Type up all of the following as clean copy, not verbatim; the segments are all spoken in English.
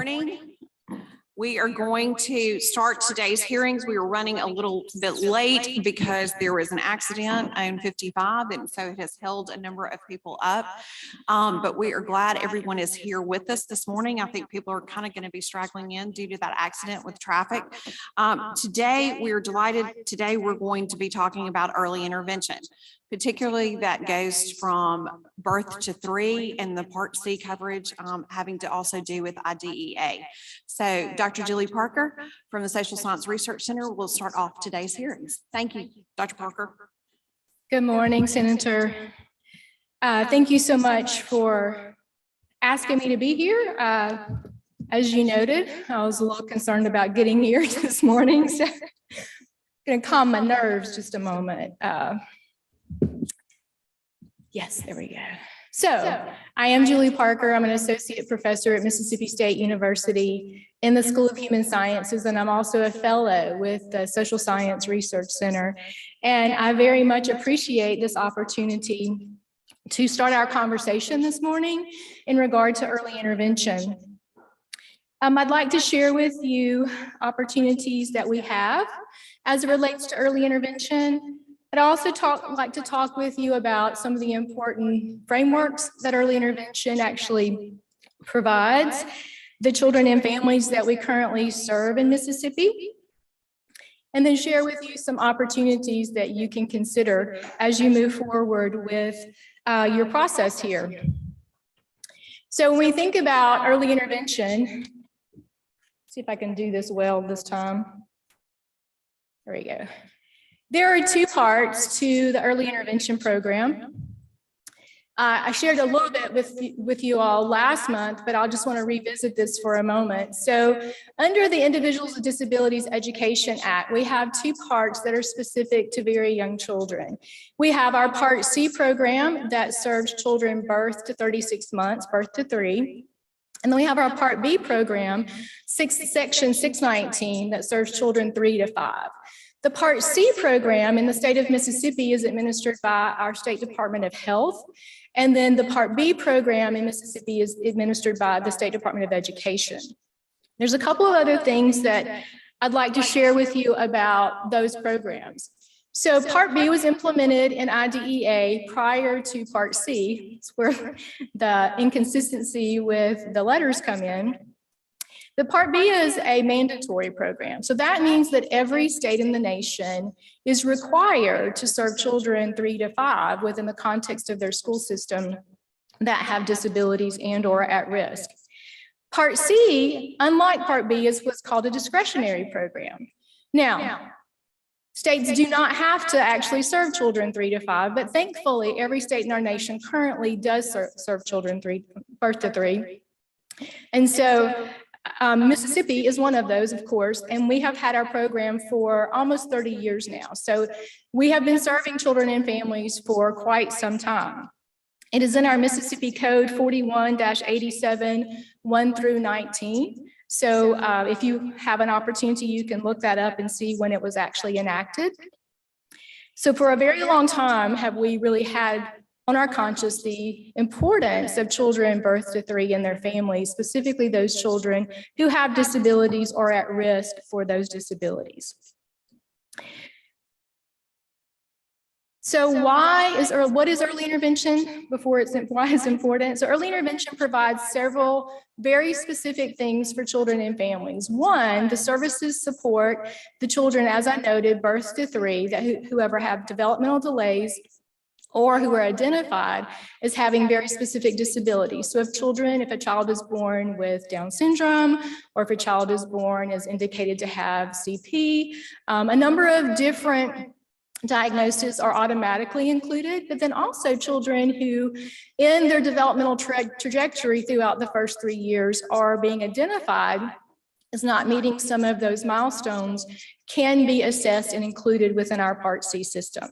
morning. We are going to start today's hearings. We are running a little bit late because there was an accident on 55, and so it has held a number of people up. But we are glad everyone is here with us this morning. I think people are kind of going to be straggling in due to that accident with traffic. Today, we are delighted. Today, we're going to be talking about early intervention, particularly that goes from birth to 3 and the Part C coverage having to also do with IDEA. So Dr. Julie Parker from the Social Science Research Center will start off today's hearings. Thank you, Dr. Parker. Good morning, Senator. Thank you so much for asking me to be here. As you noted, I was a little concerned about getting here this morning, so I'm going to calm my nerves just a moment. Yes, there we go. So I am Julie Parker. I'm an associate professor at Mississippi State University in the School of Human Sciences, and I'm also a fellow with the Social Science Research Center. And I very much appreciate this opportunity to start our conversation this morning in regard to early intervention. I'd like to share with you opportunities that we have as it relates to early intervention. I'd also like to talk with you about some of the important frameworks that early intervention actually provides the children and families that we currently serve in Mississippi, and then share with you some opportunities that you can consider as you move forward with your process here. So when we think about early intervention, see if I can do this well this time. There we go. There are 2 parts to the early intervention program. I shared a little bit with you all last month, but I just want to revisit this for a moment. So under the Individuals with Disabilities Education Act, we have 2 parts that are specific to very young children. We have our Part C program that serves children birth to 36 months, birth to 3. And then we have our Part B program, Section 619, that serves children 3 to 5. The Part C program in the state of Mississippi is administered by our State Department of Health. And then the Part B program in Mississippi is administered by the State Department of Education. There's a couple of other things that I'd like to share with you about those programs. So Part B was implemented in IDEA prior to Part C. It's where the inconsistency with the letters come in. The Part B is a mandatory program. So that means that every state in the nation is required to serve children 3 to 5 within the context of their school system that have disabilities and or at risk. Part C, unlike Part B, is what's called a discretionary program. Now, states do not have to actually serve children 3 to 5, but thankfully every state in our nation currently does serve children birth to 3. And so Mississippi is one of those, of course, and we have had our program for almost 30 years now. So we have been serving children and families for quite some time. It is in our Mississippi Code 41-87, 1 through 19. So if you have an opportunity, you can look that up and see when it was actually enacted. So for a very long time, have we really had on our conscience the importance of children birth to 3 and their families, specifically those children who have disabilities or at risk for those disabilities. So what is early intervention why it's important? So early intervention provides several very specific things for children and families. One, the services support the children, as I noted, birth to 3, that whoever have developmental delays or who are identified as having very specific disabilities. So if a child is born with Down syndrome, or if a child is born as indicated to have CP, a number of different diagnoses are automatically included, but then also children who in their developmental trajectory throughout the first 3 years are being identified as not meeting some of those milestones can be assessed and included within our Part C system.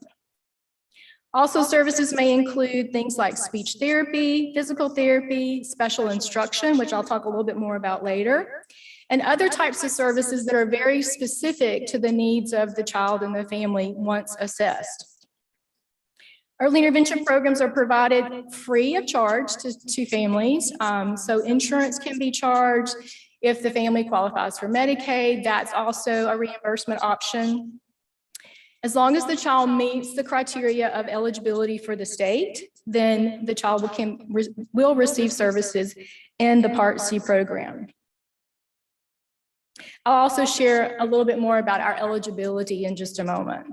Also, services may include things like speech therapy, physical therapy, special instruction, which I'll talk a little bit more about later, and other types of services that are very specific to the needs of the child and the family once assessed. Early intervention programs are provided free of charge to families. So insurance can be charged. If the family qualifies for Medicaid, that's also a reimbursement option. As long as the child meets the criteria of eligibility for the state, then the child will receive services in the Part C program. I'll also share a little bit more about our eligibility in just a moment.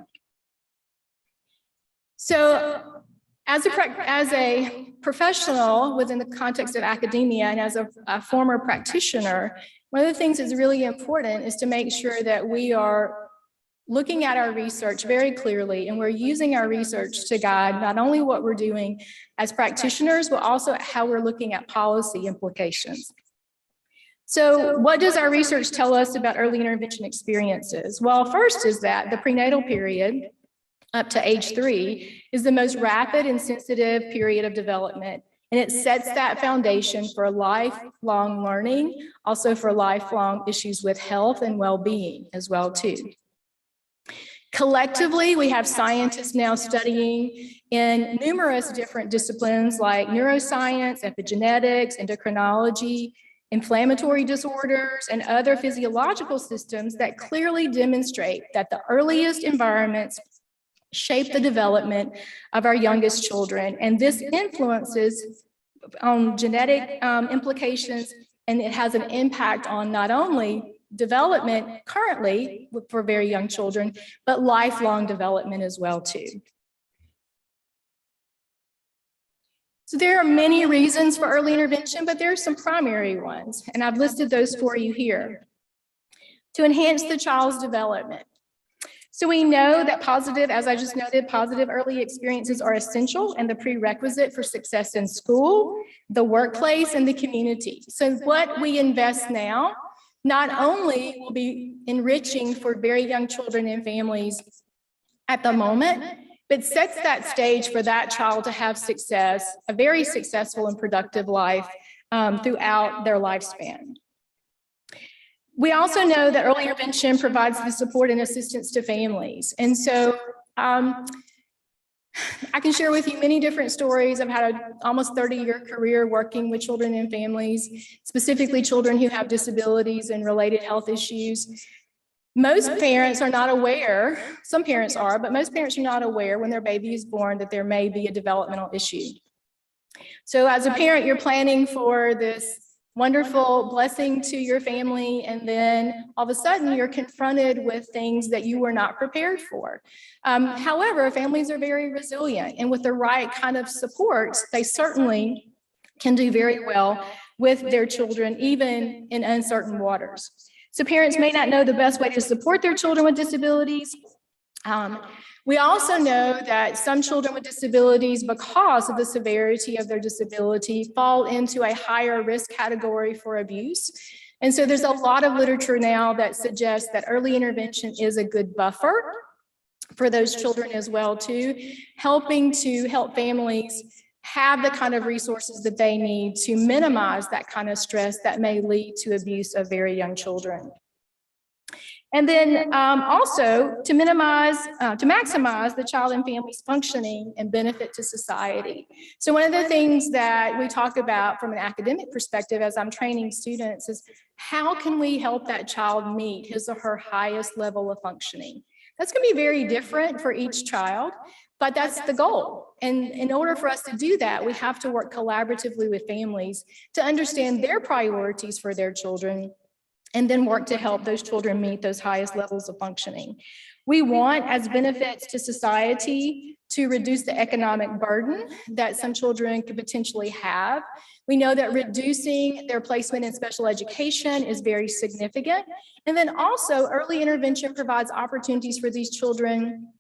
So as a professional within the context of academia and as a former practitioner, one of the things that's really important is to make sure that we are looking at our research very clearly, and we're using our research to guide not only what we're doing as practitioners, but also how we're looking at policy implications. So what does our research tell us about early intervention experiences? Well, first is that the prenatal period up to age 3 is the most rapid and sensitive period of development. And it sets that foundation for lifelong learning, also for lifelong issues with health and well-being as well too. Collectively, we have scientists now studying in numerous different disciplines like neuroscience, epigenetics, endocrinology, inflammatory disorders, and other physiological systems that clearly demonstrate that the earliest environments shape the development of our youngest children. And this influences on genetic implications, and it has an impact on not only development currently for very young children, but lifelong development as well too. So there are many reasons for early intervention, but there are some primary ones, and I've listed those for you here. To enhance the child's development. So we know that positive, as I just noted, positive early experiences are essential and the prerequisite for success in school, the workplace, and the community. So what we invest now not only will be enriching for very young children and families at the moment, but sets that stage for that child to have success, a very successful and productive life throughout their lifespan. We also know that early intervention provides the support and assistance to families. And so I can share with you many different stories. I've had an almost 30-year career working with children and families, specifically children who have disabilities and related health issues. Most parents are not aware, some parents are, but most parents are not aware when their baby is born that there may be a developmental issue. So as a parent, you're planning for this wonderful blessing to your family, and then all of a sudden you're confronted with things that you were not prepared for. However, families are very resilient, and with the right kind of supports, they certainly can do very well with their children, even in uncertain waters. So parents may not know the best way to support their children with disabilities. We also know that some children with disabilities, because of the severity of their disability, fall into a higher risk category for abuse. And so there's a lot of literature now that suggests that early intervention is a good buffer for those children as well too, helping to help families have the kind of resources that they need to minimize that kind of stress that may lead to abuse of very young children. And then also to maximize the child and family's functioning and benefit to society. So one of the things that we talk about from an academic perspective as I'm training students is how can we help that child meet his or her highest level of functioning? That's going to be very different for each child, but that's the goal. And in order for us to do that, we have to work collaboratively with families to understand their priorities for their children, and then work to help those children meet those highest levels of functioning. We want, as benefits to society, to reduce the economic burden that some children could potentially have. We know that reducing their placement in special education is very significant. And then also early intervention provides opportunities for these children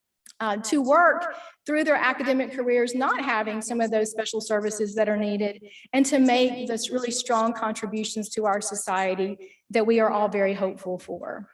to work through their academic careers, not having some of those special services that are needed, and to make this really strong contributions to our society that we are all very hopeful for.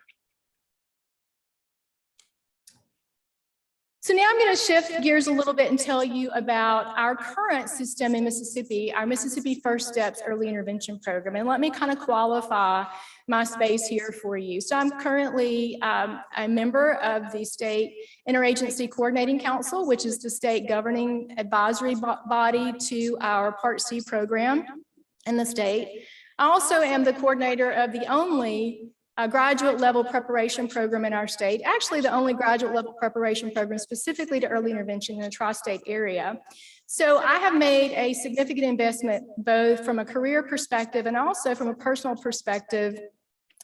So now I'm going to shift gears a little bit and tell you about our current system in Mississippi, our Mississippi First Steps Early Intervention Program. And let me kind of qualify my space here for you. So I'm currently a member of the State Interagency Coordinating Council, which is the state governing advisory body to our Part C program in the state. I also am the coordinator of the only graduate level preparation program in our state, actually the only graduate level preparation program specifically to early intervention in the tri-state area. So I have made a significant investment both from a career perspective and also from a personal perspective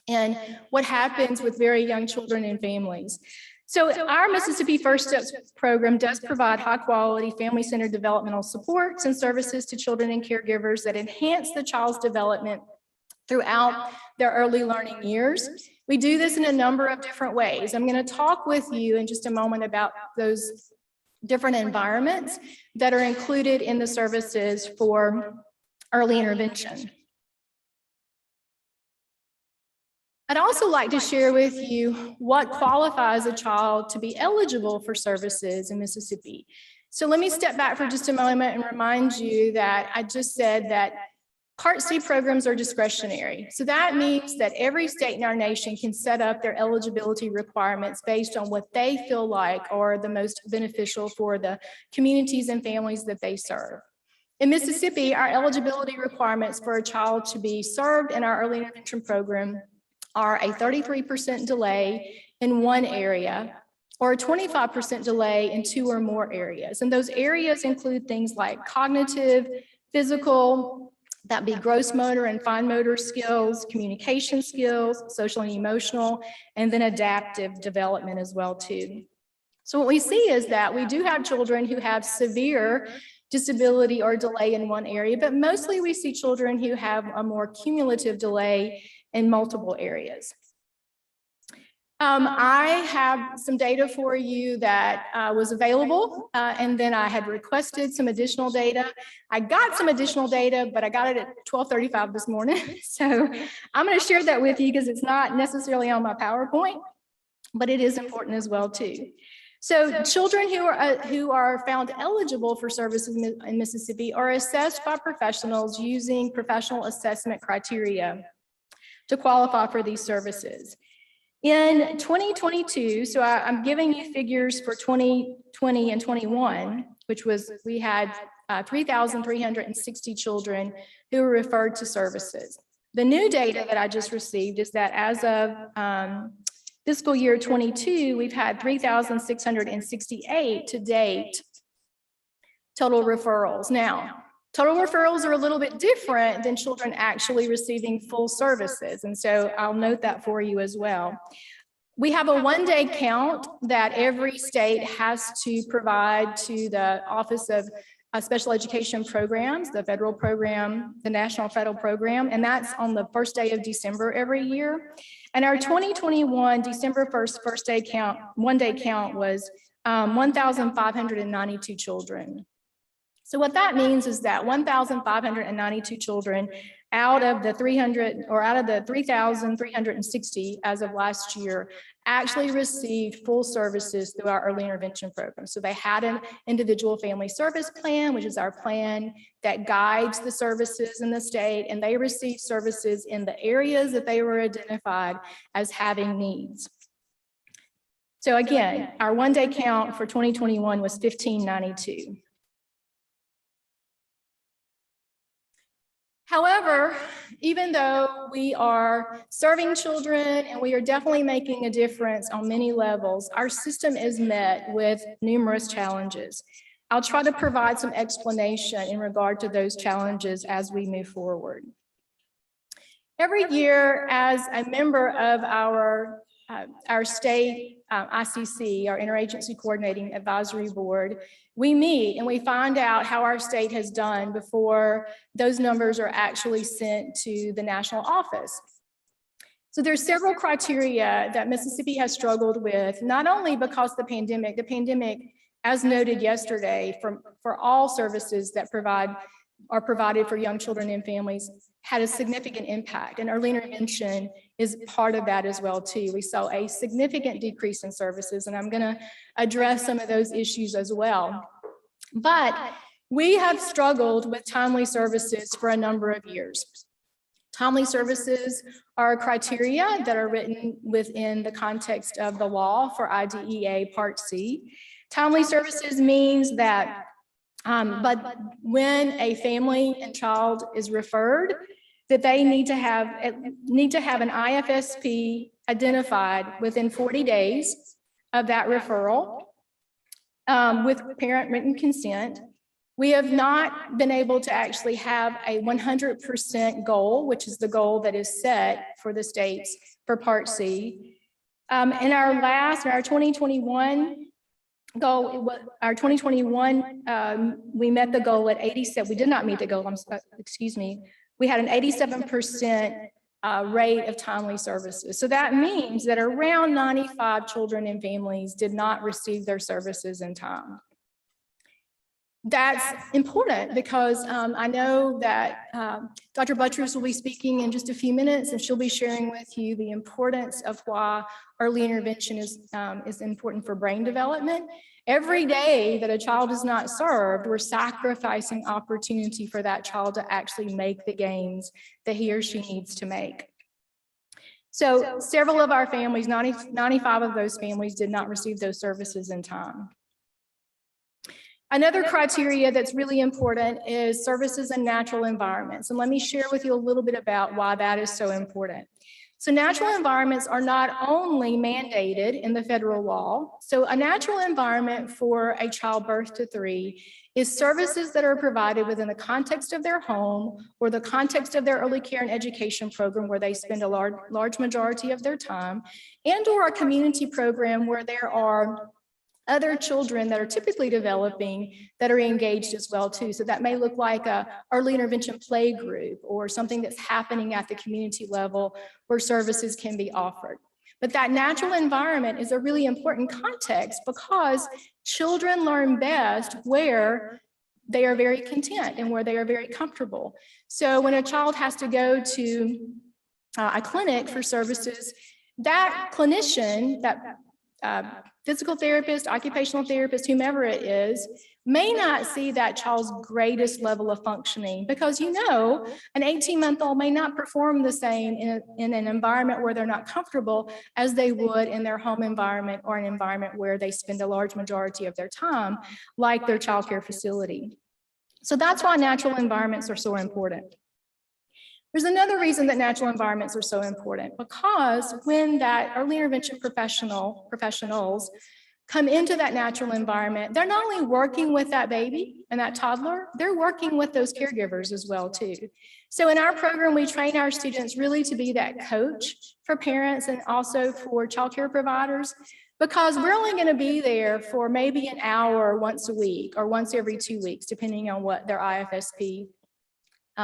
in what happens with very young children and families. So our Mississippi First Steps program does provide high quality family-centered developmental supports and services to children and caregivers that enhance the child's development throughout their early learning years. We do this in a number of different ways. I'm going to talk with you in just a moment about those different environments that are included in the services for early intervention. I'd also like to share with you what qualifies a child to be eligible for services in Mississippi. So let me step back for just a moment and remind you that I just said that Part C programs are discretionary. So that means that every state in our nation can set up their eligibility requirements based on what they feel like are the most beneficial for the communities and families that they serve. In Mississippi, our eligibility requirements for a child to be served in our early intervention program are a 33% delay in one area or a 25% delay in two or more areas. And those areas include things like cognitive, physical, that be gross motor and fine motor skills, communication skills, social and emotional, and then adaptive development as well too. So what we see is that we do have children who have severe disability or delay in one area, but mostly we see children who have a more cumulative delay in multiple areas. I have some data for you that was available, and then I had requested some additional data. I got some additional data, but I got it at 12:35 this morning. So I'm going to share that with you because it's not necessarily on my PowerPoint, but it is important as well too. So children who are found eligible for services in Mississippi are assessed by professionals using professional assessment criteria to qualify for these services. In 2022, so I'm giving you figures for 2020 and 21, which was we had 3,360 children who were referred to services. The new data that I just received is that as of fiscal year 22, we've had 3,668 to date total referrals. Now, total referrals are a little bit different than children actually receiving full services. And so I'll note that for you as well. We have a one-day count that every state has to provide to the Office of Special Education Programs, the federal program, the National Federal Program, and that's on the first day of December every year. And our 2021 December 1st first day count, one-day count was 1,592 children. So what that means is that 1,592 children out of the 3,360 as of last year actually received full services through our early intervention program. So they had an individual family service plan, which is our plan that guides the services in the state, and they received services in the areas that they were identified as having needs. So again, our one-day count for 2021 was 1,592. However, even though we are serving children and we are definitely making a difference on many levels, our system is met with numerous challenges. I'll try to provide some explanation in regard to those challenges as we move forward. Every year, as a member of our state ICC, our Interagency Coordinating Advisory Board, we meet and we find out how our state has done before those numbers are actually sent to the national office. So there's several criteria that Mississippi has struggled with, not only because the pandemic, as noted yesterday, for all services that are provided for young children and families, had a significant impact, and early intervention is part of that as well too. We saw a significant decrease in services, and I'm going to address some of those issues as well. But we have struggled with timely services for a number of years. Timely services are criteria that are written within the context of the law for IDEA Part C. Timely services means that but when a family and child is referred, that they need to have an IFSP identified within 40 days of that referral with parent written consent. We have not been able to actually have a 100% goal, which is the goal that is set for the states for Part C. In our 2021 goal, our 2021, we met the goal at 87. We did not meet the goal, excuse me. We had an 87% rate of timely services. So that means that around 95 children and families did not receive their services in time. That's important because I know that Dr. Buttress will be speaking in just a few minutes, and she'll be sharing with you the importance of why early intervention is important for brain development. Every day that a child is not served, we're sacrificing opportunity for that child to actually make the gains that he or she needs to make. So several of our families, 95 of those families, did not receive those services in time. Another criteria that's really important is services in natural environments. And let me share with you a little bit about why that is so important. So natural environments are not only mandated in the federal law. So a natural environment for a child birth to 3 is services that are provided within the context of their home or the context of their early care and education program where they spend a large majority of their time, and or a community program where there are other children that are typically developing that are engaged as well too. So that may look like a early intervention play group or something that's happening at the community level where services can be offered. But that natural environment is a really important context because children learn best where they are very content and where they are very comfortable. So when a child has to go to a clinic for services, that clinician, that physical therapist, occupational therapist, whomever it is, may not see that child's greatest level of functioning because, you know, an 18-month-old may not perform the same in an environment where they're not comfortable as they would in their home environment or an environment where they spend a large majority of their time, like their child care facility. So that's why natural environments are so important. There's another reason that natural environments are so important, because when that early intervention professionals come into that natural environment, they're not only working with that baby and that toddler, they're working with those caregivers as well too. So in our program, we train our students really to be that coach for parents and also for childcare providers, because we're only going to be there for maybe an hour once a week or once every 2 weeks, depending on what their IFSP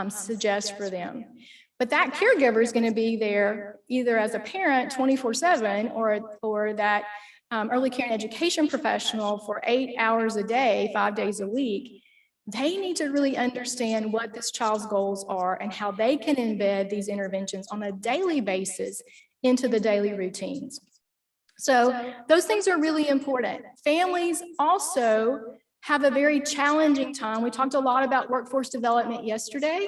suggests for them. But that caregiver is going to be there either as a parent 24/7 or that early care and education professional for 8 hours a day, 5 days a week. They need to really understand what this child's goals are and how they can embed these interventions on a daily basis into the daily routines. So those things are really important. Families also have a very challenging time. We talked a lot about workforce development yesterday.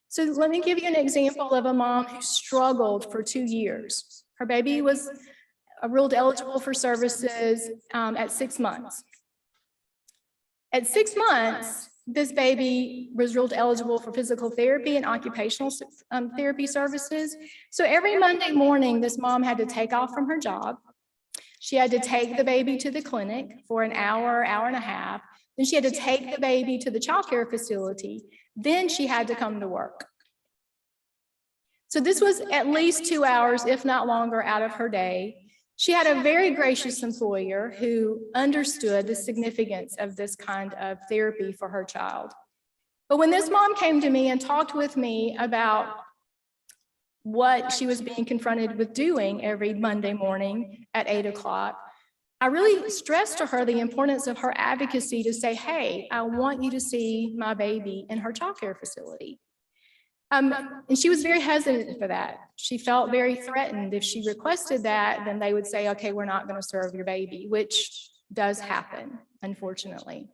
So let me give you an example of a mom who struggled for 2 years. Her baby was ruled eligible for services at 6 months. At 6 months, this baby was ruled eligible for physical therapy and occupational therapy services. So every Monday morning, this mom had to take off from her job. She had to take the baby to the clinic for an hour, hour and a half. Then she had to take the baby to the childcare facility. Then she had to come to work. So this was at least 2 hours, if not longer, out of her day. She had a very gracious employer who understood the significance of this kind of therapy for her child. But when this mom came to me and talked with me about what she was being confronted with doing every Monday morning at 8 o'clock, I really stressed to her the importance of her advocacy to say, hey, I want you to see my baby in her childcare facility. And she was very hesitant for that. She felt very threatened. If she requested that, then they would say, okay, we're not going to serve your baby, which does happen, unfortunately.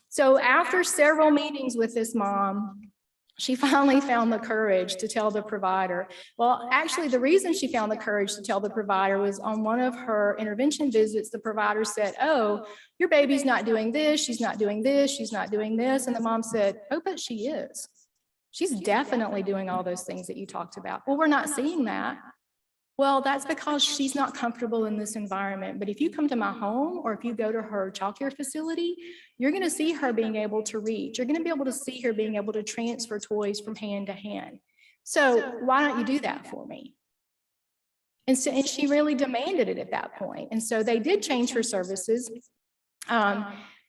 So after several meetings with this mom, she finally found the courage to tell the provider. Well, actually, the reason she found the courage to tell the provider was on one of her intervention visits, the provider said, oh, your baby's not doing this, she's not doing this, she's not doing this. And the mom said, oh, but she is. She's definitely doing all those things that you talked about. Well, we're not seeing that. Well, that's because she's not comfortable in this environment. But if you come to my home or if you go to her childcare facility, you're going to see her being able to reach. You're going to be able to see her being able to transfer toys from hand to hand. So why don't you do that for me? And she really demanded it at that point. And so they did change her services.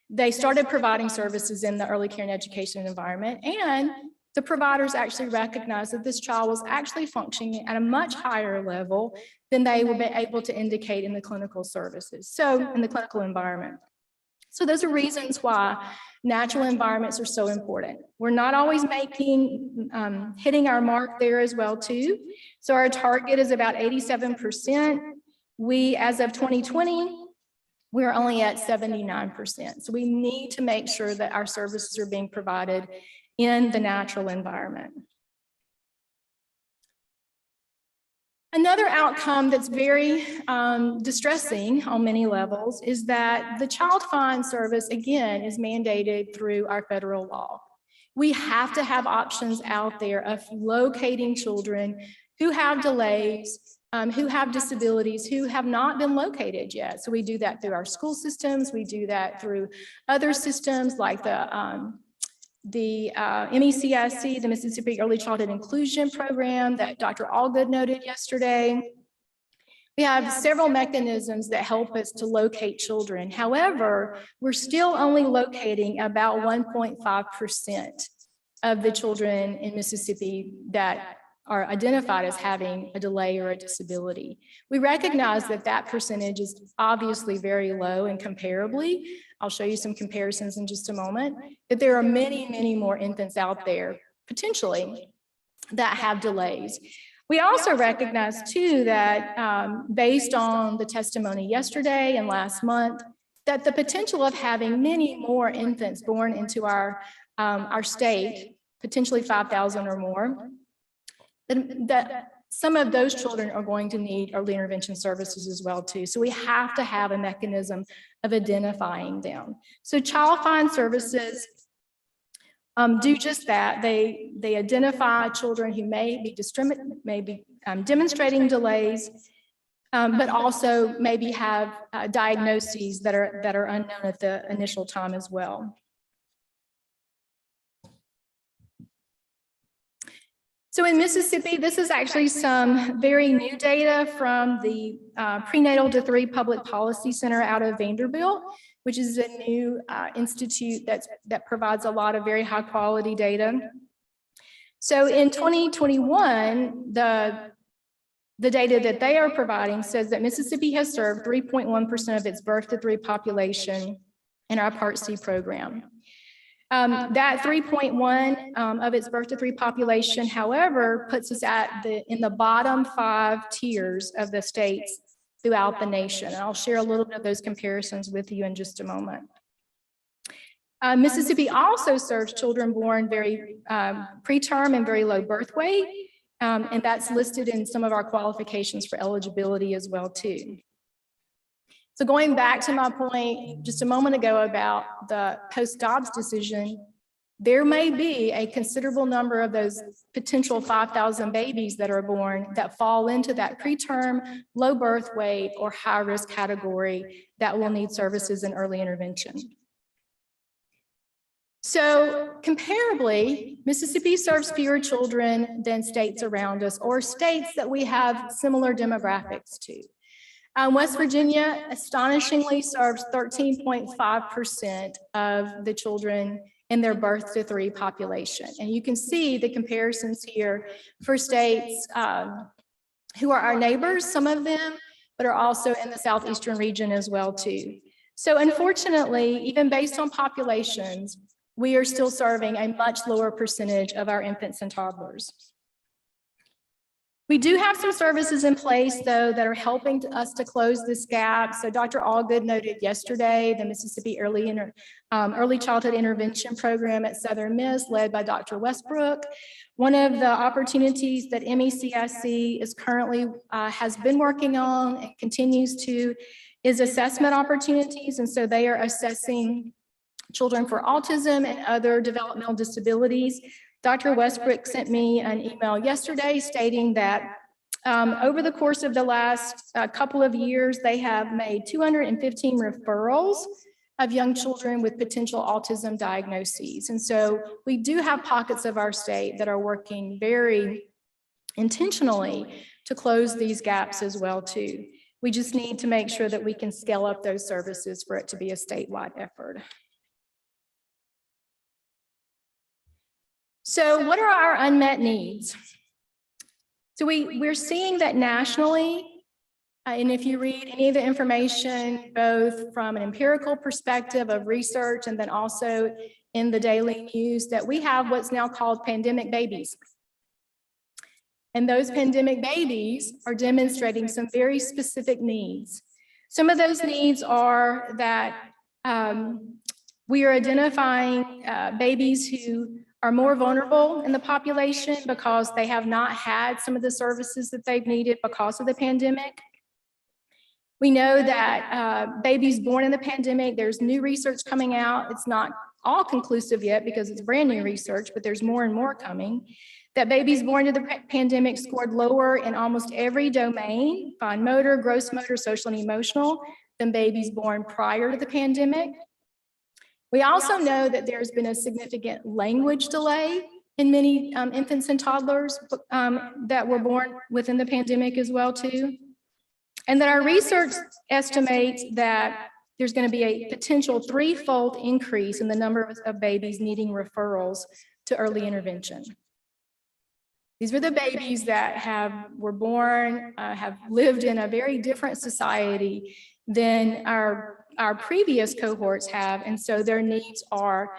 They started providing services in the early care and education environment, and the providers actually recognized that this child was actually functioning at a much higher level than they would be able to indicate in the clinical services. So in the clinical environment. So those are reasons why natural environments are so important. We're not always hitting our mark there as well too. So our target is about 87%. We, as of 2020, we're only at 79%. So we need to make sure that our services are being provided in the natural environment. Another outcome that's very distressing on many levels is that the child find service, again, is mandated through our federal law. We have to have options out there of locating children who have delays, who have disabilities, who have not been located yet. So we do that through our school systems. We do that through other systems like the MECIC, the Mississippi Early Childhood Inclusion Program that Dr. Allgood noted yesterday. We have several mechanisms that help us to locate children. However, we're still only locating about 1.5% of the children in Mississippi that are identified as having a delay or a disability. We recognize that that percentage is obviously very low, and comparably, I'll show you some comparisons in just a moment, that there are many, many more infants out there, potentially, that have delays. We also recognize too that based on the testimony yesterday and last month, that the potential of having many more infants born into our state, potentially 5,000 or more, that some of those children are going to need early intervention services as well too. So we have to have a mechanism of identifying them. So child find services do just that. They identify children who may be demonstrating delays, but also maybe have diagnoses that are unknown at the initial time as well. So in Mississippi, this is actually some very new data from the Prenatal to 3 Public Policy Center out of Vanderbilt, which is a new institute that provides a lot of very high quality data. So in 2021, the data that they are providing says that Mississippi has served 3.1% of its birth to 3 population in our Part C program. That 3.1 of its birth to 3 population, however, puts us in the bottom 5 tiers of the states throughout the nation. And I'll share a little bit of those comparisons with you in just a moment. Mississippi also serves children born very preterm and very low birth weight, and that's listed in some of our qualifications for eligibility as well too. So going back to my point just a moment ago about the post-Dobbs decision, there may be a considerable number of those potential 5,000 babies that are born that fall into that preterm, low birth weight, or high-risk category that will need services in early intervention. So comparably, Mississippi serves fewer children than states around us or states that we have similar demographics to. West Virginia astonishingly serves 13.5% of the children in their birth to 3 population. And you can see the comparisons here for states who are our neighbors, some of them, but are also in the southeastern region as well too. So unfortunately, even based on populations, we are still serving a much lower percentage of our infants and toddlers. We do have some services in place, though, that are helping us to close this gap. So Dr. Allgood noted yesterday the Mississippi Early Childhood Intervention Program at Southern Miss, led by Dr. Westbrook. One of the opportunities that MECIC is currently has been working on and continues to is assessment opportunities. And so they are assessing children for autism and other developmental disabilities Dr. Westbrook sent me an email yesterday stating that over the course of the last couple of years, they have made 215 referrals of young children with potential autism diagnoses. And so we do have pockets of our state that are working very intentionally to close these gaps as well too. We just need to make sure that we can scale up those services for it to be a statewide effort. So what are our unmet needs? So we're seeing that nationally, and if you read any of the information, both from an empirical perspective of research and then also in the daily news, that we have what's now called pandemic babies. And those pandemic babies are demonstrating some very specific needs. Some of those needs are that we are identifying babies who are more vulnerable in the population because they have not had some of the services that they've needed because of the pandemic. We know that babies born in the pandemic, there's new research coming out. It's not all conclusive yet because it's brand new research, but there's more and more coming, that babies born to the pandemic scored lower in almost every domain, fine motor, gross motor, social and emotional, than babies born prior to the pandemic. We also know that there's been a significant language delay in many infants and toddlers that were born within the pandemic as well too. And that our research estimates that there's going to be a potential 3-fold increase in the number of babies needing referrals to early intervention. These were the babies that were born, have lived in a very different society than our previous cohorts have, and so their needs are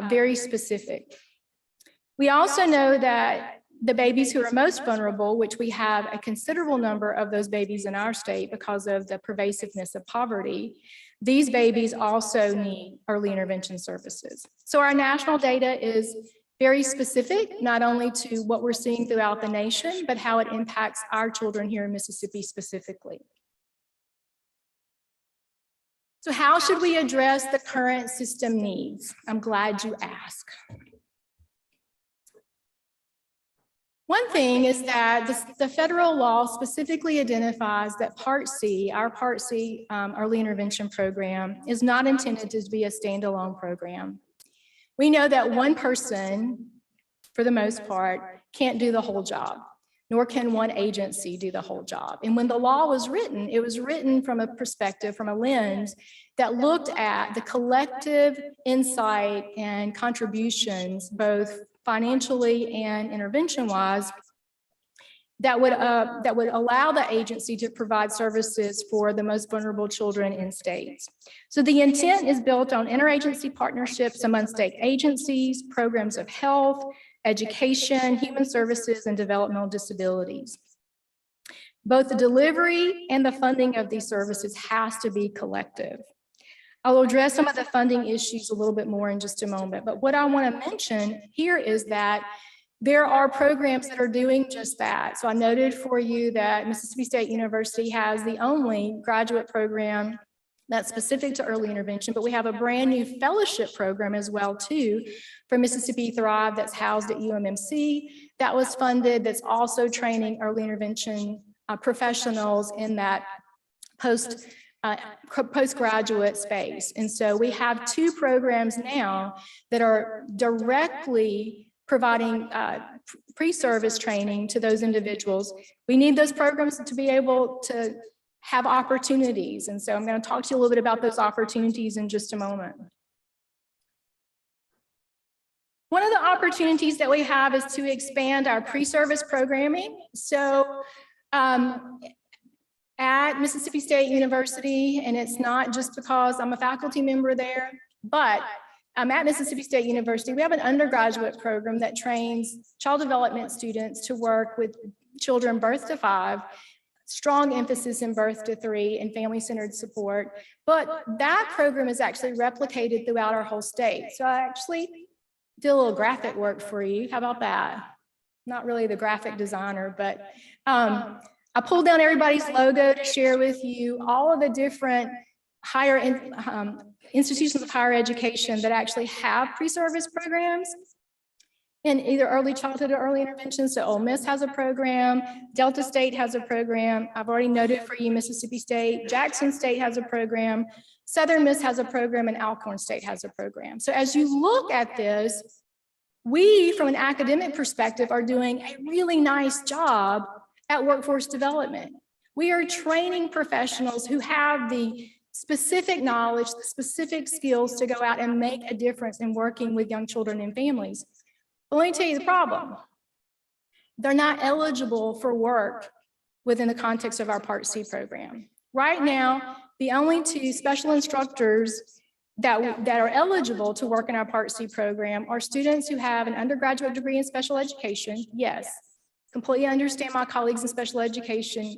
very specific. We also know that the babies who are most vulnerable, which we have a considerable number of those babies in our state because of the pervasiveness of poverty, these babies also need early intervention services. So our national data is very specific, not only to what we're seeing throughout the nation, but how it impacts our children here in Mississippi specifically. So how should we address the current system needs? I'm glad you asked. One thing is that the federal law specifically identifies that Part C, our Part C early intervention program, is not intended to be a standalone program. We know that one person, for the most part, can't do the whole job, nor can one agency do the whole job. And when the law was written, it was written from a perspective, from a lens that looked at the collective insight and contributions, both financially and intervention-wise, that would allow the agency to provide services for the most vulnerable children in states. So the intent is built on interagency partnerships among state agencies, programs of health, education, human services, and developmental disabilities. Both the delivery and the funding of these services has to be collective. I'll address some of the funding issues a little bit more in just a moment, but what I want to mention here is that there are programs that are doing just that. So I noted for you that Mississippi State University has the only graduate program that's specific to early intervention, but we have a brand new fellowship program as well too for Mississippi Thrive that's housed at UMMC that was funded, that's also training early intervention professionals in that postgraduate space. And so we have 2 programs now that are directly providing pre-service training to those individuals. We need those programs to be able to have opportunities. And so I'm going to talk to you a little bit about those opportunities in just a moment. One of the opportunities that we have is to expand our pre-service programming. So at Mississippi State University, and it's not just because I'm a faculty member there, but at Mississippi State University, we have an undergraduate program that trains child development students to work with children birth to 5, strong emphasis in birth to 3 and family-centered support. But that program is actually replicated throughout our whole state. So I actually did a little graphic work for you. How about that? Not really the graphic designer, but I pulled down everybody's logo to share with you all of the different higher institutions of higher education that actually have pre-service programs. in either early childhood or early intervention. So Ole Miss has a program, Delta State has a program. I've already noted for you Mississippi State, Jackson State has a program, Southern Miss has a program, and Alcorn State has a program. So as you look at this, we, from an academic perspective, are doing a really nice job at workforce development. We are training professionals who have the specific knowledge, the specific skills to go out and make a difference in working with young children and families. But let me tell you the problem. They're not eligible for work within the context of our Part C program. Right now, the only two special instructors that are eligible to work in our Part C program are students who have an undergraduate degree in special education. Yes, completely understand my colleagues in special education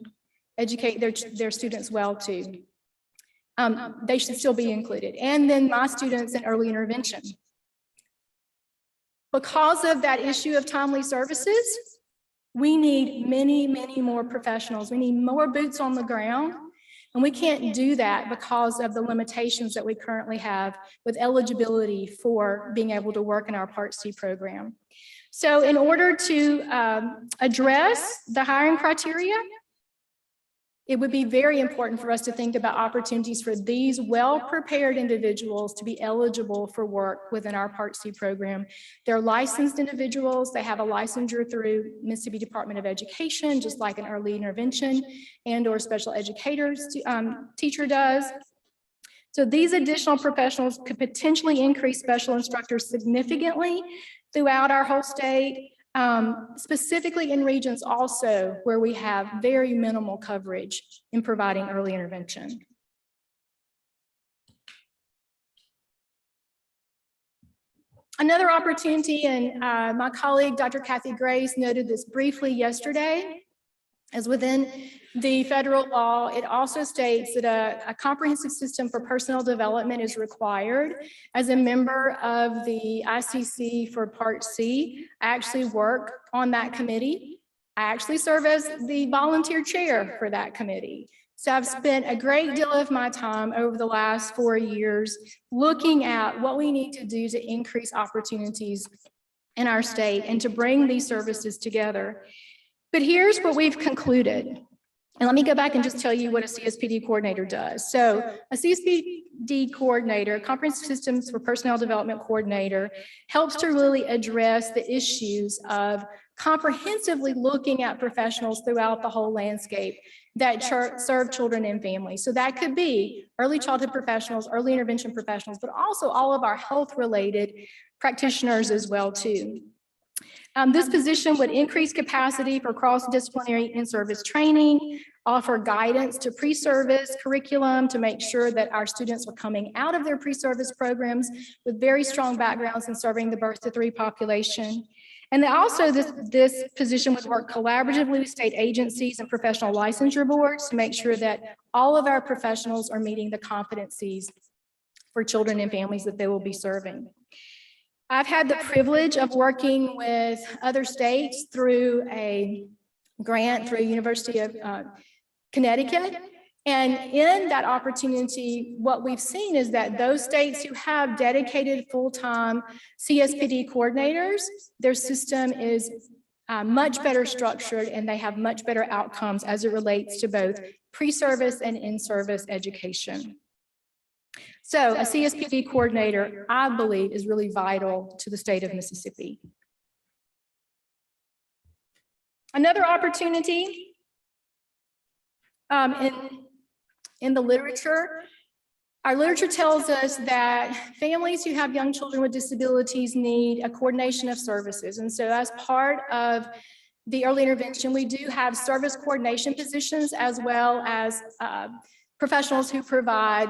educate their students well too. They should still be included. And then my students in early intervention. Because of that issue of timely services, we need many, many more professionals. We need more boots on the ground. And we can't do that because of the limitations that we currently have with eligibility for being able to work in our Part C program. So in order to address the hiring criteria, it would be very important for us to think about opportunities for these well-prepared individuals to be eligible for work within our Part C program. They're licensed individuals. They have a licensure through Mississippi Department of Education, just like an early intervention and or special educators teacher does. So these additional professionals could potentially increase special instructors significantly throughout our whole state. Specifically in regions also where we have very minimal coverage in providing early intervention. Another opportunity, and my colleague, Dr. Kathy Grace, noted this briefly yesterday, is within the federal law, it also states that a comprehensive system for personnel development is required. As a member of the ICC for Part C, I actually work on that committee. I actually serve as the volunteer chair for that committee. So I've spent a great deal of my time over the last 4 years looking at what we need to do to increase opportunities in our state and to bring these services together. But here's what we've concluded. And let me go back and just tell you what a CSPD coordinator does. So a CSPD coordinator, Comprehensive Systems for Personnel Development Coordinator, helps to really address the issues of comprehensively looking at professionals throughout the whole landscape that serve children and families. So that could be early childhood professionals, early intervention professionals, but also all of our health-related practitioners as well too. This position would increase capacity for cross-disciplinary in-service training, offer guidance to pre-service curriculum to make sure that our students are coming out of their pre-service programs with very strong backgrounds in serving the birth to 3 population. And then also this position would work collaboratively with state agencies and professional licensure boards to make sure that all of our professionals are meeting the competencies for children and families that they will be serving. I've had the privilege of working with other states through a grant through University of Connecticut. And in that opportunity, what we've seen is that those states who have dedicated full-time CSPD coordinators, their system is much better structured and they have much better outcomes as it relates to both pre-service and in-service education. So a CSPD coordinator, I believe, is really vital to the state of Mississippi. Another opportunity in the literature, our literature tells us that families who have young children with disabilities need a coordination of services. And so as part of the early intervention, we do have service coordination positions as well as professionals who provide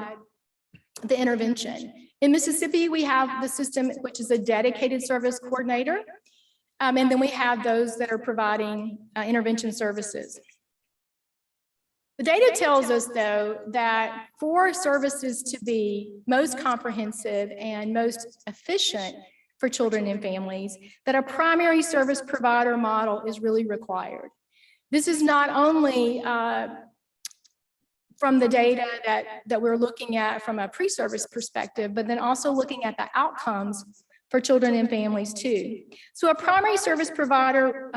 the intervention. In Mississippi, we have the system, which is a dedicated service coordinator. And then we have those that are providing intervention services. The data tells us, though, that for services to be most comprehensive and most efficient for children and families, that a primary service provider model is really required. This is not only from the data that we're looking at from a pre-service perspective, but then also looking at the outcomes for children and families too. So a primary service provider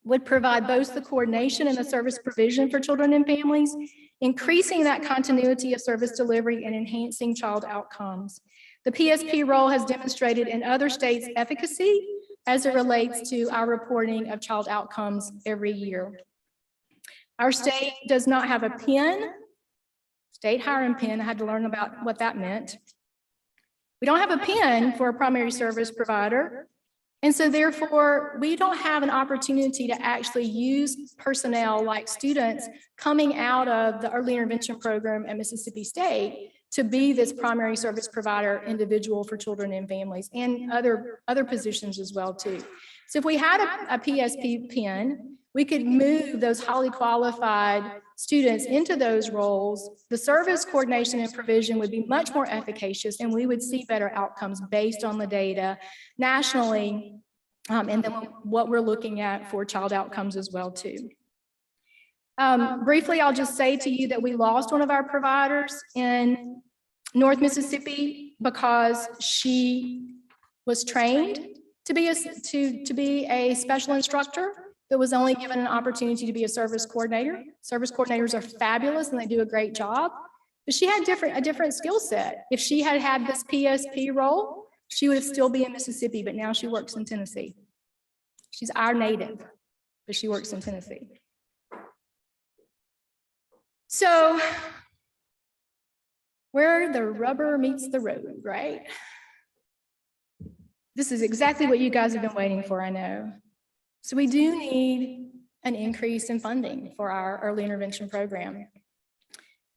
would provide both the coordination and the service provision for children and families, increasing that continuity of service delivery and enhancing child outcomes. The PSP role has demonstrated in other states efficacy as it relates to our reporting of child outcomes every year. Our state does not have a PIN, state hiring PIN. I had to learn about what that meant. We don't have a PIN for a primary service provider. And so therefore, we don't have an opportunity to actually use personnel like students coming out of the early intervention program at Mississippi State to be this primary service provider individual for children and families, and other positions as well too. So if we had a PSP PIN, we could move those highly qualified students into those roles. The service coordination and provision would be much more efficacious, and we would see better outcomes based on the data nationally, and then what we're looking at for child outcomes as well too. Briefly, I'll just say to you that we lost one of our providers in North Mississippi because she was trained to be a special instructor, but was only given an opportunity to be a service coordinator. Service coordinators are fabulous and they do a great job, but she had a different skill set. If she had had this PSP role, she would still be in Mississippi, but now she works in Tennessee. She's our native, but she works in Tennessee. So where the rubber meets the road, right? This is exactly what you guys have been waiting for, I know. So we do need an increase in funding for our early intervention program.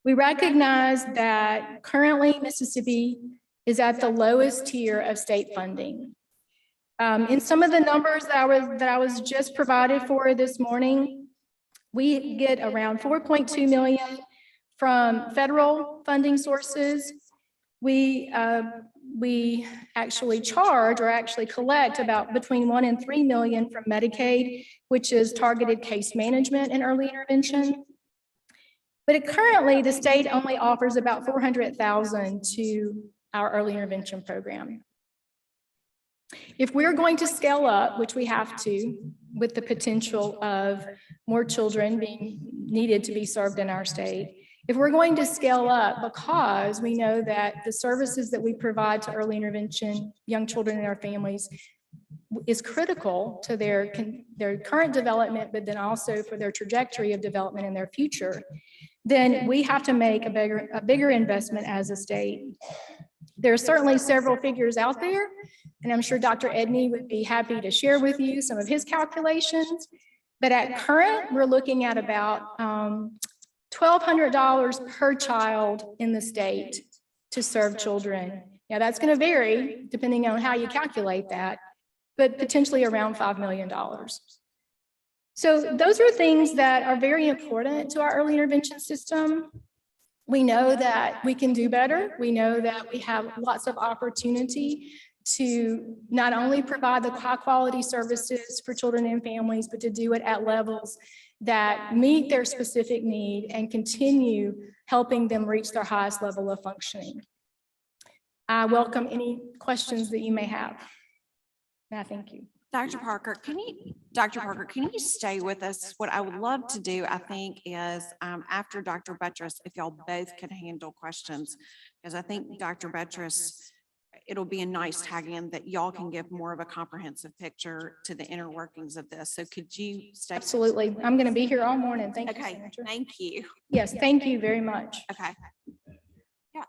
We recognize that currently Mississippi is at the lowest tier of state funding. In some of the numbers that I was just provided for this morning, we get around 4.2 million from federal funding sources. We actually charge or actually collect about between 1 and 3 million from Medicaid, which is targeted case management and early intervention. But currently, the state only offers about $400,000 to our early intervention program. If we're going to scale up, which we have to, with the potential of more children being needed to be served in our state, if we're going to scale up, because we know that the services that we provide to early intervention, young children and our families, is critical to their current development, but then also for their trajectory of development in their future, then we have to make a bigger investment as a state. There are certainly several figures out there, and I'm sure Dr. Edney would be happy to share with you some of his calculations. But at current, we're looking at about $1,200 per child in the state to serve children. Now that's going to vary depending on how you calculate that, but potentially around $5 million. So those are things that are very important to our early intervention system. We know that we can do better. We know that we have lots of opportunity to not only provide the high quality services for children and families, but to do it at levels that meet their specific need and continue helping them reach their highest level of functioning. I welcome any questions that you may have. I thank you. Dr. Parker, can you stay with us? What I would love to do, I think, is after Dr. Buttress, if y'all both can handle questions, because I think Dr. Buttress, it'll be a nice tag in that y'all can give more of a comprehensive picture to the inner workings of this. So could you stay? Absolutely. I'm going to be here all morning. Thank you, Okay, Senator. thank you. Yes, thank you very much. Okay. Yeah.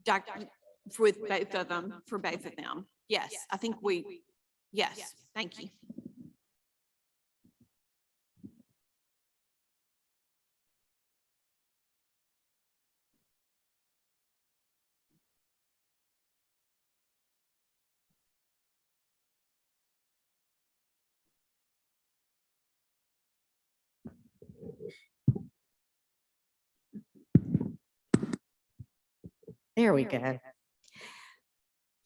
Doctor, with both of them, for both of them. Yes, I think yes, thank you. There we go.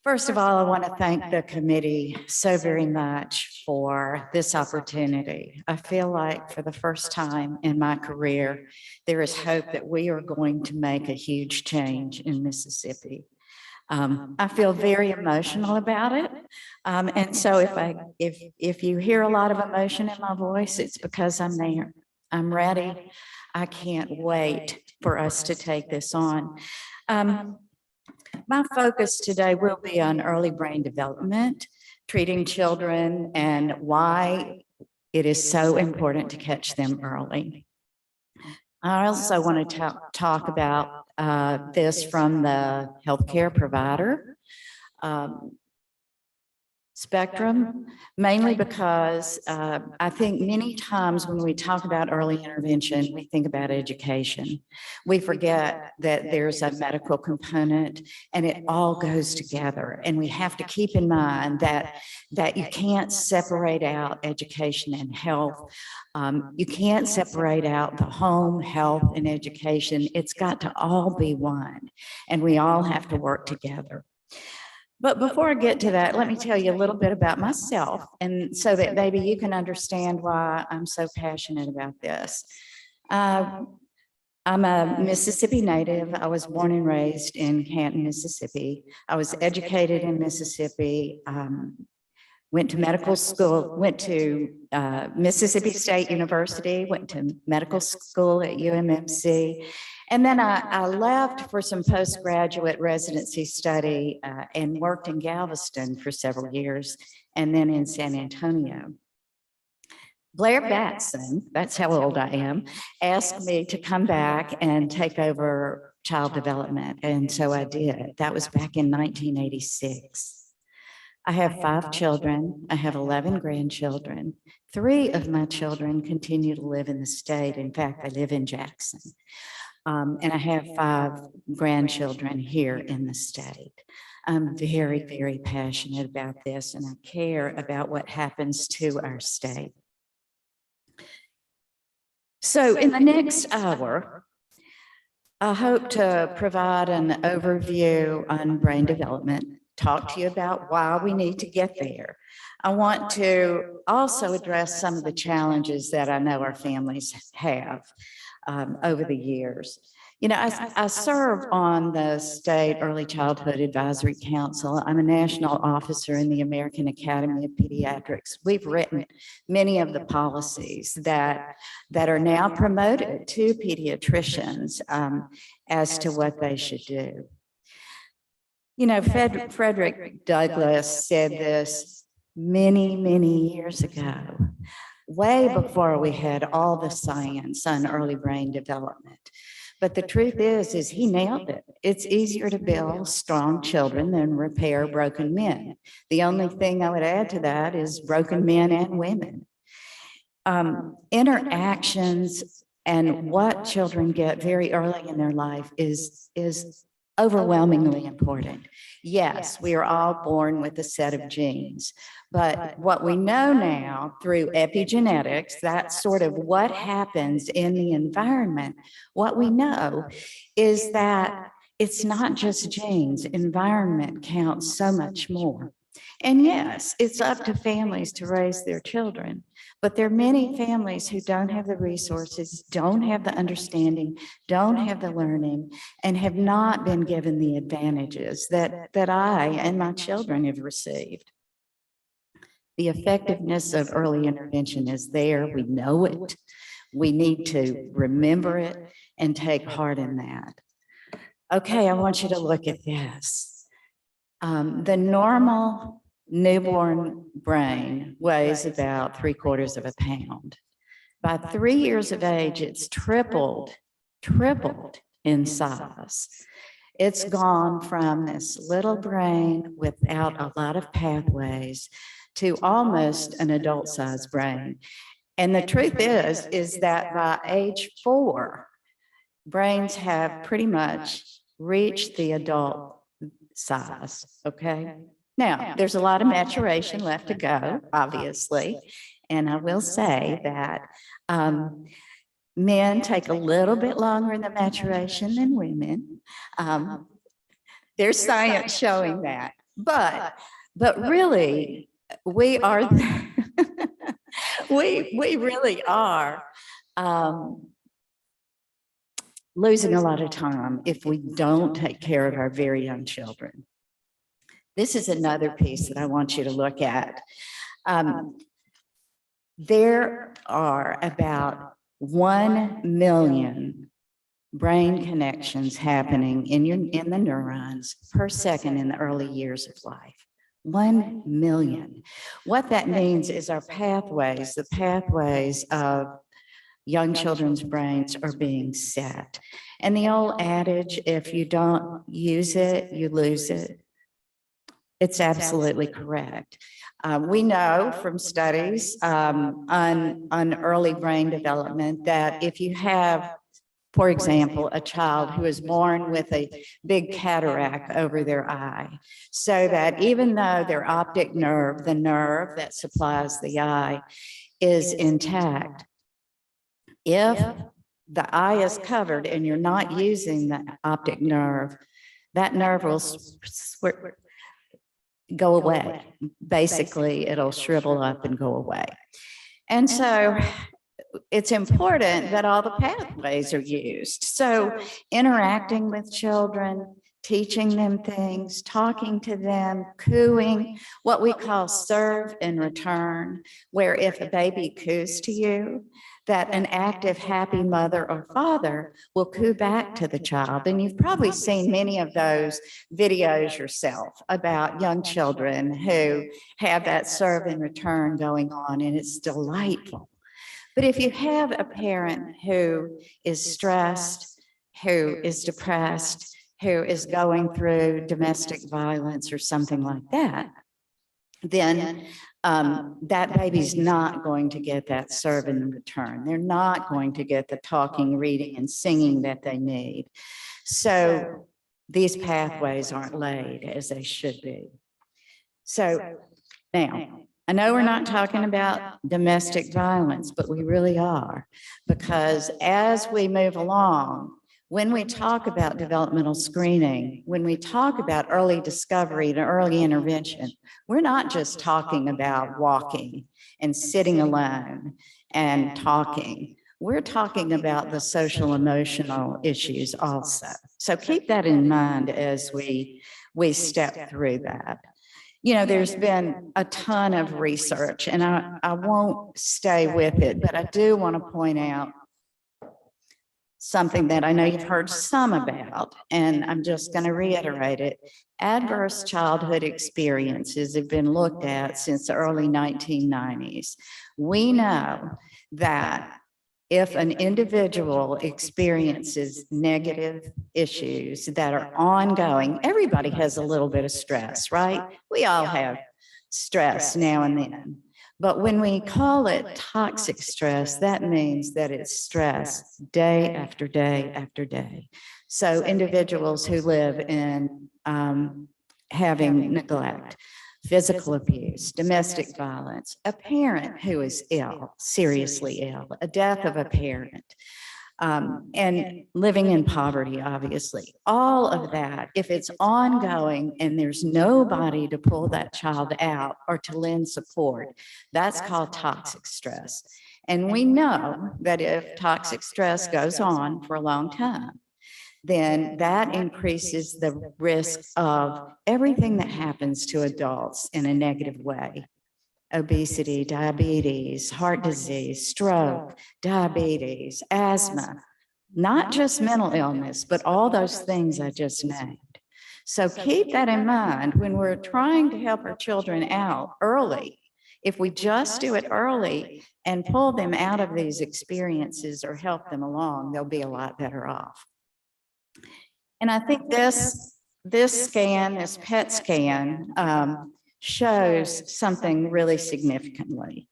First of all, I want to thank the committee so very much for this opportunity. I feel like for the first time in my career, there is hope that we are going to make a huge change in Mississippi. I feel very emotional about it. And so if you hear a lot of emotion in my voice, it's because I'm there. I'm ready. I can't wait for us to take this on. My focus today will be on early brain development, treating children, and why it is so important to catch them early. I also want to talk about this from the healthcare provider spectrum, mainly because I think many times when we talk about early intervention, we think about education. We forget that there's a medical component and it all goes together. And we have to keep in mind that you can't separate out education and health. You can't separate out the home, health, and education. It's got to all be one, and we all have to work together. But before I get to that, let me tell you a little bit about myself, and so that maybe you can understand why I'm so passionate about this. I'm a Mississippi native. I was born and raised in Canton, Mississippi. I was educated in Mississippi, went to medical school, went to Mississippi State University, went to medical school at UMMC. And then I left for some postgraduate residency study and worked in Galveston for several years, and then in San Antonio. Blair Batson, that's how old I am, asked me to come back and take over child development. And so I did. That was back in 1986. I have 5 children. I have 11 grandchildren. 3 of my children continue to live in the state. In fact, I live in Jackson. And I have 5 grandchildren here in the state. I'm very, very passionate about this, and I care about what happens to our state. So in the next hour, I hope to provide an overview on brain development, talk to you about why we need to get there. I want to also address some of the challenges that I know our families have over the years. You know, I serve on the State Early Childhood Advisory Council. I'm a national officer in the American Academy of Pediatrics. We've written many of the policies that are now promoted to pediatricians as to what they should do. You know, Frederick Douglass said this many, many years ago, way before we had all the science on early brain development. But the truth is he nailed it. It's easier to build strong children than repair broken men. The only thing I would add to that is broken men and women. Interactions and what children get very early in their life is overwhelmingly important. Yes, we are all born with a set of genes, but what we know now through epigenetics, that's sort of what happens in the environment. What we know is that it's not just genes, environment counts so much more. And yes, it's up to families to raise their children, but there are many families who don't have the resources, don't have the understanding, don't have the learning, and have not been given the advantages that I and my children have received. The effectiveness of early intervention is there. We know it. We need to remember it and take heart in that. Okay, I want you to look at this. The normal newborn brain weighs about 3/4 of a pound. By 3 years of age, it's tripled in size. It's gone from this little brain without a lot of pathways to almost an adult-sized brain. And the truth is that by age 4, brains have pretty much reached the adult size, okay? Now, there's a lot of maturation left to go, obviously, and I will say that men take a little bit longer in the maturation than women. There's science showing that, but really, we are, we really are losing a lot of time if we don't take care of our very young children. This is another piece that I want you to look at. There are about 1 million brain connections happening in the neurons per second in the early years of life. 1 million. What that means is our pathways, the pathways of young children's brains are being set. And the old adage, if you don't use it, you lose it. It's absolutely correct. We know from studies on early brain development that if you have, for example, a child who is born with a big cataract over their eye, so that even though their optic nerve, the nerve that supplies the eye, is intact, if the eye is covered and you're not using the optic nerve, that nerve will go away. Basically, it'll shrivel up and go away. And so it's important that all the pathways are used. So interacting with children, teaching them things, talking to them, cooing, what we call serve and return, where if a baby coos to you, that an active, happy mother or father will coo back to the child. And you've probably seen many of those videos yourself about young children who have that serve and return going on, and it's delightful. But if you have a parent who is stressed, who is depressed, who is going through domestic violence or something like that, then that baby's not going to get that serve and return. They're not going to get the talking, reading, and singing that they need. So these pathways aren't laid as they should be. So now, I know we're not talking about domestic violence, but we really are, because as we move along, when we talk about developmental screening, when we talk about early discovery and early intervention, we're not just talking about walking and sitting alone and talking. We're talking about the social emotional issues also. So keep that in mind as we step through that. You know, there's been a ton of research, and I won't stay with it, but I do want to point out something that I know you've heard some about, and I'm just going to reiterate it. Adverse childhood experiences have been looked at since the early 1990s. We know that if an individual experiences negative issues that are ongoing, everybody has a little bit of stress, right? We all have stress now and then. But when we call it toxic stress, that means that it's stress day after day after day. So individuals who live in having neglect, physical abuse, domestic violence, a parent who is ill, seriously ill, a death of a parent, and living in poverty, obviously. All of that, if it's ongoing and there's nobody to pull that child out or to lend support, that's called toxic stress. And we know that if toxic stress goes on for a long time, then that increases the risk of everything that happens to adults in a negative way. Obesity, diabetes, heart disease, stroke, diabetes, asthma, not just mental illness, but all those things I just named. So keep that in mind when we're trying to help our children out early. If we just do it early and pull them out of these experiences or help them along, they'll be a lot better off. And I think this PET scan, shows something really significantly.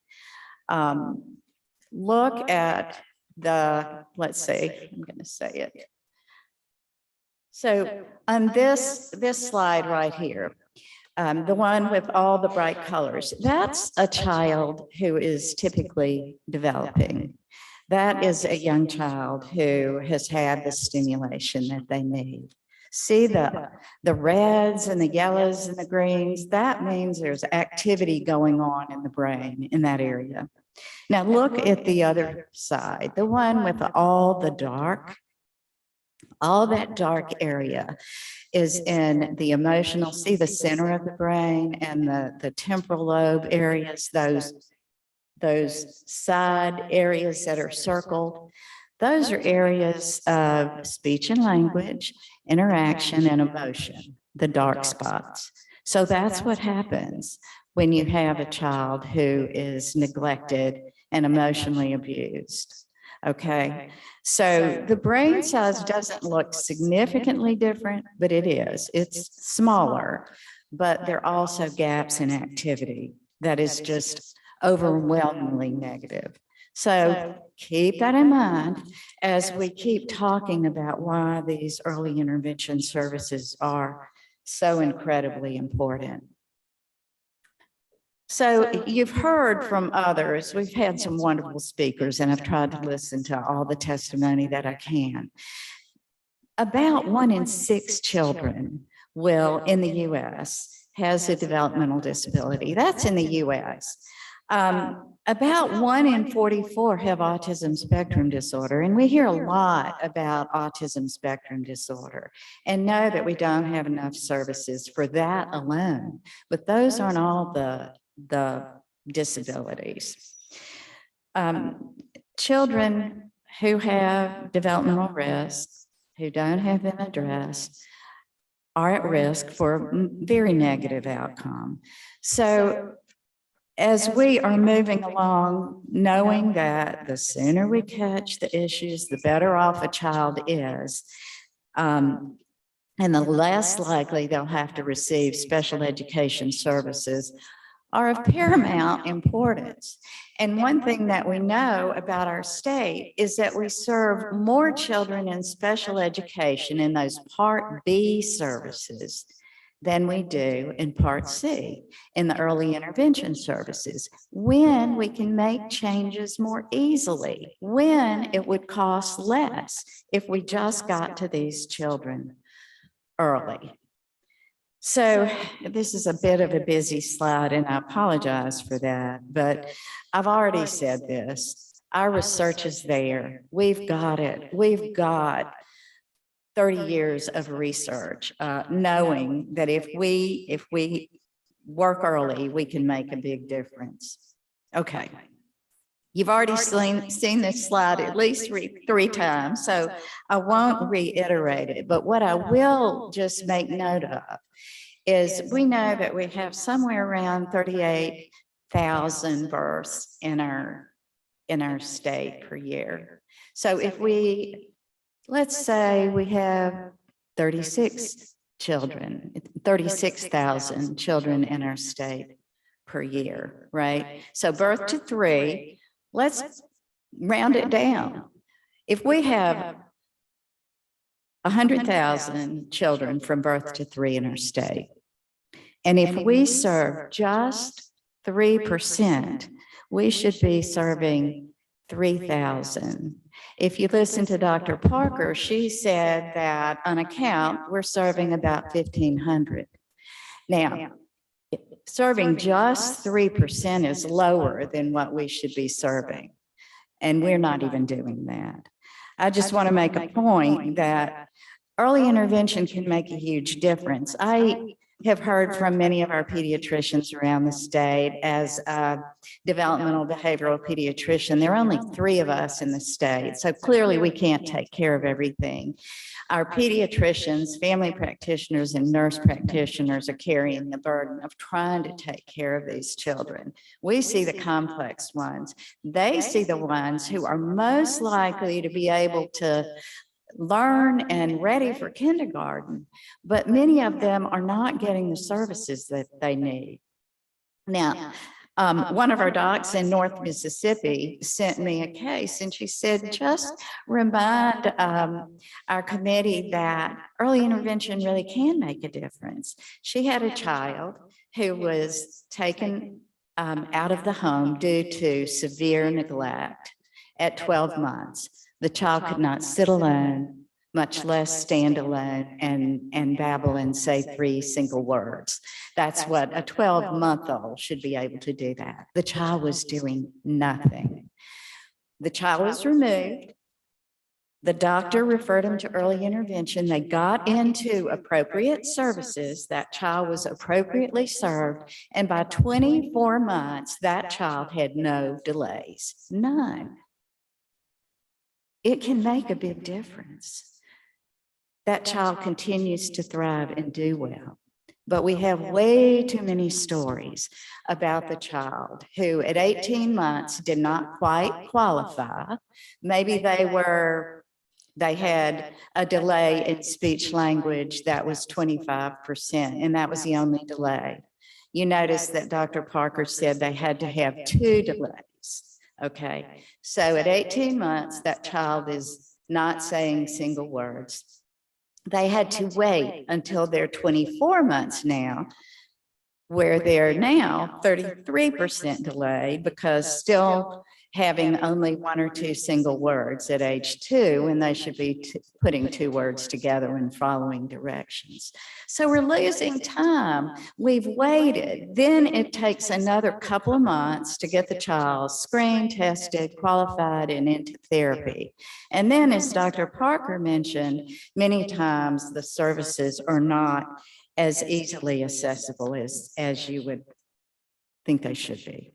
Look at the, let's see, I'm going to say it. So on this slide right here, the one with all the bright colors, that's a child who is typically developing. That is a young child who has had the stimulation that they need. See the reds and the yellows and the greens, that means there's activity going on in the brain in that area. Now look at the other side, the one with all the dark. All that dark area is in the emotional, see the center of the brain and the temporal lobe areas, those side areas that are circled. Those are areas of speech and language, interaction, and emotion, the dark spots. So that's what happens when you have a child who is neglected and emotionally abused. Okay, so the brain size doesn't look significantly different, but it is. It's smaller, but there are also gaps in activity that is just overwhelmingly negative. So keep that in mind as we keep talking about why these early intervention services are so incredibly important. So you've heard from others. We've had some wonderful speakers, and I've tried to listen to all the testimony that I can. About 1 in 6 children will, in the U.S., has a developmental disability. That's in the U.S. About 1 in 44 have autism spectrum disorder, and we hear a lot about autism spectrum disorder and know that we don't have enough services for that alone, but those aren't all the disabilities. Children who have developmental risks, who don't have them addressed, are at risk for very negative outcome. So as we are moving along, knowing that the sooner we catch the issues, the better off a child is, and the less likely they'll have to receive special education services, are of paramount importance. And one thing that we know about our state is that we serve more children in special education in those Part B services than we do in Part C, in the early intervention services, when we can make changes more easily, when it would cost less if we just got to these children early. So this is a bit of a busy slide, and I apologize for that, but I've already said this. Our research is there. We've got it. We've got 30 years of research, knowing that if we work early, we can make a big difference. Okay. You've already seen this slide at least three times, so I won't reiterate it. But what I will just make note of is we know that we have somewhere around 38,000 births in our state per year. So if let's say we have 36,000 children in our state per year, right? So birth to 3, let's round it down. If we have 100,000 children from birth to 3 in our state, and if we serve just 3%, we should be serving 3,000. If you listen to Dr. Parker, she said that on account, we're serving about 1,500. Now, serving just 3% is lower than what we should be serving, and we're not even doing that. I just want to make a point that early intervention can make a huge difference. I have heard from many of our pediatricians around the state. As a developmental behavioral pediatrician, there are only 3 of us in the state, so clearly we can't take care of everything. Our pediatricians, family practitioners, and nurse practitioners are carrying the burden of trying to take care of these children. We see the complex ones. They see the ones who are most likely to be able to learn and ready for kindergarten, but many of them are not getting the services that they need. Now, one of our docs in North Mississippi sent me a case, and she said, just remind our committee that early intervention really can make a difference. She had a child who was taken out of the home due to severe neglect at 12 months. The child could not sit alone, much less stand alone and babble and say 3 single words. That's what a 12-month-old should be able to do that. The child was doing nothing. The child was removed. The doctor referred him to early intervention. They got into appropriate services. That child was appropriately served. And by 24 months, that child had no delays, none. It can make a big difference. That child continues to thrive and do well. But we have way too many stories about the child who at 18 months did not quite qualify. Maybe they had a delay in speech language that was 25%, and that was the only delay. You notice that Dr. Parker said they had to have 2 delays. Okay, so at 18 months, that child is not saying single words. They had to wait until they're 24 months now, where they're now 33% delay because still having only 1 or 2 single words at age 2, when they should be putting 2 words together and following directions. So we're losing time. We've waited. Then it takes another couple of months to get the child screened, tested, qualified, and into therapy. And then, as Dr. Parker mentioned, many times the services are not as easily accessible as you would think they should be.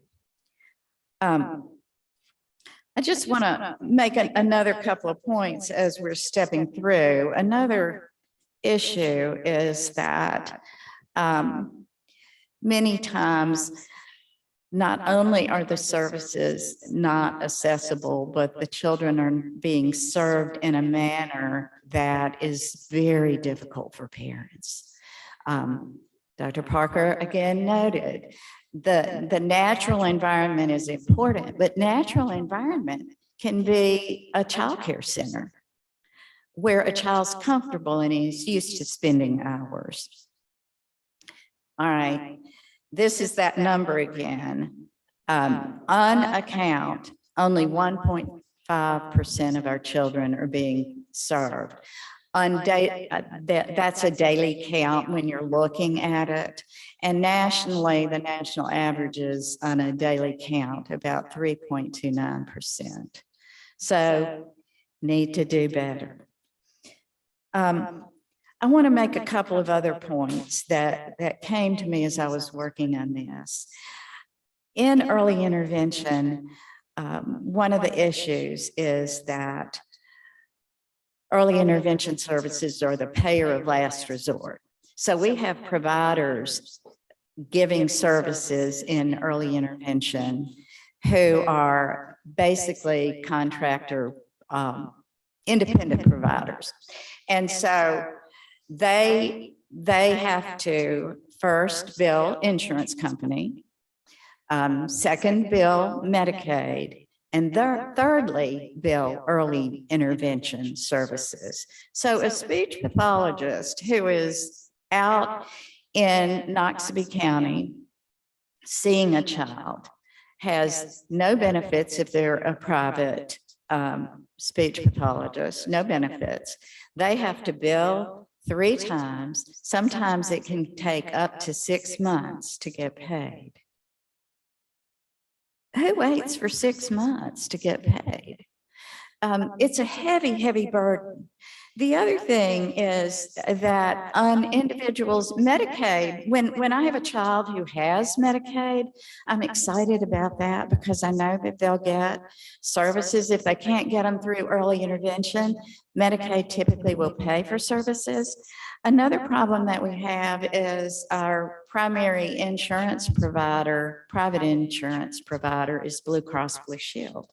I just want to make another couple of points as we're stepping through. Another issue is that many times, not only are the services not accessible, but the children are being served in a manner that is very difficult for parents. Dr. Parker again noted the natural environment is important, but natural environment can be a childcare center where a child's comfortable and is used to spending hours. All right, this is that number again. On account, only 1.5% of our children are being served. That's a daily count when you're looking at it. And nationally, the national average is on a daily count about 3.29%. So need to do better. I want to make a couple of other points that came to me as I was working on this. In early intervention, one of the issues is that early intervention services are the payer of last resort. So we have providers giving services in early intervention who are basically contractor independent providers. And so they have to first bill insurance company, second bill Medicaid, and thirdly, bill early intervention services. So a speech pathologist who is out in Noxubee County seeing a child has no benefits if they're a private speech pathologist, no benefits. They have to bill 3 times. Sometimes it can take up to 6 months to get paid. Who waits for 6 months to get paid? It's a heavy, heavy burden. The other thing is that on individuals, Medicaid, when I have a child who has Medicaid, I'm excited about that because I know that they'll get services. If they can't get them through early intervention, Medicaid typically will pay for services. Another problem that we have is our primary insurance provider, private insurance provider, is Blue Cross Blue Shield.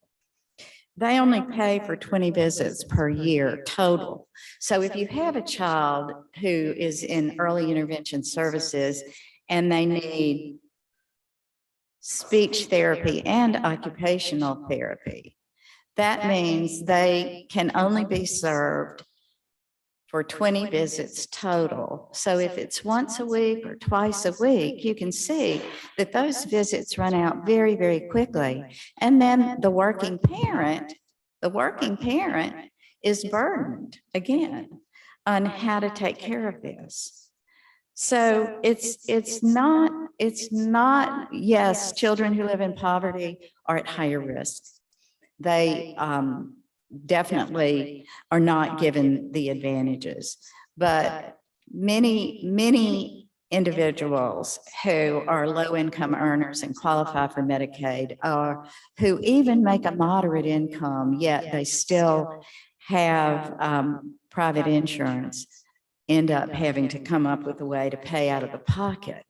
They only pay for 20 visits per year total. So if you have a child who is in early intervention services and they need speech therapy and occupational therapy, that means they can only be served for 20 visits total. So if it's once a week or twice a week, you can see that those visits run out very, very quickly. And then the working parent is burdened again on how to take care of this. So it's not, yes, children who live in poverty are at higher risk. They definitely are not given the advantages. But many individuals who are low-income earners and qualify for Medicaid, or who even make a moderate income, yet they still have private insurance, end up having to come up with a way to pay out of the pocket.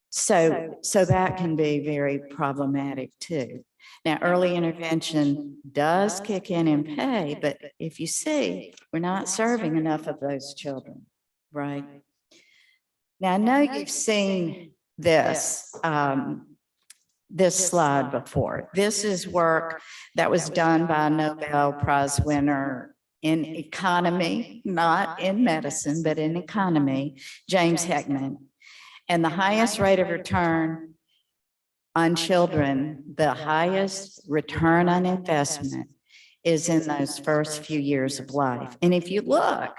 So that can be very problematic too. Now, early intervention does kick in and pay, but if you see, we're not serving enough of those children, right? Now, I know you've seen this, this slide before. This is work that was done by a Nobel Prize winner in economy, not in medicine, but in economy, James Heckman. And the highest rate of return on children, the highest return on investment is in those first few years of life. And if you look,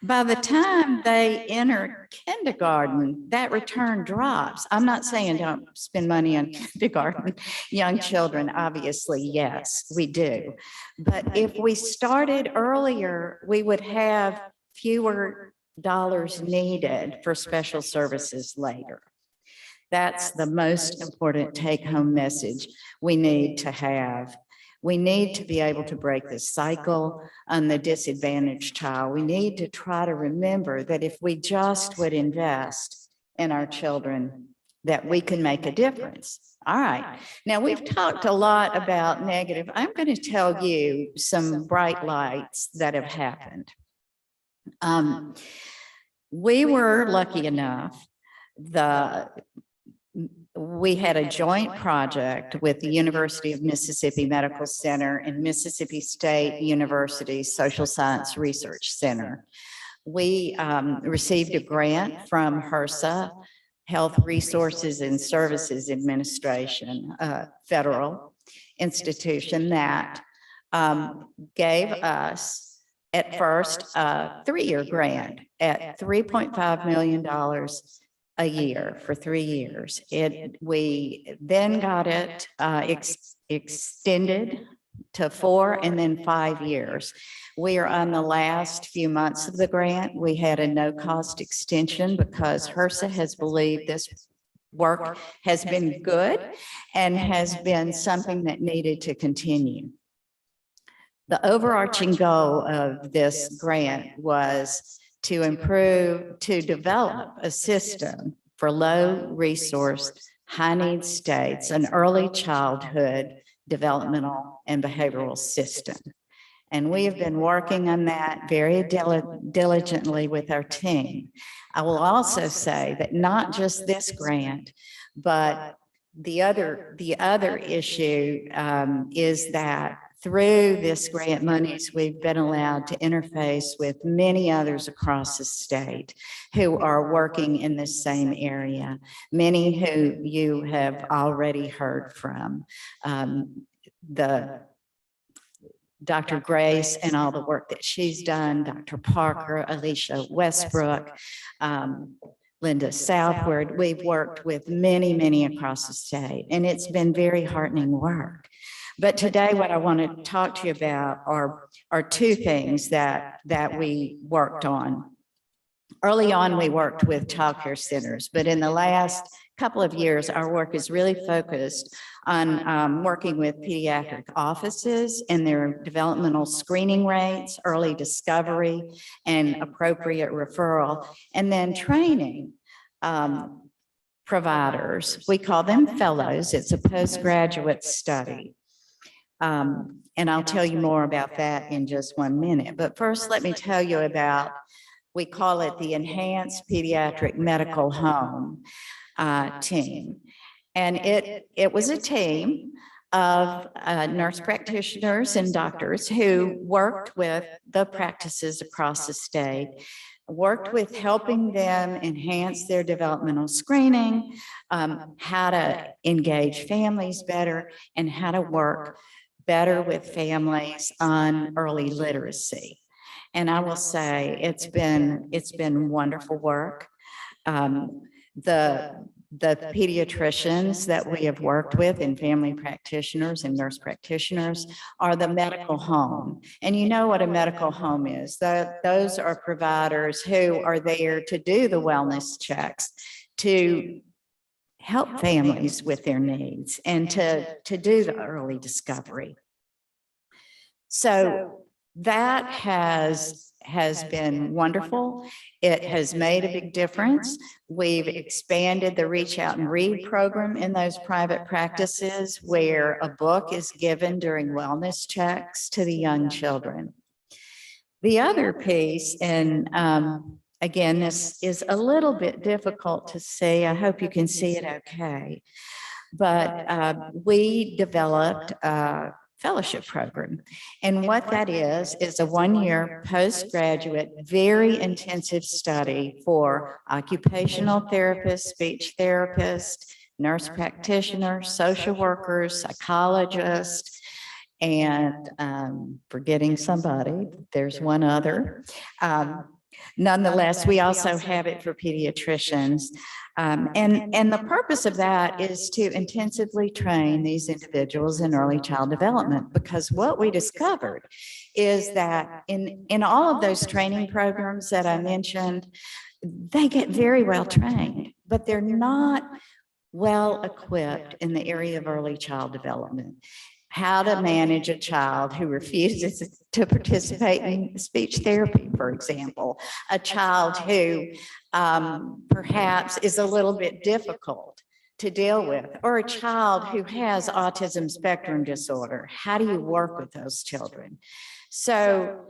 by the time they enter kindergarten, that return drops. I'm not saying don't spend money on kindergarten young children. Obviously, yes, we do. But if we started earlier, we would have fewer dollars needed for special services later. That's the most important take-home message we need to have. We need to be able to break the cycle on the disadvantaged child. We need to try to remember that if we just would invest in our children, that we can make a difference. All right. Now, we've talked a lot about negative. I'm going to tell you some bright lights that have happened. We were lucky enough, we had a joint project with the University of Mississippi Medical Center and Mississippi State University Social Science Research Center. We received a grant from HRSA, Health Resources and Services Administration, federal institution that gave us at first a 3-year grant at $3.5 million a year for 3 years. We then got it extended to 4 and then 5 years. We are on the last few months of the grant. We had a no-cost extension because HRSA has believed this work has been good and has been something that needed to continue. The overarching goal of this grant was to develop a system for low resource, high need states, an early childhood developmental and behavioral system. And we have been working on that very diligently with our team. I will also say that not just this grant, but the other issue is that through this grant monies, we've been allowed to interface with many others across the state who are working in the same area, many who you have already heard from. Dr. Grace and all the work that she's done, Dr. Parker, Alicia Westbrook, Linda Southward. We've worked with many across the state, and it's been very heartening work. But today, what I want to talk to you about are two things that we worked on. Early on, we worked with childcare centers, but in the last couple of years, our work is really focused on working with pediatric offices and their developmental screening rates, early discovery, and appropriate referral, and then training providers. We call them fellows. It's a postgraduate study. And I'll tell you more about that in just 1 minute. But first, let me tell you about, we call it the Enhanced Pediatric Medical Home team. And it was a team of nurse practitioners and doctors who worked with the practices across the state, worked with helping them enhance their developmental screening, how to engage families better, and how to work better with families on early literacy. And I will say it's been wonderful work. The the pediatricians that we have worked with and family practitioners and nurse practitioners are the medical home. And you know what a medical home is. Those are providers who are there to do the wellness checks, to help families with their needs, and to do the early discovery. So that has been wonderful. It has made a big difference. We've expanded the Reach Out and Read program in those private practices where a book is given during wellness checks to the young children. The other piece, and again, this is a little bit difficult to see. I hope you can see it okay. But we developed a fellowship program. And what that is a one-year postgraduate, very intensive study for occupational therapists, speech therapists, nurse practitioners, social workers, psychologists, and forgetting somebody, there's one other. Nonetheless, we also have it for pediatricians. And the purpose of that is to intensively train these individuals in early child development, because what we discovered is that in all of those training programs that I mentioned, they get very well trained, but they're not well equipped in the area of early child development. How to manage a child who refuses to participate in speech therapy, for example, a child who perhaps is a little bit difficult to deal with, or a child who has autism spectrum disorder. How do you work with those children? So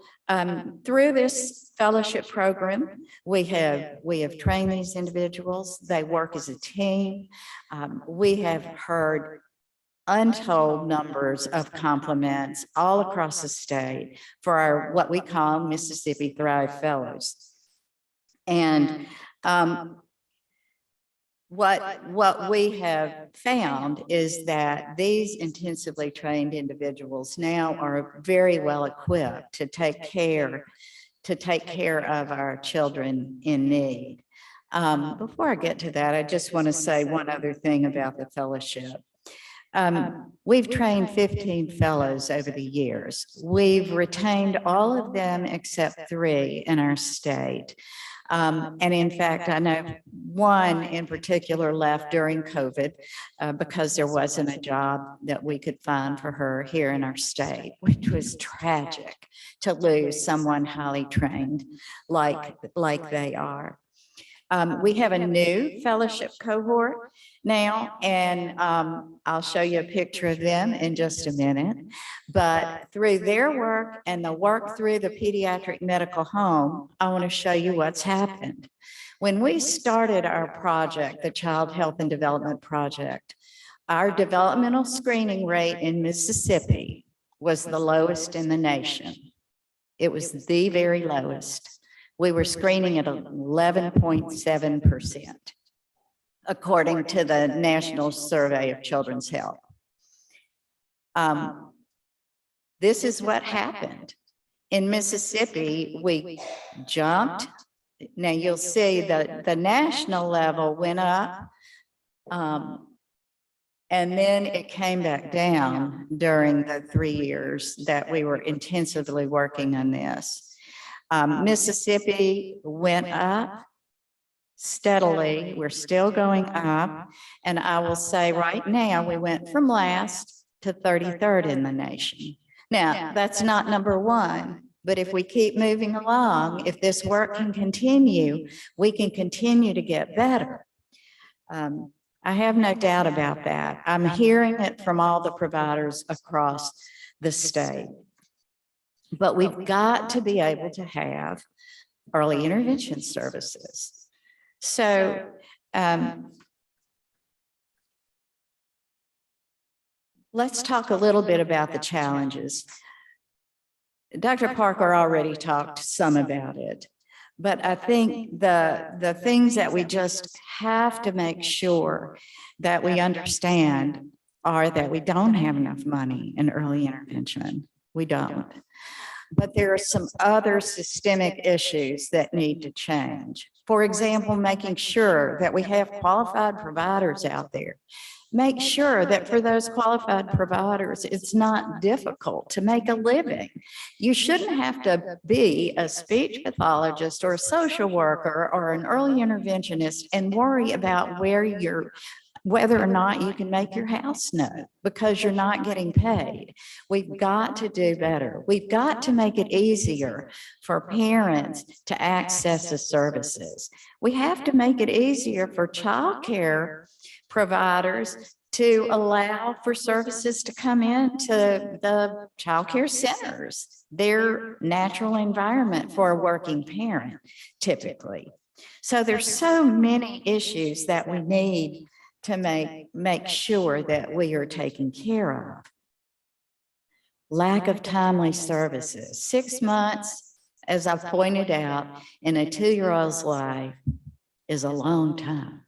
through this fellowship program, we have trained these individuals. They work as a team. We have heard untold numbers of compliments all across the state for our what we call Mississippi Thrive Fellows. And what we have found is that these intensively trained individuals now are very well equipped to take care of our children in need. Before I get to that, I just want to say one other thing about the fellowship. We've trained 15 fellows over the years. We've retained all of them except 3 in our state. And in fact, I know one in particular left during COVID because there wasn't a job that we could find for her here in our state, which was tragic to lose someone highly trained like they are. We have a new fellowship cohort now, and I'll show you a picture of them in just a minute. But through their work and the work through the pediatric medical home, I want to show you what's happened. When we started our project, the Child Health and Development Project, our developmental screening rate in Mississippi was the lowest in the nation. It was the very lowest. We were screening at 11.7%, according to the National Survey of Children's Health. This is what happened. In Mississippi, we jumped. Now you'll see that the national level went up, and then it came back down during the 3 years that we were intensively working on this. Mississippi went up steadily. We're still going up. And I will say right now, we went from last to 33rd in the nation. Now, that's not number 1, but if we keep moving along, if this work can continue, we can continue to get better. I have no doubt about that. I'm hearing it from all the providers across the state. But we've got to be able to have early intervention services. So let's talk a little bit about the challenges. Dr. Parker already talked some about it, but I think the things that we just have to make sure that we understand are that we don't have enough money in early intervention. We don't. But there are some other systemic issues that need to change. For example, making sure that we have qualified providers out there. Make sure that for those qualified providers, it's not difficult to make a living. You shouldn't have to be a speech pathologist or a social worker or an early interventionist and worry about whether or not you can make your house note because you're not getting paid. We've got to do better. We've got to make it easier for parents to access the services. We have to make it easier for childcare providers to allow for services to come into the childcare centers, their natural environment for a working parent, typically. So there's so many issues that we need to make sure that we are taken care of. Lack of timely services. 6 months, as I've pointed out, in a 2-year-old's life is a long time.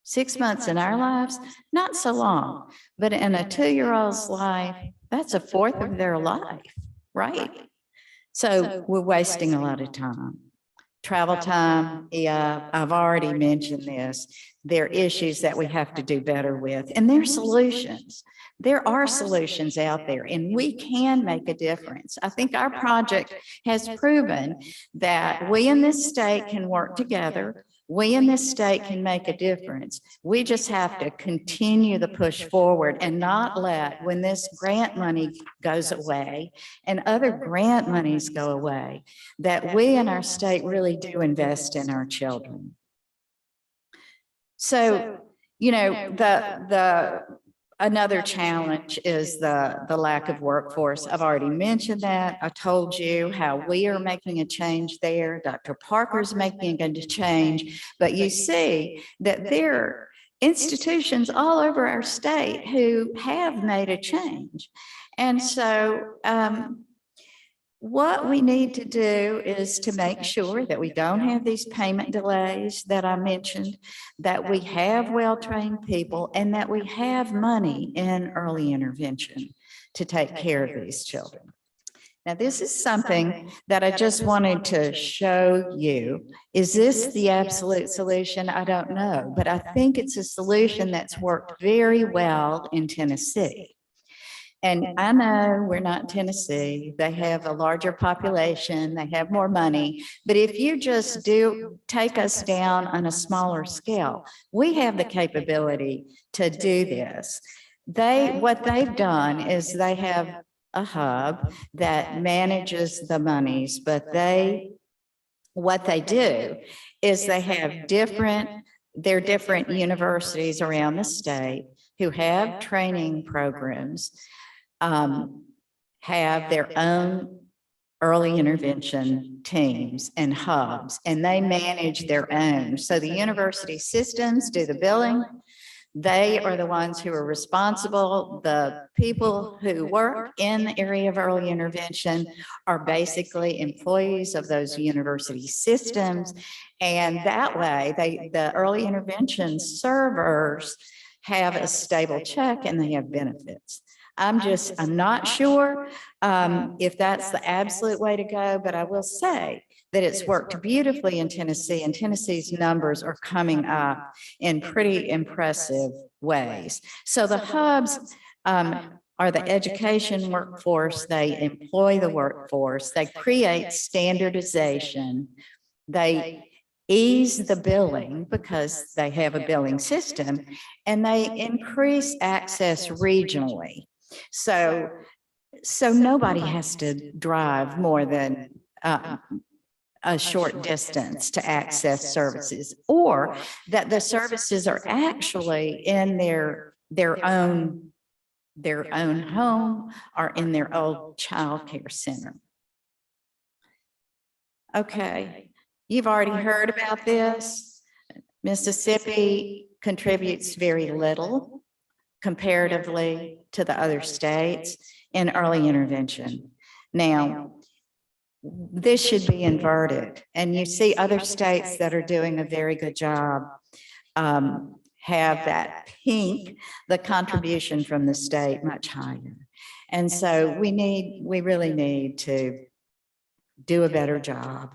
6 months in our lives, not so long, but in a 2-year-old's life, that's a fourth of their life, right? So we're wasting a lot of time. Travel time, yeah, I've already mentioned this. There are issues that we have to do better with, and there are solutions. There are solutions out there, and we can make a difference. I think our project has proven that we in this state can work together. We in this state can make a difference. We just have to continue the push forward and not let, when this grant money goes away and other grant monies go away, that we in our state really do invest in our children. So, you know, another challenge is the lack of workforce. I've already mentioned that. I told you how we are making a change there. Dr. Parker's making a change, but you see that there are institutions all over our state who have made a change. And so, what we need to do is to make sure that we don't have these payment delays that I mentioned, that we have well-trained people, and that we have money in early intervention to take care of these children. Now, this is something that I just wanted to show you. Is this the absolute solution? I don't know, but I think it's a solution that's worked very well in Tennessee. And I know we're not Tennessee. They have a larger population. They have more money. But if you just take us down on a smaller scale, we have the capability to do this. What they've done is they have a hub that manages the monies, but what they do is they have different universities around the state who have training programs, have their own early intervention teams and hubs, and they manage their own. So the university systems do the billing. They are the ones who are responsible. The people who work in the area of early intervention are basically employees of those university systems. And that way, the early intervention servers have a stable check and they have benefits. I'm not sure if that's the absolute way to go, but I will say that it's worked beautifully in Tennessee, and Tennessee's numbers are coming up in pretty impressive ways. So the hubs are the education workforce. They employ the workforce. They create standardization. They ease the billing because they have a billing system, and they increase access regionally. So nobody has to drive more than a short distance to access services, or that the services are actually in their own home or in their old child care center. Okay, you've already heard about this. Mississippi contributes very little comparatively to the other states in early intervention. Now, this should be inverted, and you see other states that are doing a very good job have that pink, the contribution from the state much higher. And so we really need to do a better job.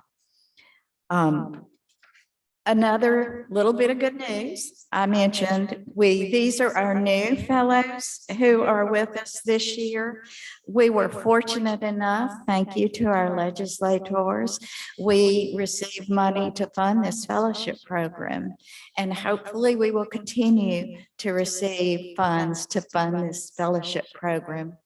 Another little bit of good news, I mentioned, these are our new fellows who are with us this year. We were fortunate enough, thank you to our legislators, we received money to fund this fellowship program. And hopefully we will continue to receive funds to fund this fellowship program.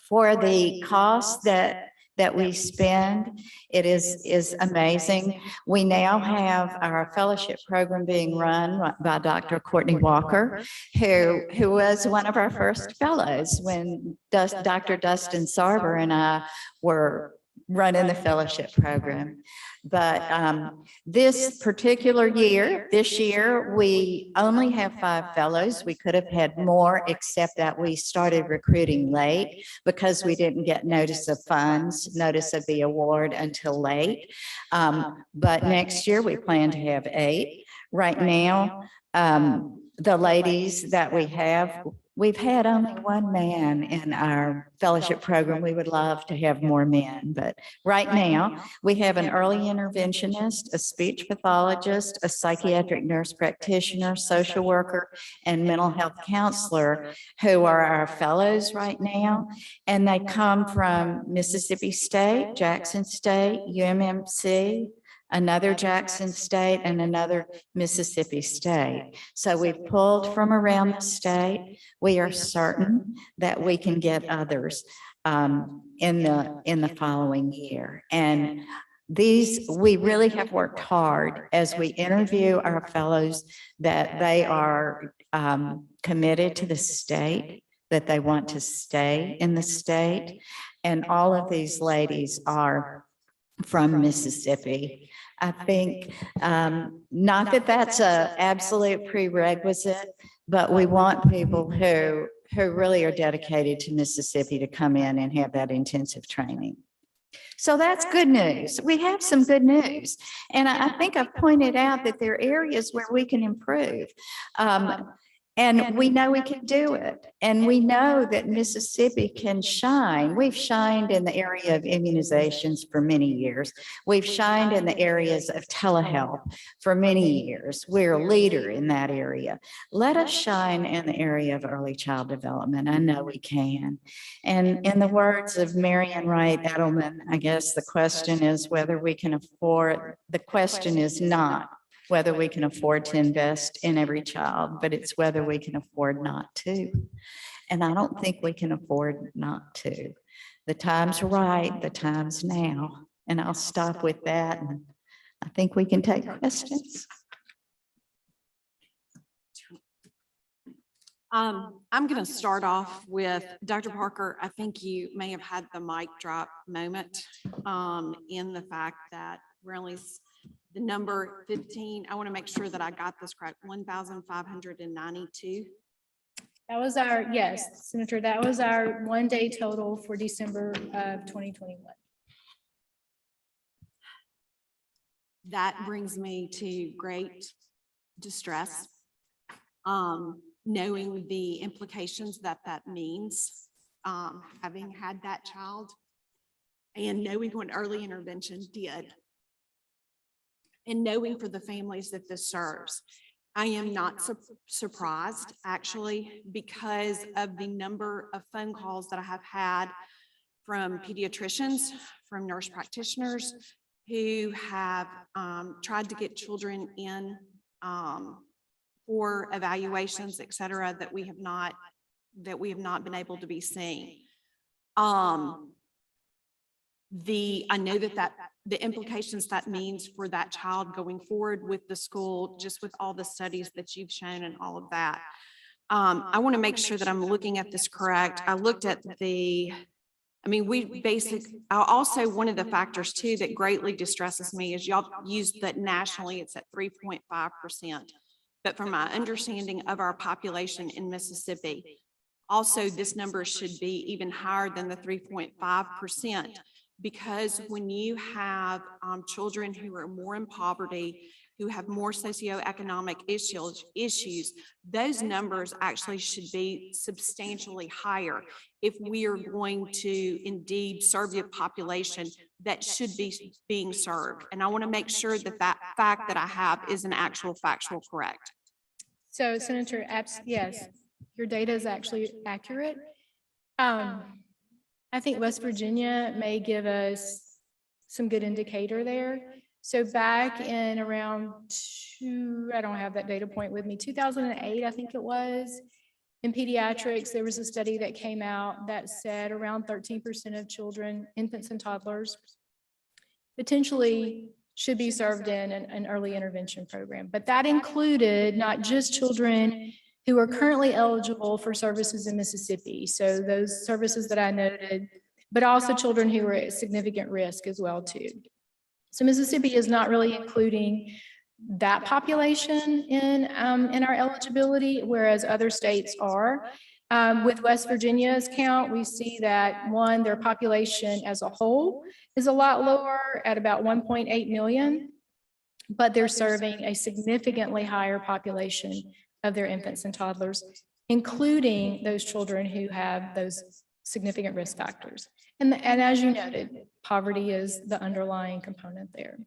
For the cost that we spend, it is amazing. We now have our fellowship program being run by Dr. Courtney Walker, who was one of our first fellows when Dr. Dustin Sarber and I were running the fellowship program. But this particular year, this year, we only have 5 fellows. We could have had more, except that we started recruiting late because we didn't get notice of funds, notice of the award until late. But next year, we plan to have 8. Right now, the ladies that we have, we've had only 1 man in our fellowship program. We would love to have more men, but right now we have an early interventionist, a speech pathologist, a psychiatric nurse practitioner, social worker, and mental health counselor who are our fellows right now. And they come from Mississippi State, Jackson State, UMMC, another Jackson State, and another Mississippi State. So we've pulled from around the state. We are certain that we can get others in the following year. And we really have worked hard as we interview our fellows that they are committed to the state, that they want to stay in the state. And all of these ladies are from Mississippi. I think not that that's an absolute prerequisite, but we want people who really are dedicated to Mississippi to come in and have that intensive training. So that's good news. We have some good news. And I think I've pointed out that there are areas where we can improve. And we know we can do it. And we know that Mississippi can shine. We've shined in the area of immunizations for many years. We've shined in the areas of telehealth for many years. We're a leader in that area. Let us shine in the area of early child development. I know we can. And in the words of Marian Wright Edelman, I guess the question is whether we can afford, the question is not whether we can afford to invest in every child, but it's whether we can afford not to. And I don't think we can afford not to. The time's right, the time's now. And I'll stop with that. And I think we can take questions. I'm going to start off with Dr. Parker. I think you may have had the mic drop moment in the fact that we're only the number 15, I want to make sure that I got this correct, 1,592. That was our, yes, Senator, that was our 1-day total for December of 2021. That brings me to great distress, knowing the implications that means, having had that child and knowing what early intervention did. And knowing for the families that this serves. I am not surprised, actually, because of the number of phone calls that I have had from pediatricians, from nurse practitioners who have tried to get children in for evaluations, et cetera, that we have not been able to be seen. I know that the implications that means for that child going forward with the school, just with all the studies that you've shown and all of that. I want to make sure that I'm looking at this correct. I looked at also one of the factors too that greatly distresses me is y'all used that nationally it's at 3.5%. But from my understanding of our population in Mississippi, also this number should be even higher than the 3.5%. Because when you have children who are more in poverty, who have more socioeconomic issues, those numbers actually should be substantially higher if we are going to indeed serve the population that should be being served. And I want to make sure that that fact that I have is an actual factual correct. So Senator Epps, yes, your data is actually accurate. I think West Virginia may give us some good indicator there. So back in around I don't have that data point with me, 2008, I think it was, in pediatrics, there was a study that came out that said around 13% of children, infants and toddlers, potentially should be served in an early intervention program. But that included not just children who are currently eligible for services in Mississippi. So those services that I noted, but also children who are at significant risk as well too. So Mississippi is not really including that population in our eligibility, whereas other states are. With West Virginia's count, we see that their population as a whole is a lot lower at about 1.8 million, but they're serving a significantly higher population of their infants and toddlers, including those children who have those significant risk factors. And as you noted, poverty is the underlying component there.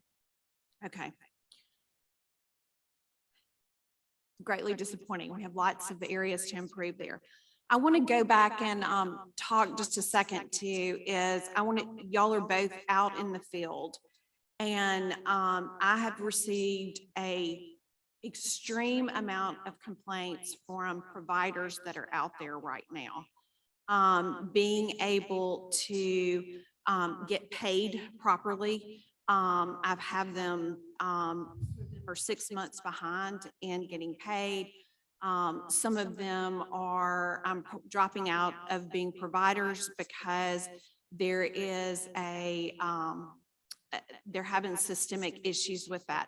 Okay. Greatly disappointing. We have lots of areas to improve there. I want to go back and talk just a second too, y'all are both out in the field, and I have received a extreme amount of complaints from providers that are out there right now. Being able to get paid properly. I've had them for 6 months behind in getting paid. Some of them are dropping out of being providers because there is they're having systemic issues with that.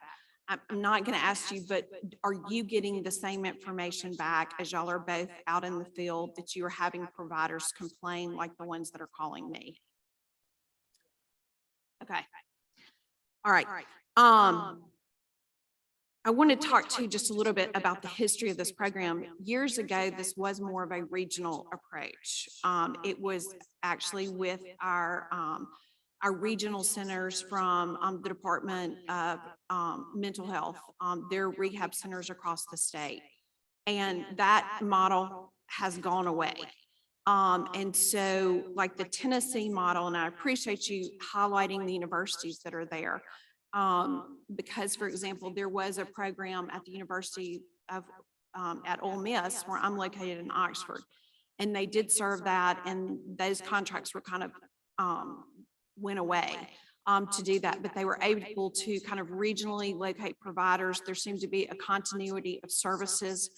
I'm not going to ask you, but are you getting the same information back as y'all are both out in the field that you are having providers complain like the ones that are calling me? Okay. All right. I want to talk to you just a little bit about the history of this program. Years ago, this was more of a regional approach. It was actually with our regional centers from the Department of Mental Health, their rehab centers across the state. And that model has gone away. And so like the Tennessee model, and I appreciate you highlighting the universities that are there. Because, for example, there was a program at the University of at Ole Miss, where I'm located in Oxford, and they did serve that, and those contracts were kind of went away to do that, but they were able to kind of regionally locate providers. There seemed to be a continuity of services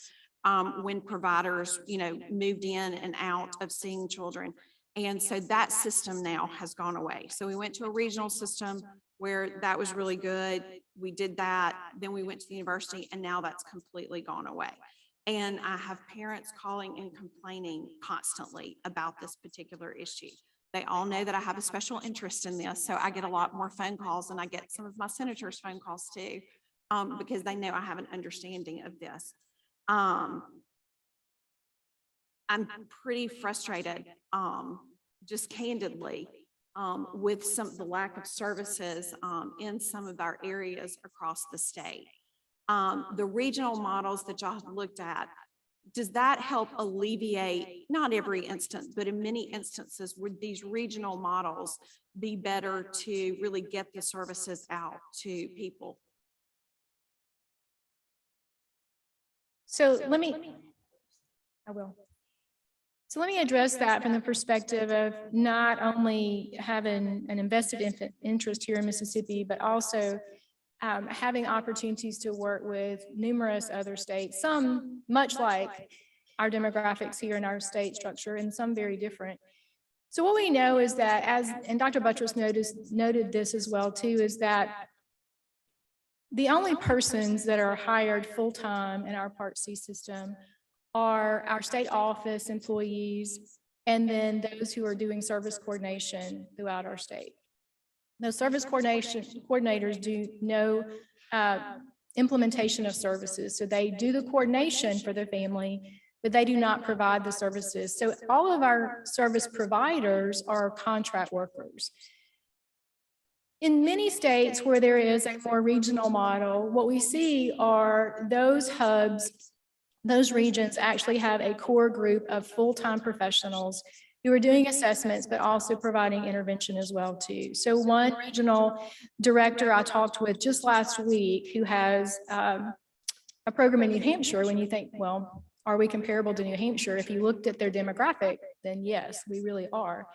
when providers, moved in and out of seeing children. And so that system now has gone away. So we went to a regional system where that was really good. We did that. Then we went to the university, and now that's completely gone away. And I have parents calling and complaining constantly about this particular issue. They all know that I have a special interest in this. So I get a lot more phone calls, and I get some of my senators' phone calls too, because they know I have an understanding of this. I'm pretty frustrated, just candidly, with the lack of services in some of our areas across the state. The regional models that y'all have looked at, does that help alleviate, not every instance, but in many instances, would these regional models be better to really get the services out to people? So let me address that from the perspective of not only having an invested interest here in Mississippi, but also having opportunities to work with numerous other states, some much like our demographics here in our state structure, and some very different. So what we know is that, and Dr. Buttress noted this as well too, is that the only persons that are hired full-time in our Part C system are our state office employees, and then those who are doing service coordination throughout our state. Those service coordinators do no implementation of services. So they do the coordination for the family, but they do not provide the services. So all of our service providers are contract workers. In many states where there is a more regional model, what we see are those hubs, those regions actually have a core group of full-time professionals who are doing assessments, but also providing intervention as well too. So one regional director I talked with just last week who has a program in New Hampshire, when you think, well, are we comparable to New Hampshire? If you looked at their demographic, then yes, we really are.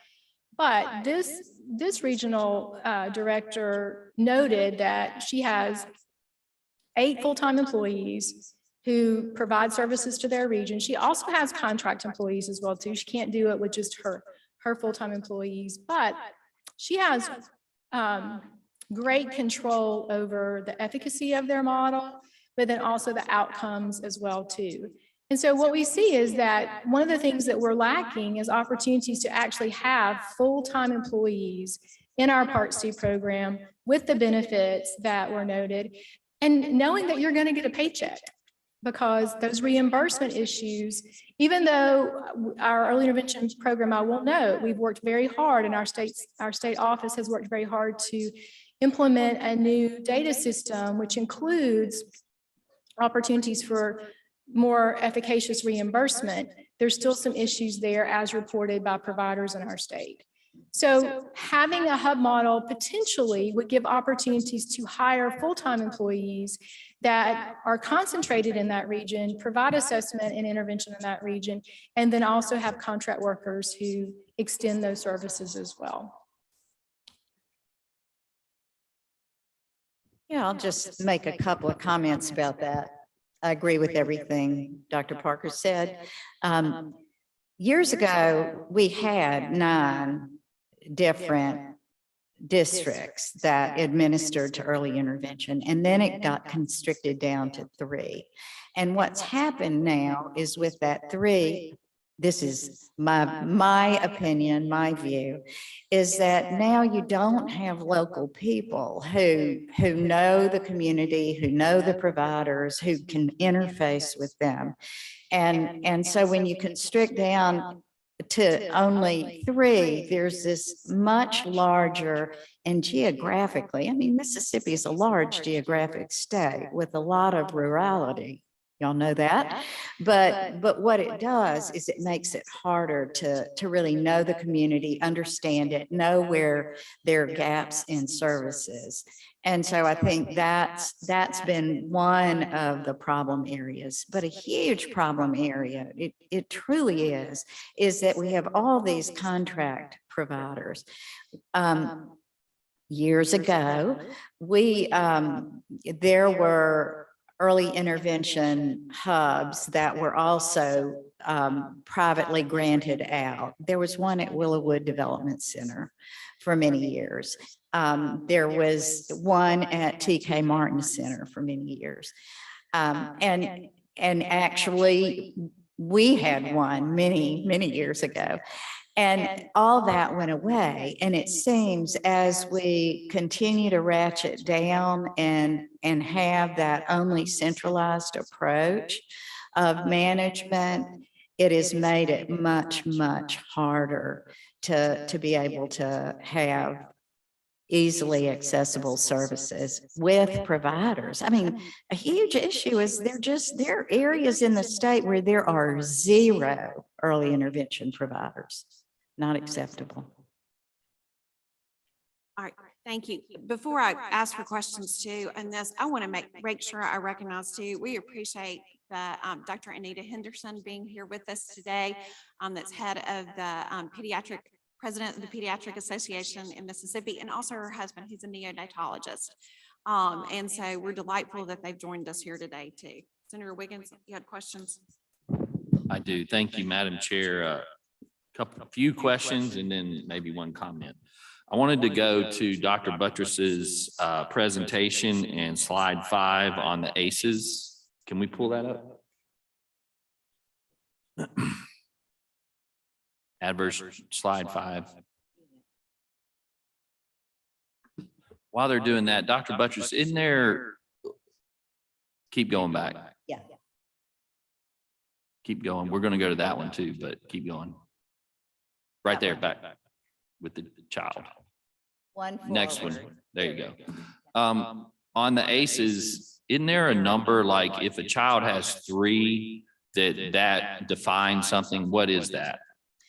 But this regional director noted that she has 8 full-time employees who provide services to their region. She also has contract employees as well too. She can't do it with just her full-time employees, but she has great control over the efficacy of their model, but then also the outcomes as well too. And so what we see is that one of the things that we're lacking is opportunities to actually have full-time employees in our Part C program with the benefits that were noted, and knowing that you're going to get a paycheck, because those reimbursement issues, even though our early intervention program, I will note, we've worked very hard, and our state office has worked very hard to implement a new data system, which includes opportunities for more efficacious reimbursement. There's still some issues there as reported by providers in our state. So having a hub model potentially would give opportunities to hire full-time employees that are concentrated in that region, provide assessment and intervention in that region, and then also have contract workers who extend those services as well. Yeah, I'll just make a couple of comments about that. I agree with everything Dr. Parker said. Years ago, we had 9 different districts that administered to early intervention, and then it got constricted down to 3. And what's happened now is with that 3, this is my opinion, my view, is that now you don't have local people who know the community, who know the providers, who can interface with them. And so when you constrict down to only 3, there's this much larger, and geographically, I mean, Mississippi is a large geographic state with a lot of rurality. Y'all know that, but what it does is it makes it harder to really know the community, understand it, know where there are gaps in services. And so I think that's been one of the problem areas, but a huge problem area, it truly is that we have all these contract providers. Years ago, there were early intervention hubs that were also privately granted out. There was one at Willowwood Development Center for many years. There was one at TK Martin Center for many years. And actually, we had one many years ago. And all that went away. And it seems as we continue to ratchet down and have that only centralized approach of management, it has made it much, much harder to be able to have easily accessible services with providers. I mean, a huge issue is there are areas in the state where there are 0 early intervention providers. Not acceptable. All right, thank you. Before I ask for questions too, and this, I want to make sure I recognize too, we appreciate the Dr. Anita Henderson being here with us today. That's head of the president of the Pediatric Association in Mississippi, and also her husband, who's a neonatologist. And so we're delightful that they've joined us here today too. Senator Wiggins, you had questions? I do. Thank you, Madam Chair. A few questions and then maybe one comment. I wanted to go to Dr. Buttress's presentation and slide 5 on the ACEs. Can we pull that up? Adverse slide 5. While they're doing that, Dr. Buttress, isn't there Keep going back. Yeah. Keep going. We're going to go to that one too, but keep going. Right there, back with the child. One Next one. forward. There you go. On the ACEs, isn't there a number, like if a child has 3, that defines something? What is that?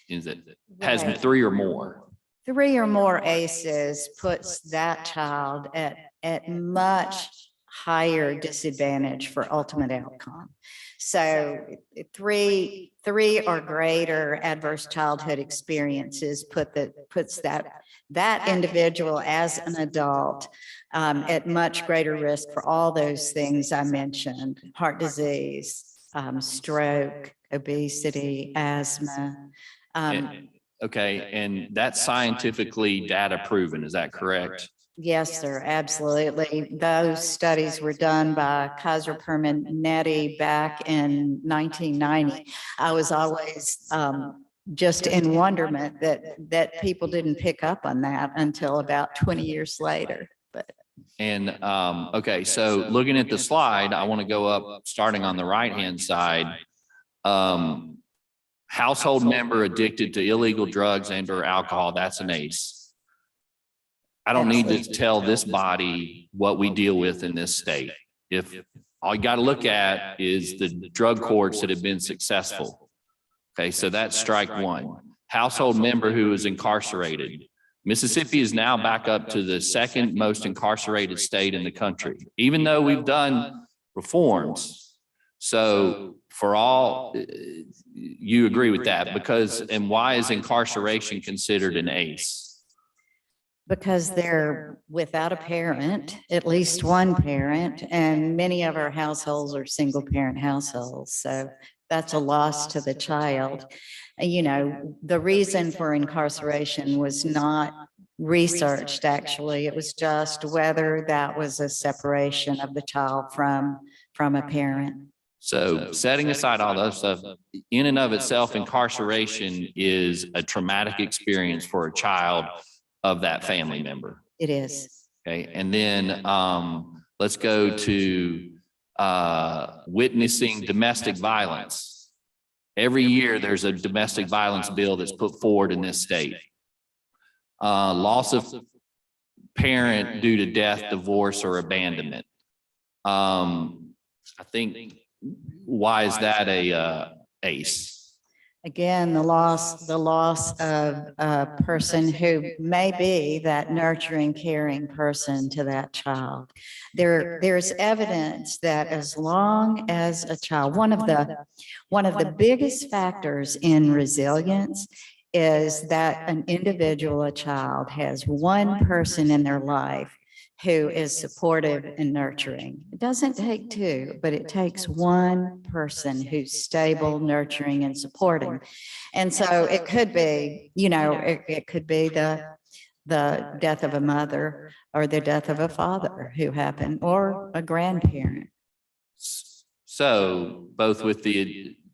Is it has Right. 3 or more? 3 or more ACEs puts that child at much higher disadvantage for ultimate outcome. So 3 or greater adverse childhood experiences puts that individual as an adult at much greater risk for all those things I mentioned: heart disease, stroke, obesity, asthma. Okay, and that's scientifically data proven, is that correct? Yes, sir, absolutely. Those studies were done by Kaiser Permanente back in 1990. I was always just in wonderment that people didn't pick up on that until about 20 years later. But And, okay, so looking at the slide, I want to go up, starting on the right-hand side. Household member addicted to illegal drugs and or alcohol, that's an ACE. I don't need to tell this body what we deal with in this state. If all you got to look at is the drug courts that have been successful. Okay, so that's strike 1. Household member who is incarcerated. Mississippi is now back up to the 2nd most incarcerated state in the country, even though we've done reforms. So for all, you agree with that, because, and why is incarceration considered an ACE? because they're without a parent, at least one parent, and many of our households are single parent households. So that's a loss to the child. You know, the reason for incarceration was not researched, actually. It was just whether that was a separation of the child from a parent. So setting aside all that stuff, in and of itself, incarceration is a traumatic experience for a child of that family member. It is. Okay, and then let's go to witnessing domestic violence. Every year there's a domestic violence bill that's put forward in this state. Loss of parent due to death, divorce, or abandonment. I think, why is that a ACE? Again, the loss of a person who may be that nurturing, caring person to that child. There's evidence that as long as a child, one of the biggest factors in resilience is that an individual, a child, has one person in their life who is supportive and nurturing. It doesn't take 2, but it takes one person who's stable, nurturing, and supporting. And so it could be, you know, it could be the death of a mother or the death of a father who happened, or a grandparent. So both with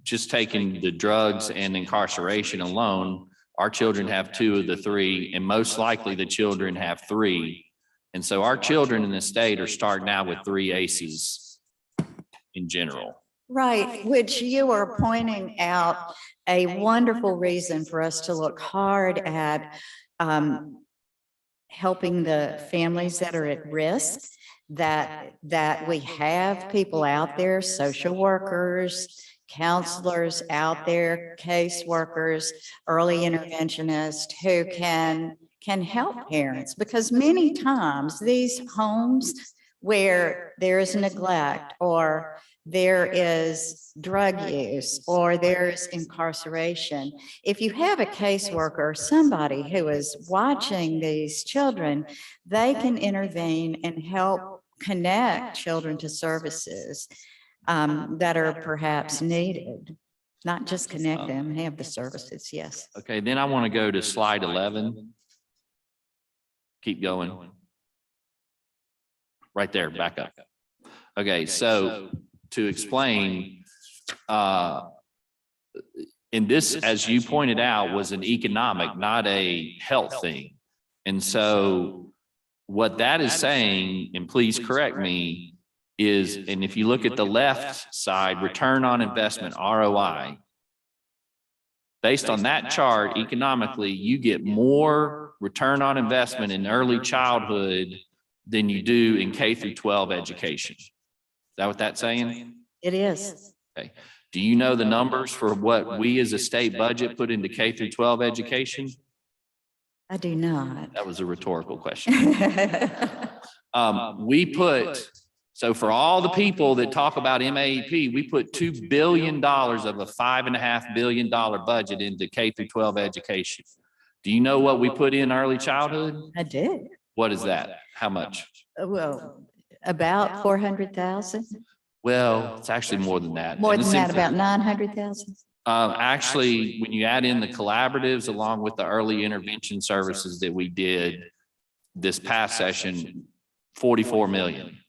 just taking the drugs and incarceration alone, our children have 2 of the 3, and most likely the children have 3. And so our children in the state are starting out with 3 ACEs in general. Right, which you are pointing out a wonderful reason for us to look hard at helping the families that are at risk, that we have people out there, social workers, counselors out there, caseworkers, early interventionists who can help parents, because many times these homes where there is neglect, or there is drug use, or there's incarceration, if you have a caseworker, somebody who is watching these children, they can intervene and help connect children to services that are perhaps needed. Not just connect them, have the services, yes. Okay, then I want to go to slide 11. Keep going. Right there, back up. Okay, so to explain, and this, as you pointed out, was an economic, not a health thing. And so what that is saying, and please correct me, is, and if you look at the left side, return on investment, ROI, based on that chart, economically, you get more return on investment in early childhood than you do in K through 12 education. Is that what that's saying? It is. Okay. Do you know the numbers for what we as a state budget put into K through 12 education? I do not. That was a rhetorical question. We put, so for all the people that talk about MAEP, we put $2 billion of a $5.5 billion budget into K through 12 education. Do you know what we put in early childhood? I did. What is that? How much? Well, about 400,000. Well, it's actually more than that. More than that, about 900,000. Actually, when you add in the collaboratives along with the early intervention services that we did this past session, 44 million.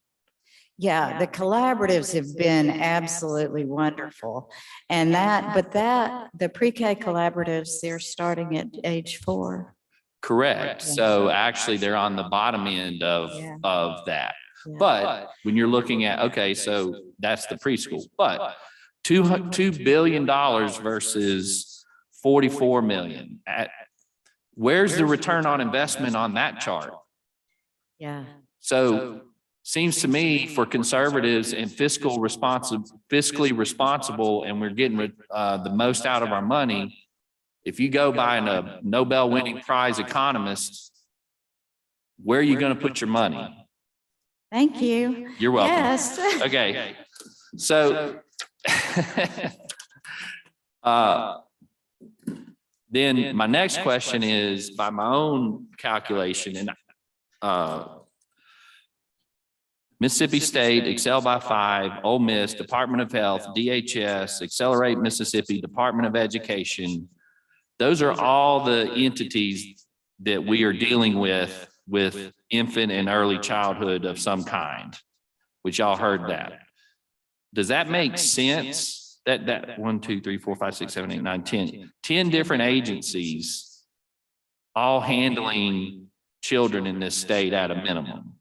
Yeah, the collaboratives have been absolutely wonderful. And the pre-K collaboratives, they're starting at age 4. Correct. So actually they're on the bottom end of that. But when you're looking at, okay, so that's the preschool, but $2 billion versus 44 million. Where's the return on investment on that chart? Yeah. So seems to me for conservatives and fiscally responsible, and we're getting the most out of our money. If you go by a Nobel winning prize economist, where are you going to put your money? Thank you. You're welcome. Yes. Okay. So then my next question is, by my own calculation, and Mississippi State, Excel by 5, Ole Miss, Department of Health, DHS, Accelerate Mississippi, Department of Education. Those are all the entities that we are dealing with infant and early childhood of some kind, which y'all heard that. Does that make sense? That 1, 2, 3, 4, 5, 6, 7, 8, 9, 10 different agencies all handling children in this state at a minimum.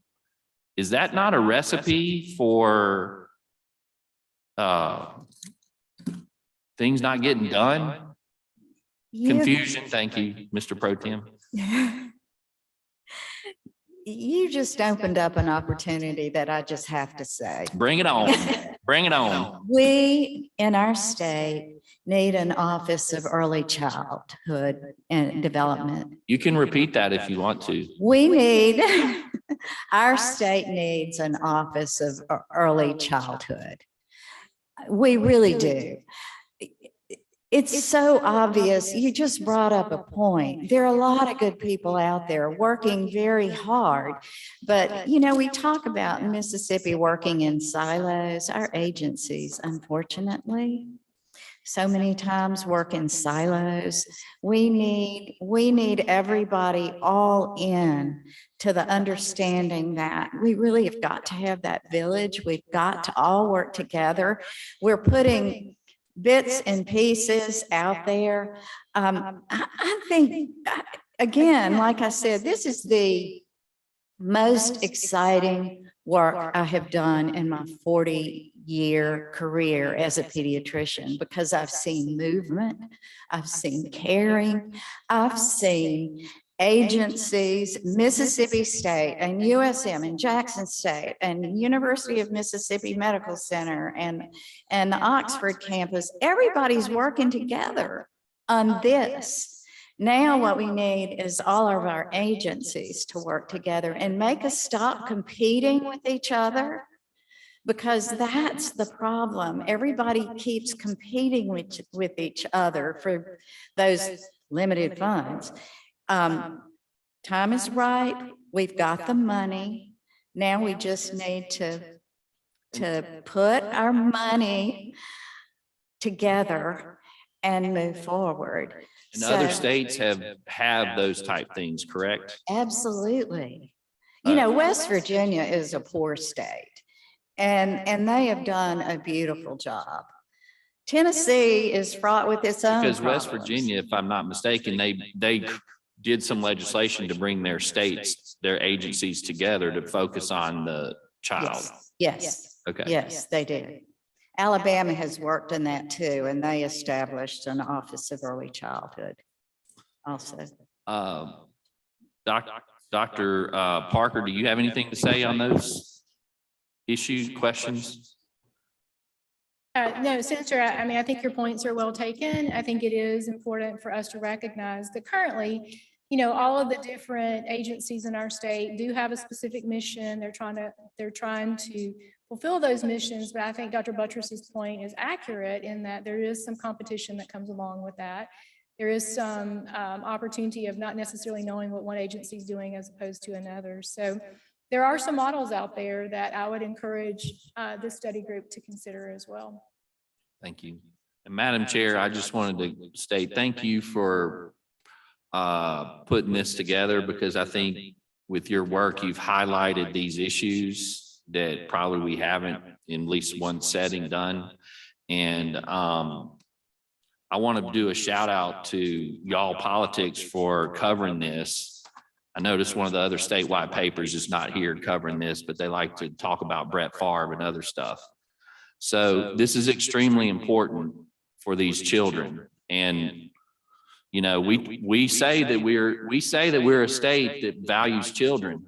Is that not a recipe for things not getting done? Confusion. Thank you, Mr. Pro Tem. You just opened up an opportunity that I just have to say. Bring it on. Bring it on. We in our state need an Office of Early Childhood and Development. You can repeat that if you want to. We need, our state needs an Office of Early Childhood. We really do. It's so obvious. You just brought up a point. There are a lot of good people out there working very hard. But, you know, we talk about Mississippi working in silos. Our agencies, unfortunately, so many times work in silos. We need everybody all in to the understanding that we really have got to have that village. We've got to all work together. We're putting bits and pieces out there. I think, again, like I said, this is the most exciting work I have done in my 40-year career as a pediatrician, because I've seen movement, I've seen caring, I've seen agencies, Mississippi State and USM and Jackson State and University of Mississippi Medical Center and the Oxford campus. Everybody's working together on this. Now what we need is all of our agencies to work together and make us stop competing with each other, because that's the problem. Everybody keeps competing with each other for those limited funds. Time is right. We've got the money. Now we just need to put our money together and move forward. And other states have those type things, correct? Absolutely. You know, West Virginia is a poor state, and they have done a beautiful job. Tennessee is fraught with its own Because West problems. Virginia, if I'm not mistaken, they did some legislation to bring their states, their agencies together to focus on the child. Yes. Okay. Yes, they do. Alabama has worked in that too, and they established an Office of Early Childhood also. Dr. Parker, do you have anything to say on those issues, questions? No, Senator, I mean, I think your points are well taken. I think it is important for us to recognize that currently, all of the different agencies in our state do have a specific mission. They're trying to fulfill those missions, but I think Dr. Buttress's point is accurate in that there is some competition that comes along with that. There is some opportunity of not necessarily knowing what one agency is doing as opposed to another. So there are some models out there that I would encourage this study group to consider as well. Thank you. And Madam Chair, I just wanted to state thank you for putting this together, because I think with your work, you've highlighted these issues that probably we haven't in at least one setting done. And I want to do a shout out to y'all politics for covering this. I noticed one of the other statewide papers is not here covering this, but they like to talk about Brett Favre and other stuff. So this is extremely important for these children. And, we say that we're a state that values children.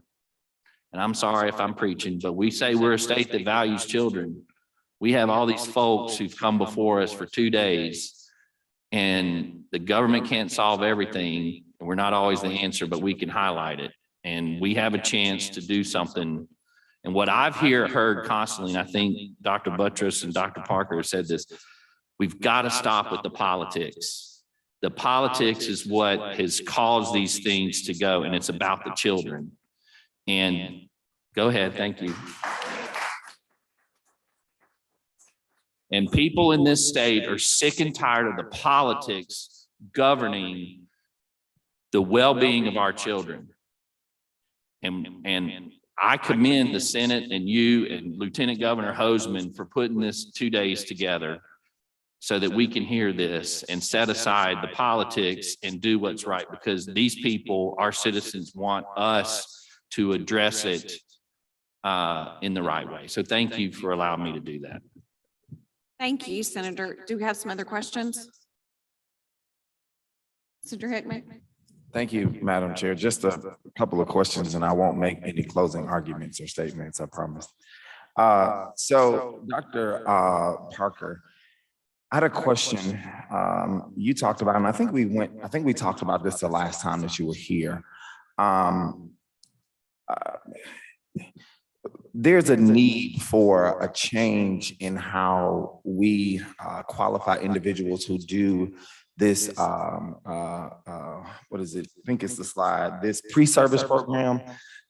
And I'm sorry if I'm preaching, but we say we're a state that values children. We have all these folks who've come before us for 2 days, and the government can't solve everything. And we're not always the answer, but we can highlight it. And we have a chance to do something. And what I've heard constantly, and I think Dr. Buttress and Dr. Parker have said this, we've got to stop with the politics. The politics is what has caused these things to go, and it's about the children. And go ahead, thank you. And people in this state are sick and tired of the politics governing the well-being of our children. And I commend the Senate and you and Lieutenant Governor Hoseman for putting this 2 days together so that we can hear this and set aside the politics and do what's right, because these people, our citizens, want us to address it in the right way. So thank you for allowing me to do that. Thank you, Senator. Do we have some other questions? Senator Hickman? Thank you, Madam Chair. Just a couple of questions, and I won't make any closing arguments or statements, I promise. So Dr. Parker, I had a question. You talked about, and I think we talked about this the last time that you were here. There's a need for a change in how we qualify individuals who do this, what is it? I think it's the slide, this pre-service program.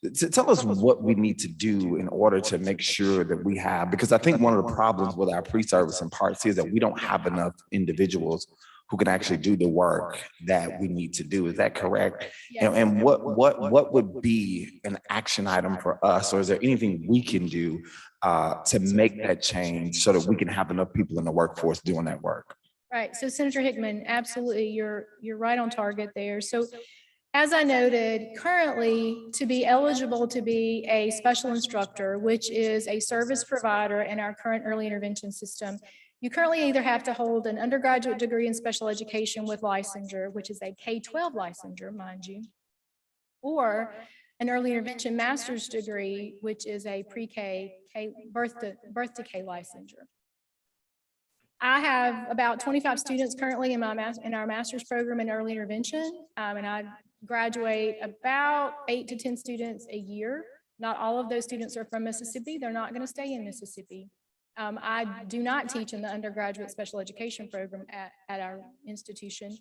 To tell us what we need to do in order to make sure that we have, because I think one of the problems with our pre-service in part C is that we don't have enough individuals who can actually do the work that we need to do. Is that correct? Yes. And what would be an action item for us, or is there anything we can do to make that change so that we can have enough people in the workforce doing that work? Right. So Senator Hickman, absolutely, you're right on target there. So as I noted, currently, to be eligible to be a special instructor, which is a service provider in our current early intervention system, you currently either have to hold an undergraduate degree in special education with licensure, which is a K-12 licensure, mind you, or an early intervention master's degree, which is a pre-K, birth to K licensure. I have about 25 students currently in our master's program in early intervention, and I graduate about 8 to 10 students a year. Not all of those students are from Mississippi. They're not going to stay in Mississippi. I do not teach in the undergraduate special education program at our institution.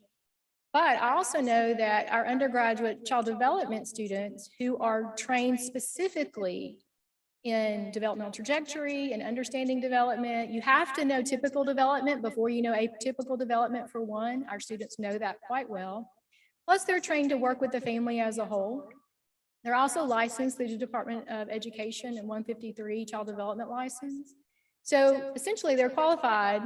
But I also know that our undergraduate child development students who are trained specifically in developmental trajectory and understanding development, you have to know typical development before you know atypical development for one. Our students know that quite well. Plus, they're trained to work with the family as a whole. They're also licensed through the Department of Education and 153 child development license. So essentially, they're qualified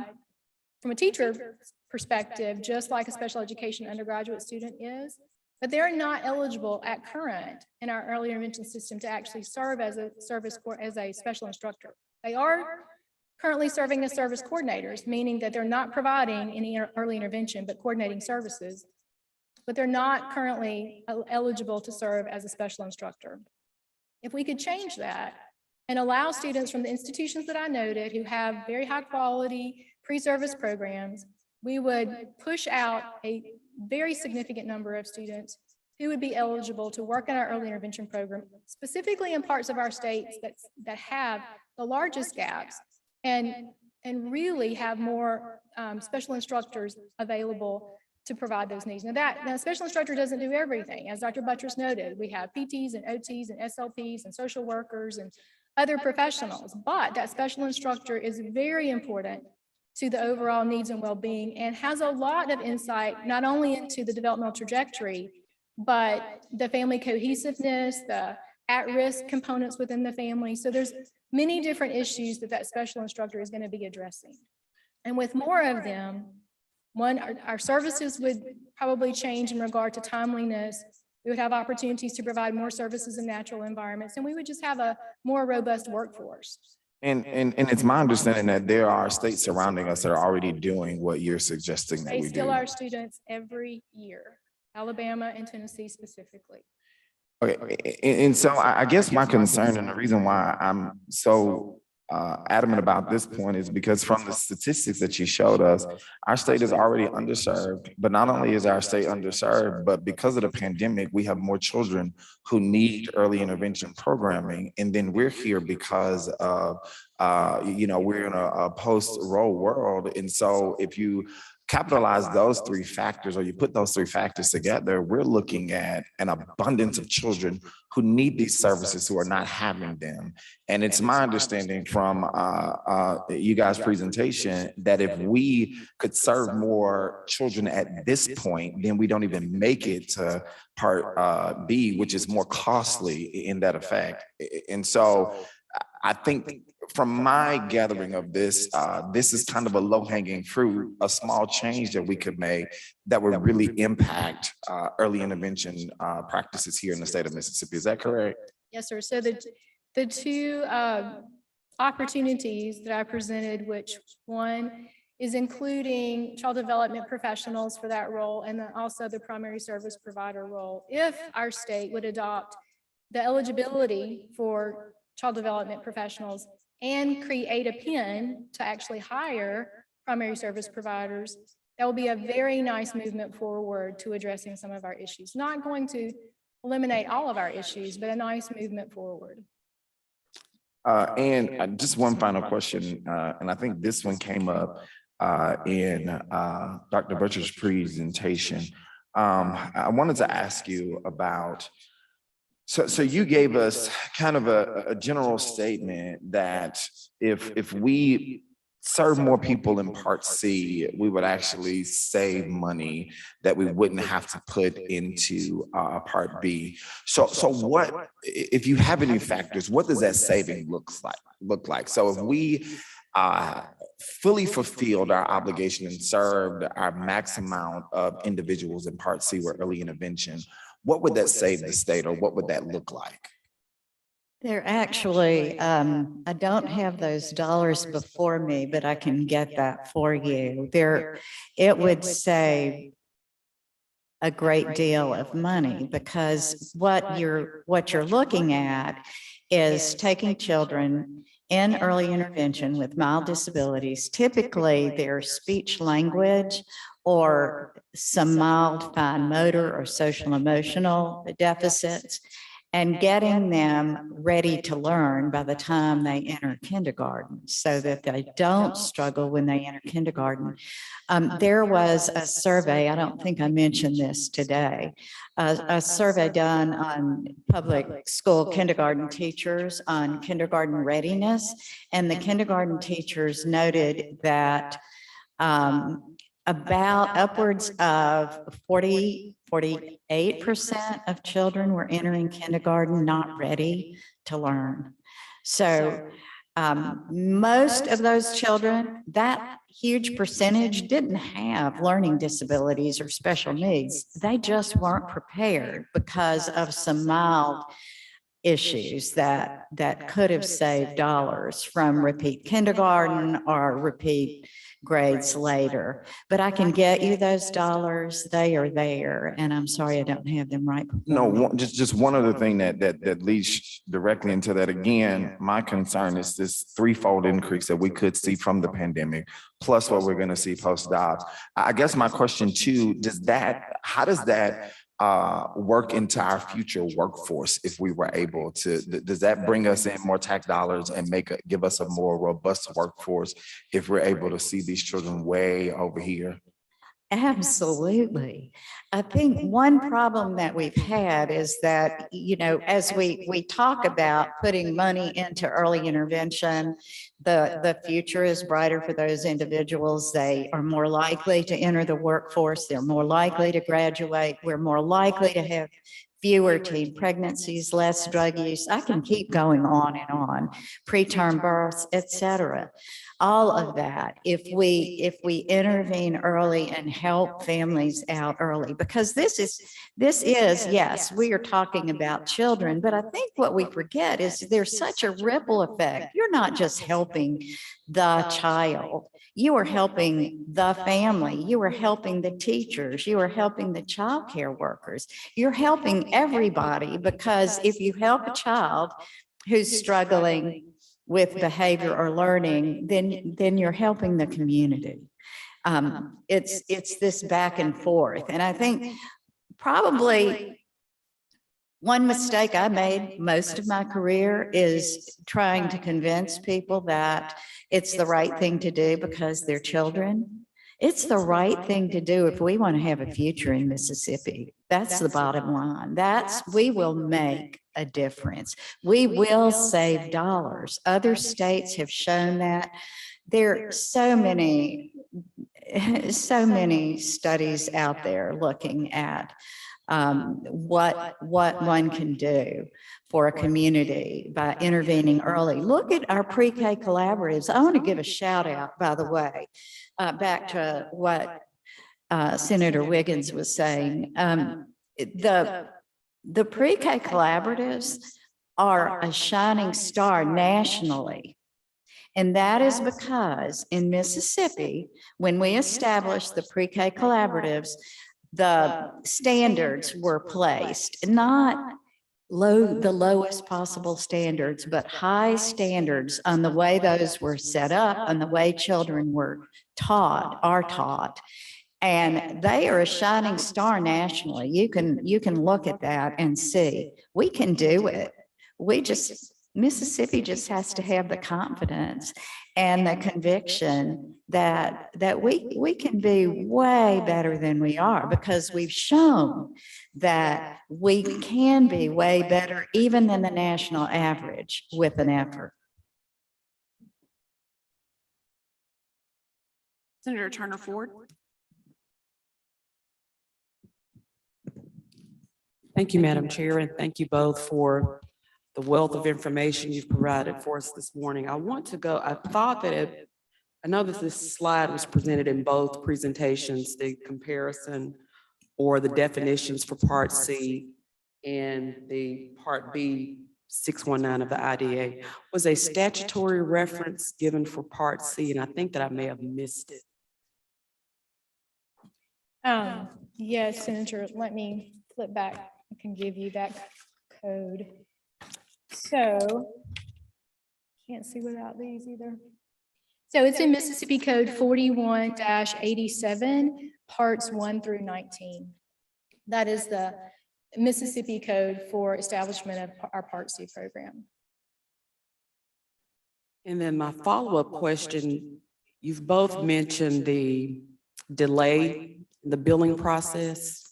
from a teacher perspective, just like a special education undergraduate student is, but they're not eligible at current in our early intervention system to actually serve as a special instructor. They are currently serving as service coordinators, meaning that they're not providing any early intervention, but coordinating services, but they're not currently eligible to serve as a special instructor. If we could change that and allow students from the institutions that I noted who have very high quality pre-service programs, we would push out a very significant number of students who would be eligible to work in our early intervention program, specifically in parts of our states that have the largest gaps and really have more special instructors available to provide those needs. Now, a special instructor doesn't do everything. As Dr. Buttress noted, we have PTs and OTs and SLPs and social workers and other professionals, but that special instructor is very important to the overall needs and well-being and has a lot of insight, not only into the developmental trajectory, but the family cohesiveness, the at-risk components within the family. So there's many different issues that special instructor is going to be addressing. And with more of them, our services would probably change in regard to timeliness. We would have opportunities to provide more services in natural environments, and we would just have a more robust workforce. And it's my understanding that there are states surrounding us that are already doing what you're suggesting that They we do. still are students every year, Alabama and Tennessee specifically. Okay, and so I guess my concern and the reason why I'm so adamant about this point is because from the statistics that you showed us, our state is already underserved, but not only is our state underserved, but because of the pandemic, we have more children who need early intervention programming. And then we're here because of, we're in a post-Roe world. And so if you capitalize those three factors, or you put those three factors together, we're looking at an abundance of children who need these services who are not having them. And it's my understanding from you guys' presentation that if we could serve more children at this point, then we don't even make it to part B, which is more costly in that effect. And so I think from my gathering of this, this is kind of a low-hanging fruit, a small change that we could make that would really impact early intervention practices here in the state of Mississippi. Is that correct? Yes, sir. So the two opportunities that I presented, which one is including child development professionals for that role, and then also the primary service provider role. If our state would adopt the eligibility for child development professionals and create a PIN to actually hire primary service providers, that will be a very nice movement forward to addressing some of our issues. Not going to eliminate all of our issues, but a nice movement forward. And just one final question, and I think this one came up in Dr. Butcher's presentation. I wanted to ask you about, so you gave us kind of a general statement that if we serve more people in Part C, we would actually save money that we wouldn't have to put into Part B. So what, if you have any factors, what does that saving look like? So if we fully fulfilled our obligation and served our max amount of individuals in Part C with early intervention, what would that save the state, or what would that look like? They're actually, I don't have those dollars before me, but I can get that for you. It would save a great deal of money, because what you're looking at is taking children in early intervention with mild disabilities. Typically, their speech language or some mild fine motor or social emotional deficits, and getting them ready to learn by the time they enter kindergarten, so that they don't struggle when they enter kindergarten. There was a survey, I don't think I mentioned this today, a survey done on public school kindergarten teachers on kindergarten readiness, and the kindergarten teachers noted that about upwards of 48% of children were entering kindergarten not ready to learn. So most of those children, that huge percentage, didn't have learning disabilities or special needs. They just weren't prepared because of some mild issues that could have saved dollars from repeat kindergarten or repeat grades later. But I can get you those dollars. They are there. And I'm sorry I don't have them right. No, just one other thing that leads directly into that. Again, my concern is this threefold increase that we could see from the pandemic, plus what we're going to see post-Dobbs. I guess my question too, how does that work into our future workforce if we were able to? Does that bring us in more tax dollars and give us a more robust workforce if we're able to see these children way over here? Absolutely. I think one problem that we've had is that, you know, as we talk about putting money into early intervention, the future is brighter for those individuals. They are more likely to enter the workforce. They're more likely to graduate. We're more likely to have fewer teen pregnancies, less drug use. I can keep going on and on, preterm births, et cetera. All of that, if we intervene early and help families out early, because this is, yes, we are talking about children, but I think what we forget is there's such a ripple effect. You're not just helping the child. You are helping the family. You are helping the teachers. You are helping the child care workers. You're helping everybody, because if you help a child who's struggling with behavior or learning, then you're helping the community. It's this back and forth. And I think probably one mistake I made most of my career is trying to convince people that it's the right thing to do because they're children. It's the right thing to do if we want to have a future in Mississippi. That's the bottom line. We will make a difference. We will save dollars. Other states have shown that. There are so many studies out there looking at what one can do for a community by intervening early. Look at our pre-K collaboratives. I want to give a shout out, by the way, back to what Senator Wiggins was saying. The pre-K collaboratives are a shining star nationally. And that is because in Mississippi, when we established the pre-K collaboratives, the standards were placed, not the lowest possible standards, but high standards on the way those were set up, on the way children are taught. And they are a shining star nationally. You can look at that and see we can do it. Mississippi just has to have the confidence and the conviction that we can be way better than we are, because we've shown that we can be way better even than the national average with an effort. Senator Turner Ford. Thank you, Madam Chair, and thank you both for the wealth of information you've provided for us this morning. I thought that I know that this slide was presented in both presentations, the comparison or the definitions for Part C and the Part B 619 of the IDA. Was a statutory reference given for Part C, and I think that I may have missed it. Yes, Senator, let me flip back. I can give you that code. So, can't see without these either. So it's in Mississippi Code 41-87, parts 1 through 19. That is the Mississippi Code for establishment of our Part C program. And then my follow-up question, you've both mentioned the delay in the billing process.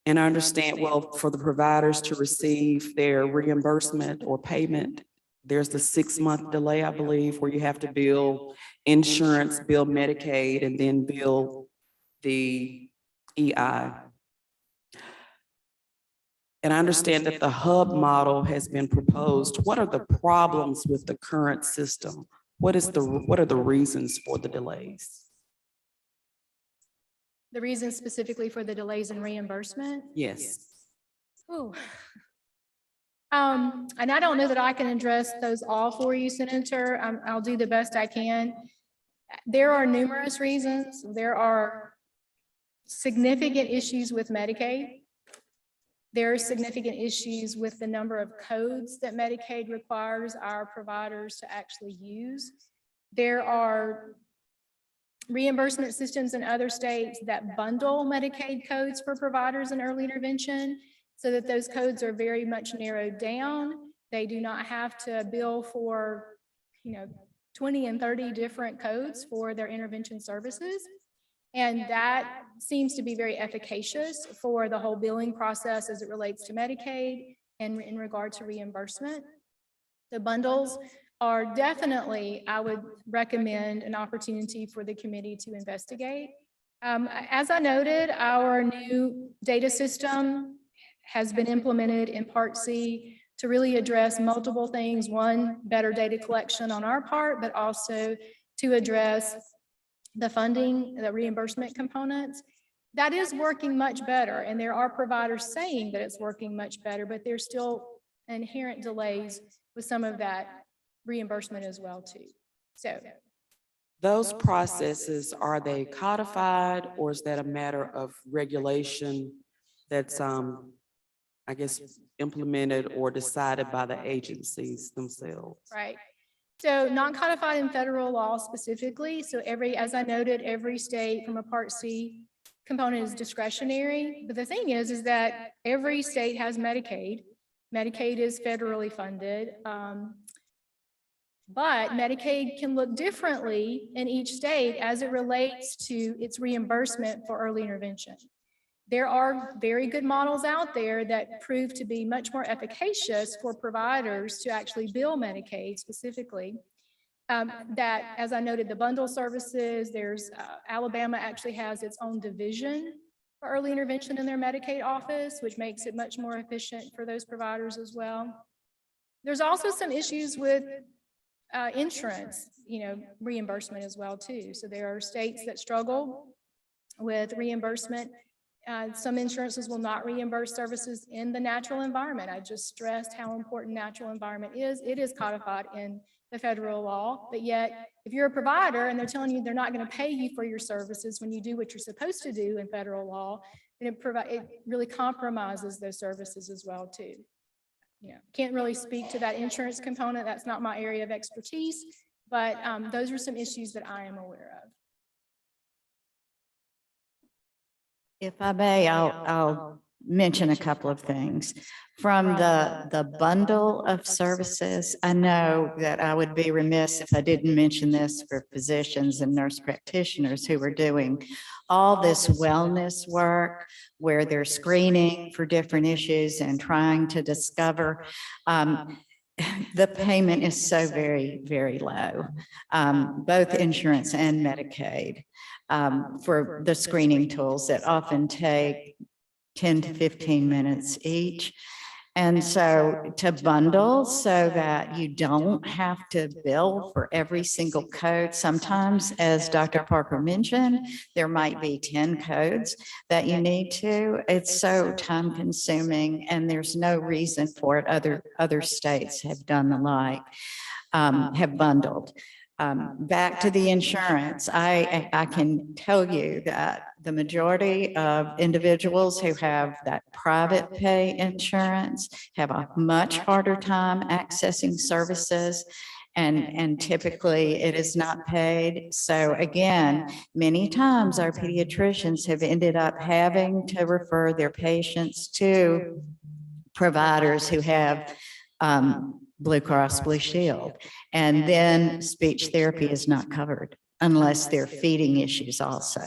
And I understand, well, for the providers to receive their reimbursement or payment, there's the 6-month delay, I believe, where you have to bill insurance, bill Medicaid, and then bill the EI. And I understand that the hub model has been proposed. What are the problems with the current system? What are the reasons for the delays? The reason specifically for the delays in reimbursement? Yes. Oh, And I don't know that I can address those all for you, Senator. I'll do the best I can. There are numerous reasons. There are significant issues with Medicaid. There are significant issues with the number of codes that Medicaid requires our providers to actually use. There are reimbursement systems in other states that bundle Medicaid codes for providers in early intervention so that those codes are very much narrowed down. They do not have to bill for, 20 and 30 different codes for their intervention services. And that seems to be very efficacious for the whole billing process as it relates to Medicaid and in regard to reimbursement. The bundles are definitely, I would recommend, an opportunity for the committee to investigate. As I noted, our new data system has been implemented in Part C to really address multiple things. One, better data collection on our part, but also to address the funding, the reimbursement components. That is working much better, and there are providers saying that it's working much better, but there's still inherent delays with some of that reimbursement as well too. So Those processes, are they codified, or is that a matter of regulation that's, I guess, implemented or decided by the agencies themselves? right. So non-codified in federal law specifically. So as I noted, every state from a Part C component is discretionary. But the thing is that every state has Medicaid. Medicaid is federally funded. But Medicaid can look differently in each state as it relates to its reimbursement for early intervention. There are very good models out there that prove to be much more efficacious for providers to actually bill Medicaid specifically. That, as I noted, the bundle services, Alabama actually has its own division for early intervention in their Medicaid office, which makes it much more efficient for those providers as well. There's also some issues with insurance, reimbursement as well too. So there are states that struggle with reimbursement. Some insurances will not reimburse services in the natural environment. I just stressed how important natural environment is. It is codified in the federal law, but yet if you're a provider and they're telling you they're not going to pay you for your services when you do what you're supposed to do in federal law, then it really compromises those services as well too. Can't really speak to that insurance component. That's not my area of expertise, but those are some issues that I am aware of. If I may, I'll mention a couple of things. From the bundle of services, I know that I would be remiss if I didn't mention this for physicians and nurse practitioners who are doing all this wellness work where they're screening for different issues and trying to discover. The payment is so very, very low, both insurance and Medicaid. For the screening tools that often take 10 to 15 minutes each. And so to bundle so that you don't have to bill for every single code. Sometimes, as Dr. Parker mentioned, there might be 10 codes that you need to. It's so time consuming and there's no reason for it. Other states have done the like, have bundled. Back to the insurance, I can tell you that the majority of individuals who have that private pay insurance have a much harder time accessing services, and typically it is not paid. So again, many times our pediatricians have ended up having to refer their patients to providers who have Blue Cross Blue Shield. And then speech therapy is not covered unless they're feeding issues also.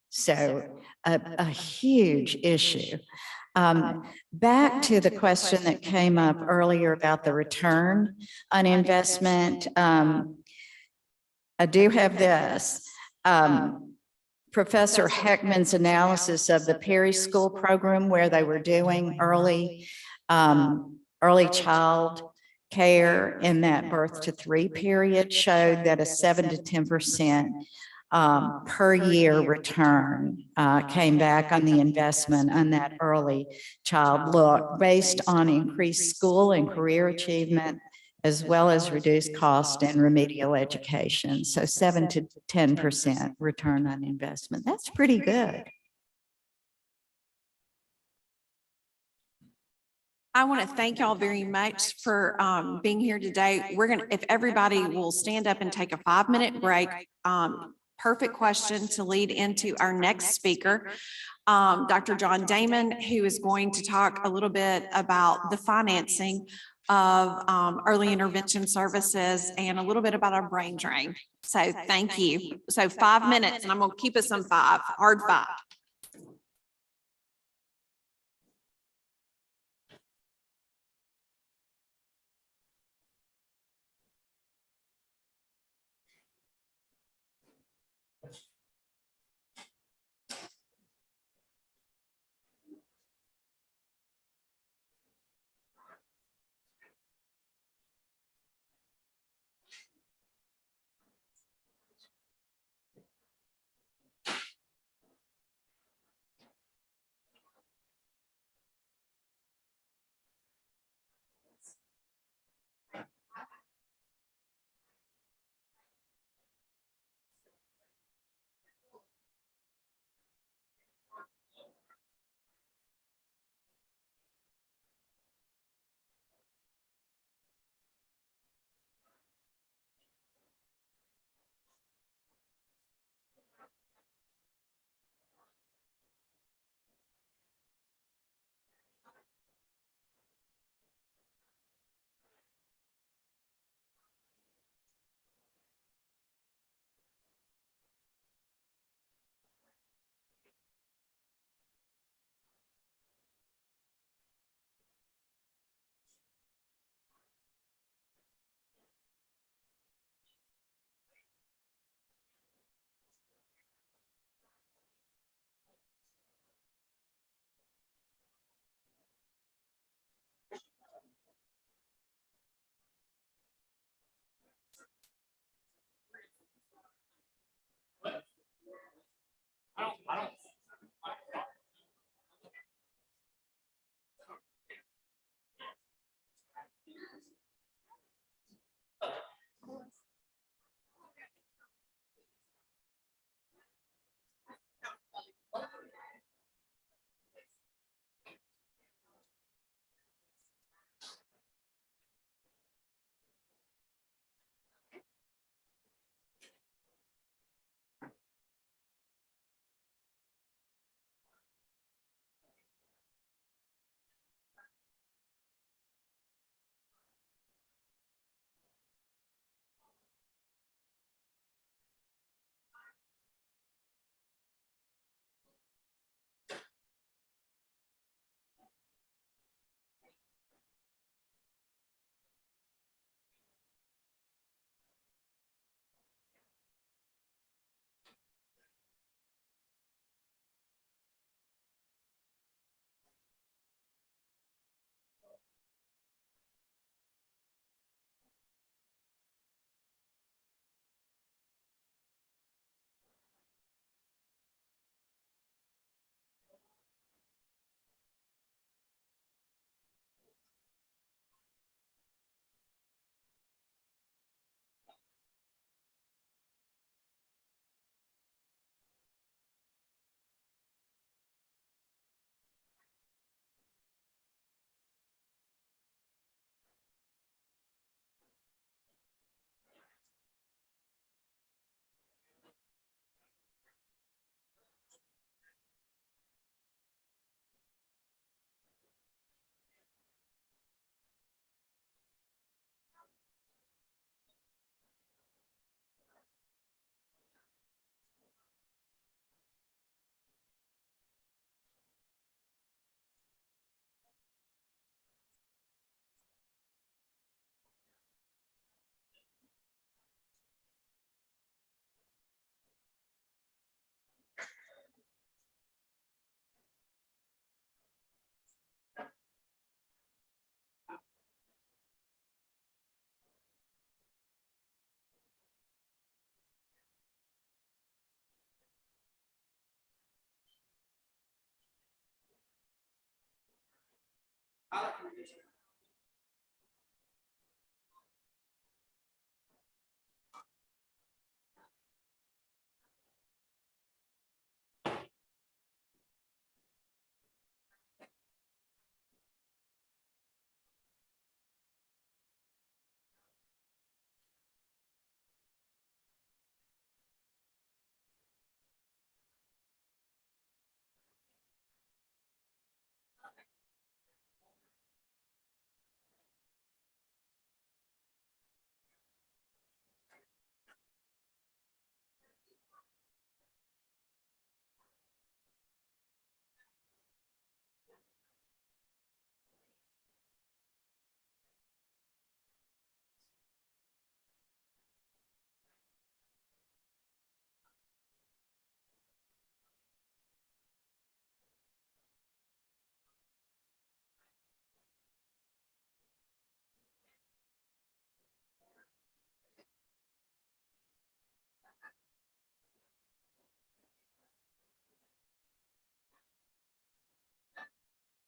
So a huge issue. Back to the question that came up earlier about the return on investment. I do have this. Professor Heckman's analysis of the Perry School program where they were doing early child care in that birth to 3 period showed that a 7 to 10% per year return came back on the investment on that early child look based on increased school and career achievement, as well as reduced cost and remedial education. So 7 to 10% return on investment. That's pretty good. I want to thank y'all very much for being here today. We're gonna, if everybody will stand up and take a 5-minute break. Perfect question to lead into our next speaker, Dr. John Damon, who is going to talk a little bit about the financing of early intervention services and a little bit about our brain drain. So thank you. So 5 minutes, and I'm gonna keep us on 5, hard 5.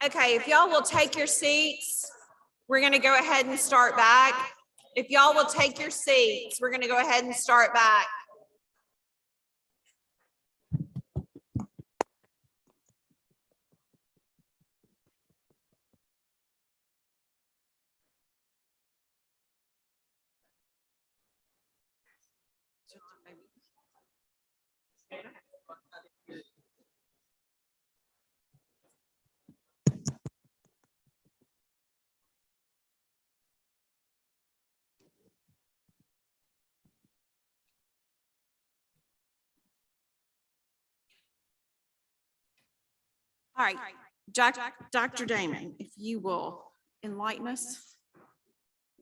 Okay, if y'all will take your seats, we're going to go ahead and start back. If y'all will take your seats, we're going to go ahead and start back. All right, Dr. Damon, if you will enlighten us.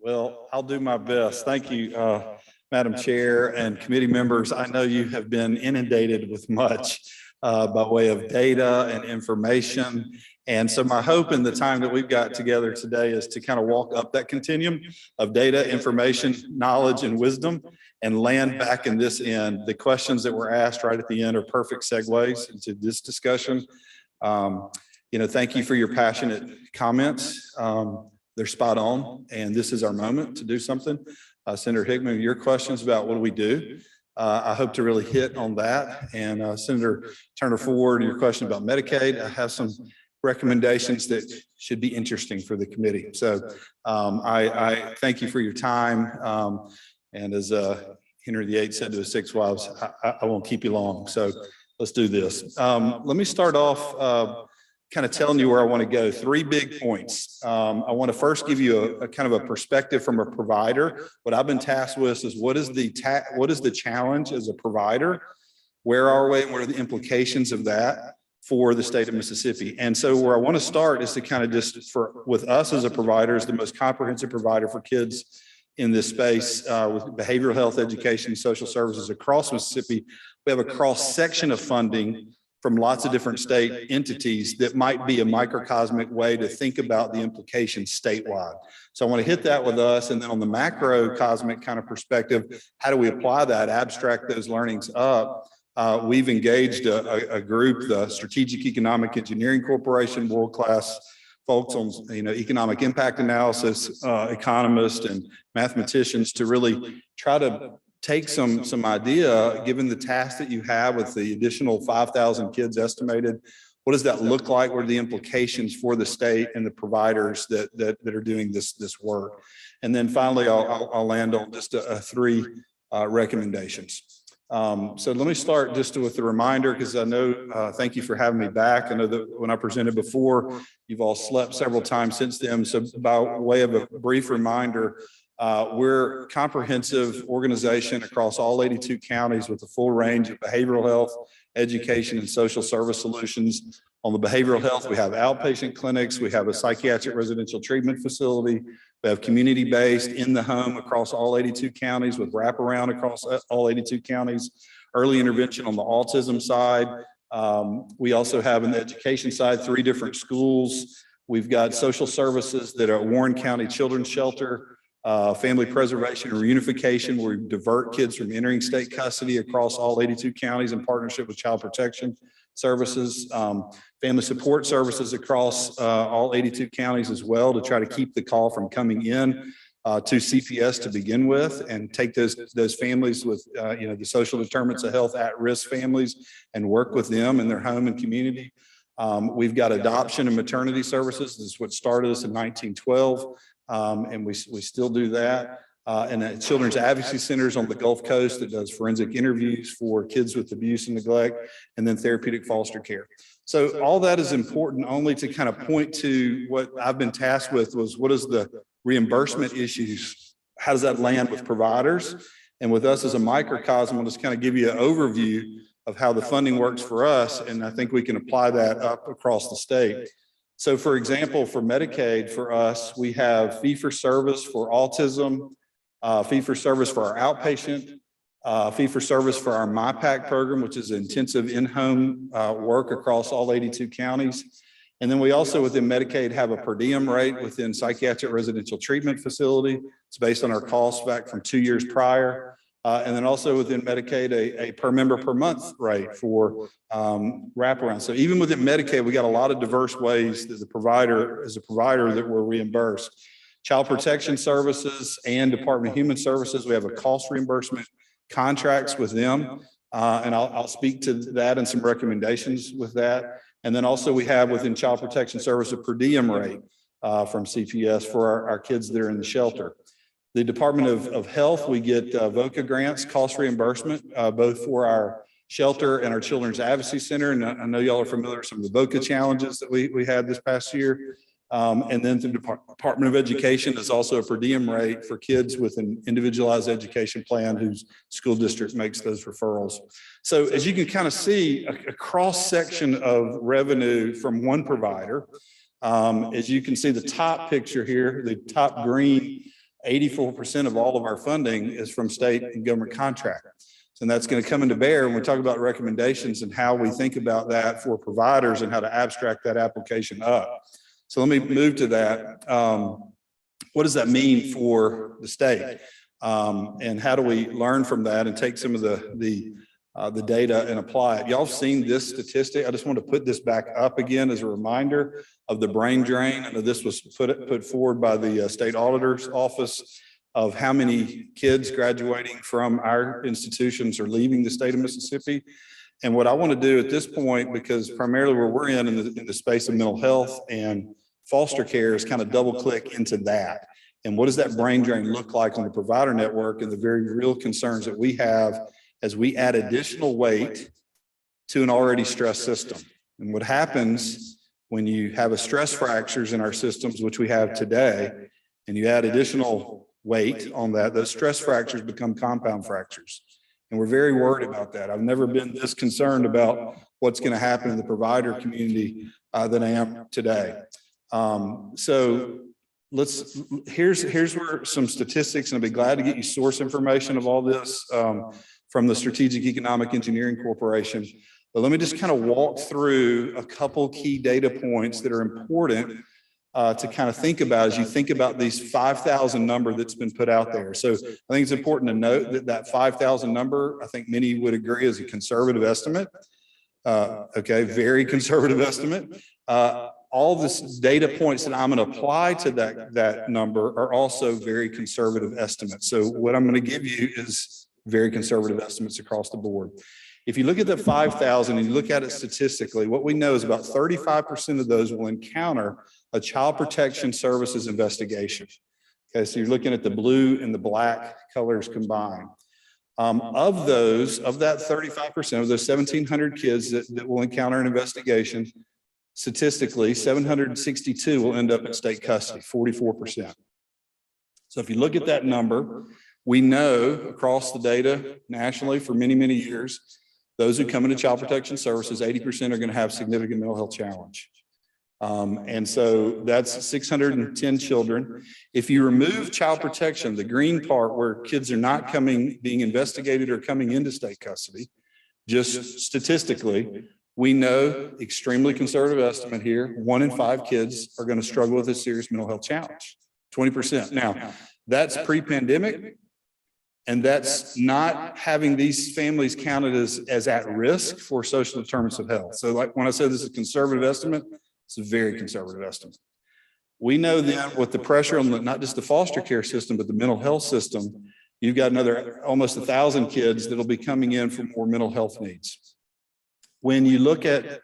Well, I'll do my best. Thank you, Madam Chair and committee members. I know you have been inundated with much by way of data and information. And so my hope in the time that we've got together today is to kind of walk up that continuum of data, information, knowledge, and wisdom and land back in this end. The questions that were asked right at the end are perfect segues into this discussion. Thank you for your passionate comments. They're spot on, and this is our moment to do something. Senator Hickman, your questions about what do we do? I hope to really hit on that. And Senator Turner Ford, your question about Medicaid, I have some recommendations that should be interesting for the committee. So I thank you for your time. And as Henry VIII said to his 6 wives, I won't keep you long. So let's do this. Let me start off kind of telling you where I want to go. 3 big points. I want to first give you a kind of a perspective from a provider. What I've been tasked with is what is the challenge as a provider? Where are we? And what are the implications of that for the state of Mississippi? And so where I want to start is to kind of just with us as a provider, as the most comprehensive provider for kids in this space with behavioral health, education, social services across Mississippi. We have a cross section of funding from lots of different state entities that might be a microcosmic way to think about the implications statewide. So I want to hit that with us. And then on the macrocosmic kind of perspective, how do we apply that, abstract those learnings up? We've engaged a group, the Strategic Economic Engineering Corporation, world-class folks on economic impact analysis, economists and mathematicians to really try to take some idea, given the task that you have with the additional 5,000 kids estimated, what does that look like? What are the implications for the state and the providers that are doing this work? And then finally, I'll land on just 3 recommendations. So let me start just with a reminder, because I know, thank you for having me back. I know that when I presented before, you've all slept several times since then. So by way of a brief reminder, we're a comprehensive organization across all 82 counties with a full range of behavioral health, education, and social service solutions. On the behavioral health, we have outpatient clinics, we have a psychiatric residential treatment facility, we have community-based in the home across all 82 counties with wraparound across all 82 counties, early intervention on the autism side. We also have on the education side 3 different schools. We've got social services that are Warren County Children's Shelter, family preservation and reunification, where we divert kids from entering state custody across all 82 counties in partnership with Child Protection. services, family support services across all 82 counties as well, to try to keep the call from coming in to CPS to begin with, and take those families with the social determinants of health at-risk families and work with them in their home and community. We've got adoption and maternity services. This is what started us in 1912, and we still do that. And children's advocacy centers on the Gulf Coast that does forensic interviews for kids with abuse and neglect, and then therapeutic foster care. So all that is important only to kind of point to what I've been tasked with, was what is the reimbursement issues? How does that land with providers? And with us as a microcosm, I'll just kind of give you an overview of how the funding works for us. And I think we can apply that up across the state. So for example, for Medicaid, for us, we have fee-for-service for autism, fee-for-service for our outpatient, fee-for-service for our MyPAC program, which is intensive in-home work across all 82 counties. And then we also within Medicaid have a per diem rate within psychiatric residential treatment facility. It's based on our costs back from 2 years prior. And then also within Medicaid, a per member per month rate for wraparound. So even within Medicaid, we got a lot of diverse ways that as a provider that we're reimbursed. Child Protection Services and Department of Human Services, we have a cost reimbursement contracts with them. And I'll speak to that and some recommendations with that. And then also we have within Child Protection Service a per diem rate from CPS for our kids that are in the shelter. The Department of Health, we get VOCA grants, cost reimbursement, both for our shelter and our Children's Advocacy Center. And I know y'all are familiar with some of the VOCA challenges that we had this past year. And then the Department of Education is also a per diem rate for kids with an individualized education plan whose school district makes those referrals. So as you can kind of see, a cross section of revenue from one provider. As you can see, the top picture here, the top green, 84% of all of our funding is from state and government contracts. And that's going to come into bear when we talk about recommendations and how we think about that for providers and how to abstract that application up. So let me move to that. What does that mean for the state? And how do we learn from that and take some of the data and apply it? Y'all have seen this statistic. I just want to put this back up again as a reminder of the brain drain. I know this was put forward by the state auditor's office of how many kids graduating from our institutions are leaving the state of Mississippi. And what I want to do at this point, because primarily where we're in the space of mental health and foster care, is kind of double click into that. And what does that brain drain look like on the provider network, and the very real concerns that we have as we add additional weight to an already stressed system. And what happens when you have a stress fractures in our systems, which we have today, and you add additional weight on that, those stress fractures become compound fractures. And we're very worried about that. I've never been this concerned about what's going to happen in the provider community than I am today. So here's where some statistics, and I'll be glad to get you source information of all this from the Strategic Economic Engineering Corporation. But let me just kind of walk through a couple key data points that are important to kind of think about as you think about these 5,000 number that's been put out there. So I think it's important to note that 5,000 number, I think many would agree, is a conservative estimate. Okay, very conservative estimate. All this data points that I'm going to apply to that number are also very conservative estimates. So what I'm going to give you is very conservative estimates across the board. If you look at the 5,000 and you look at it statistically, what we know is about 35% of those will encounter a child protection services investigation. Okay, so you're looking at the blue and the black colors combined. Of that 35%, of those 1,700 kids that will encounter an investigation, statistically, 762 will end up in state custody, 44%. So if you look at that number, we know across the data nationally for many, many years, those who come into child protection services, 80% are going to have significant mental health challenge. And so that's 610 children. If you remove child protection, the green part where kids are not being investigated or coming into state custody, just statistically, we know, extremely conservative estimate here, 1 in 5 kids are going to struggle with a serious mental health challenge, 20%. Now, that's pre-pandemic. And that's not having these families counted as at risk for social determinants of health. So like when I say this is a conservative estimate, it's a very conservative estimate. We know that with the pressure on not just the foster care system, but the mental health system, you've got another almost 1,000 kids that'll be coming in for more mental health needs. When you look at,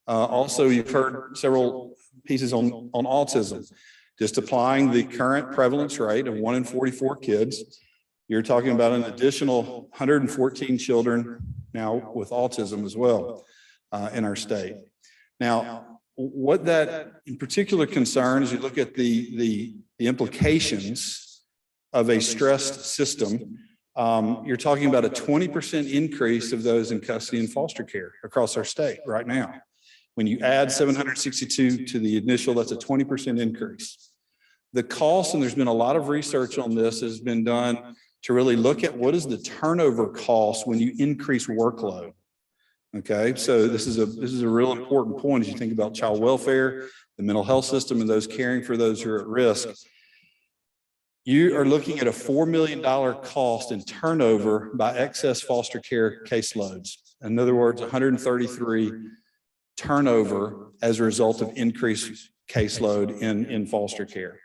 also you've heard several pieces on autism, just applying the current prevalence rate of 1 in 44 kids, you're talking about an additional 114 children now with autism as well in our state. Now, what that in particular concerns, you look at the implications of a stressed system. You're talking about a 20% increase of those in custody and foster care across our state right now. When you add 762 to the initial, that's a 20% increase. The cost, and there's been a lot of research on this, has been done to really look at what is the turnover cost when you increase workload. Okay, so this is a real important point as you think about child welfare, the mental health system, and those caring for those who are at risk. You are looking at a $4 million cost in turnover by excess foster care caseloads. In other words, 133 turnover as a result of increased caseload in foster care.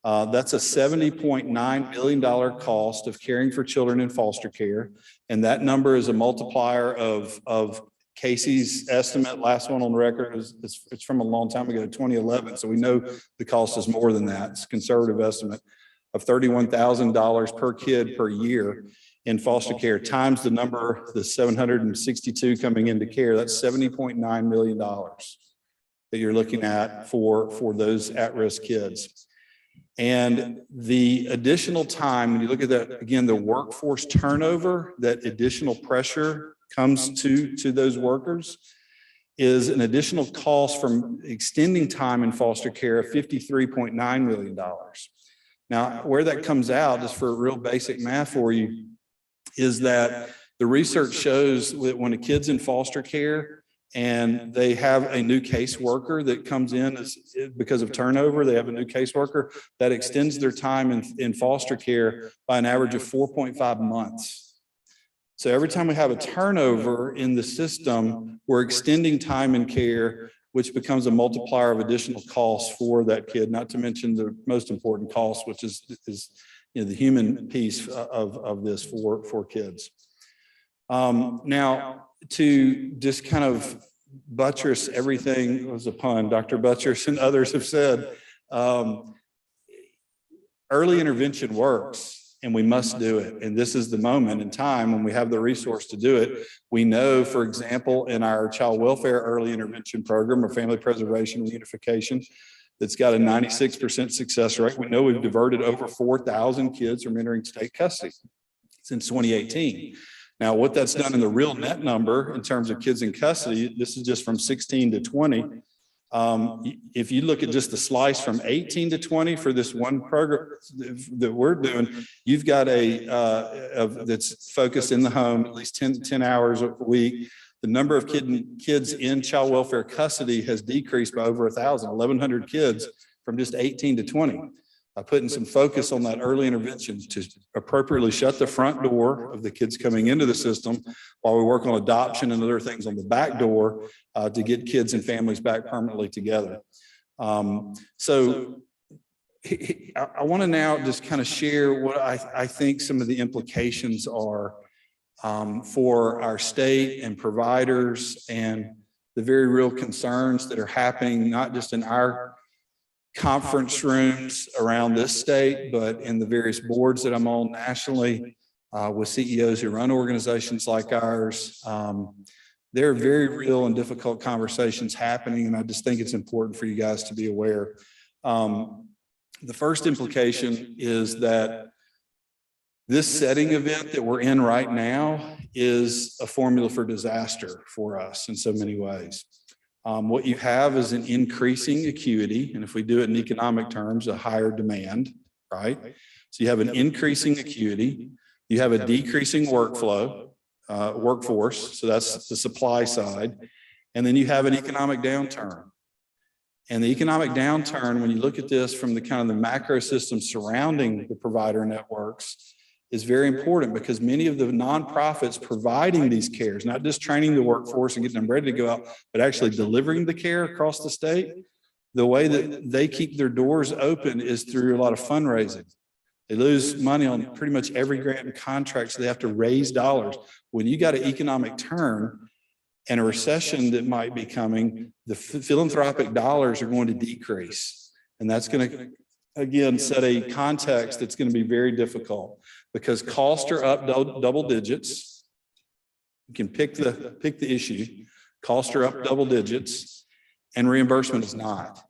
That's a $70.9 million cost of caring for children in foster care. And that number is a multiplier of Casey's estimate. Last one on the record it's from a long time ago, 2011. So we know the cost is more than that. It's a conservative estimate of $31,000 per kid per year in foster care times the number, the 762 coming into care. That's $70.9 million that you're looking at for those at-risk kids. And the additional time, when you look at that, again, the workforce turnover, that additional pressure comes to those workers is an additional cost from extending time in foster care of $53.9 million. Now, where that comes out, just for real basic math for you, is that the research shows that when a kid's in foster care, and they have a new caseworker that comes in because of turnover, they have a new caseworker that extends their time in foster care by an average of 4.5 months. So every time we have a turnover in the system, we're extending time in care, which becomes a multiplier of additional costs for that kid, not to mention the most important cost, which is the human piece of this for kids. Now, to just kind of buttress everything, it was a pun, Dr. Buttress and others have said, early intervention works and we must do it. And this is the moment in time when we have the resource to do it. We know, for example, in our child welfare early intervention program or family preservation reunification, that's got a 96% success rate. We know we've diverted over 4,000 kids from entering state custody since 2018. Now, what that's done in the real net number in terms of kids in custody, this is just from 16 to 20. If you look at just the slice from 18 to 20 for this one program that we're doing, you've got that's focused in the home, at least 10 hours a week. The number of kids in child welfare custody has decreased by over 1,100 kids from just 18 to 20. Putting some focus on that early intervention to appropriately shut the front door of the kids coming into the system while we work on adoption and other things on the back door to get kids and families back permanently together. So I want to now just kind of share what I think some of the implications are for our state and providers and the very real concerns that are happening, not just in our conference rooms around this state, but in the various boards that I'm on nationally with CEOs who run organizations like ours. There are very real and difficult conversations happening, and I just think it's important for you guys to be aware. The first implication is that this setting event that we're in right now is a formula for disaster for us in so many ways. What you have is an increasing acuity, and if we do it in economic terms, a higher demand, right? So you have an increasing acuity, you have a decreasing workforce, so that's the supply side, and then you have an economic downturn. And the economic downturn, when you look at this from the kind of the macro system surrounding the provider networks, is very important because many of the nonprofits providing these cares, not just training the workforce and getting them ready to go out, but actually delivering the care across the state, the way that they keep their doors open is through a lot of fundraising. They lose money on pretty much every grant and contract, so they have to raise dollars. When you got an economic turn and a recession that might be coming, the philanthropic dollars are going to decrease. And that's going to, again, set a context that's going to be very difficult because costs are up double digits. You can pick the issue. Costs are up double digits and reimbursement is not.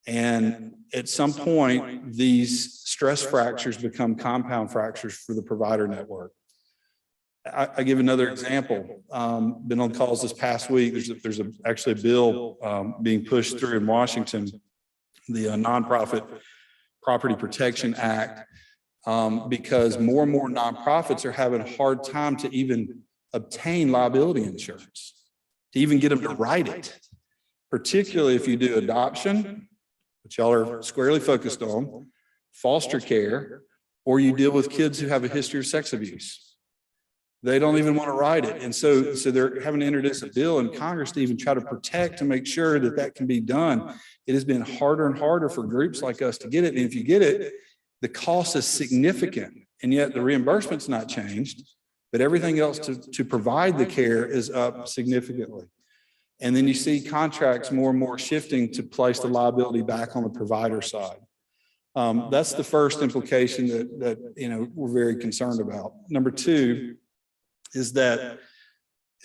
And at some point, these stress fractures become compound fractures for the provider network. I give another example. Been on calls this past week. There's actually a bill being pushed through in Washington, the Nonprofit Property Protection Act, because more and more nonprofits are having a hard time to even obtain liability insurance, to even get them to write it, particularly if you do adoption, which y'all are squarely focused on, foster care, or you deal with kids who have a history of sex abuse. They don't even want to write it. And so they're having to introduce a bill in Congress to even try to protect to make sure that that can be done. It has been harder and harder for groups like us to get it. And if you get it, the cost is significant. And yet the reimbursement's not changed, but everything else to provide the care is up significantly. And then you see contracts more and more shifting to place the liability back on the provider side. That's the first implication that we're very concerned about. Number two is that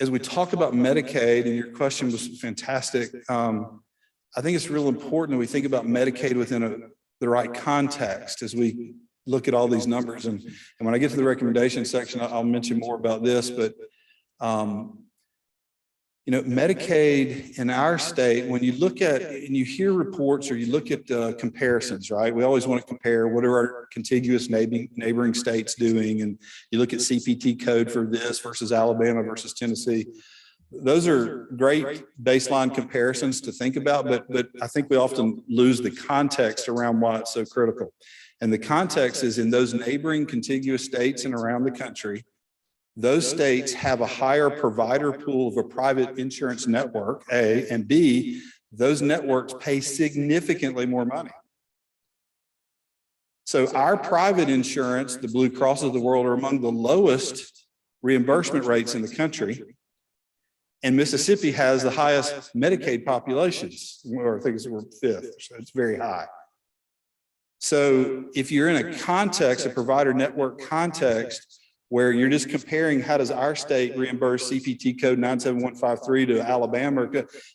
as we talk about Medicaid, and your question was fantastic, I think it's real important that we think about Medicaid within the right context as we look at all these numbers. And when I get to the recommendation section, I'll mention more about this, but Medicaid in our state, when you look at and you hear reports or you look at comparisons, right? We always want to compare what are our contiguous neighboring states doing, and you look at CPT code for this versus Alabama versus Tennessee. Those are great baseline comparisons to think about, but I think we often lose the context around why it's so critical. And the context is in those neighboring contiguous states and around the country, those states have a higher provider pool of a private insurance network, A, and B, those networks pay significantly more money. So our private insurance, the Blue Cross of the world, are among the lowest reimbursement rates in the country. And Mississippi has the highest Medicaid populations, or I think we're fifth, so it's very high. So if you're in a context, a provider network context, where you're just comparing how does our state reimburse CPT code 97153 to Alabama,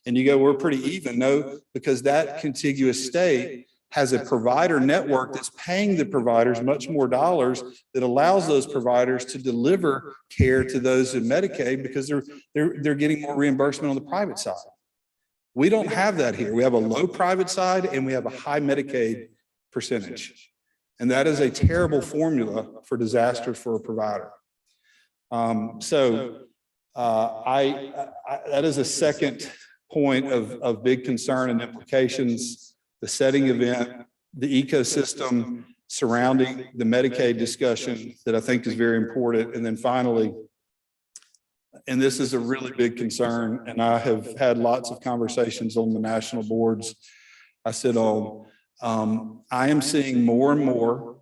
and you go, we're pretty even. No, because that contiguous state has a provider network that's paying the providers much more dollars that allows those providers to deliver care to those in Medicaid because they're getting more reimbursement on the private side. We don't have that here. We have a low private side and we have a high Medicaid percentage. And that is a terrible formula for disaster for a provider. That is a second point of big concern and implications, the setting event, the ecosystem surrounding the Medicaid discussion that I think is very important. And then finally, and this is a really big concern, and I have had lots of conversations on the national boards I sit on. I am seeing more and more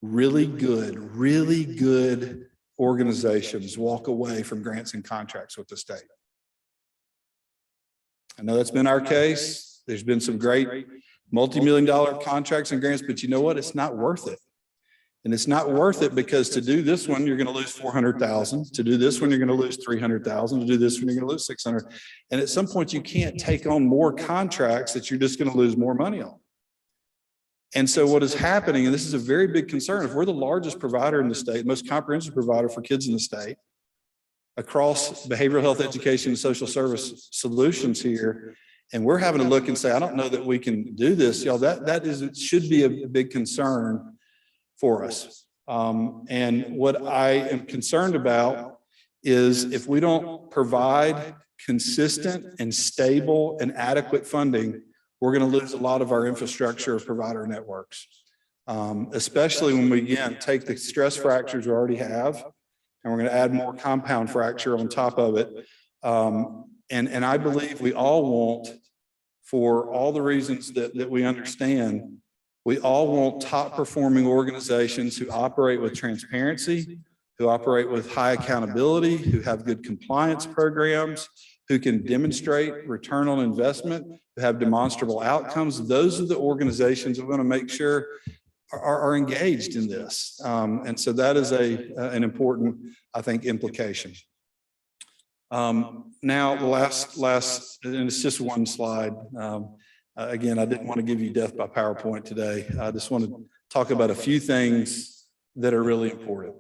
really good organizations walk away from grants and contracts with the state. I know that's been our case. There's been some great multi-million-dollar contracts and grants, but you know what? It's not worth it. And it's not worth it because to do this one, you're going to lose 400,000. To do this one, you're going to lose 300,000. To do this one, you're going to lose 600. And at some point, you can't take on more contracts that you're just going to lose more money on. And so what is happening, and this is a very big concern, if we're the largest provider in the state, most comprehensive provider for kids in the state, across behavioral health education and social service solutions here, and we're having to look and say, I don't know that we can do this, y'all, it should be a big concern for us. And what I am concerned about is if we don't provide consistent and stable and adequate funding, we're going to lose a lot of our infrastructure of provider networks. especially when we, again, take the stress fractures we already have, and we're going to add more compound fracture on top of it. And I believe we all want, for all the reasons that we understand, we all want top performing organizations who operate with transparency, who operate with high accountability, who have good compliance programs, who can demonstrate return on investment, who have demonstrable outcomes. Those are the organizations we want to make sure are engaged in this. And so that is an important, I think, implication. Now, the last, and it's just one slide. Again, I didn't want to give you death by PowerPoint today. I just want to talk about a few things that are really important.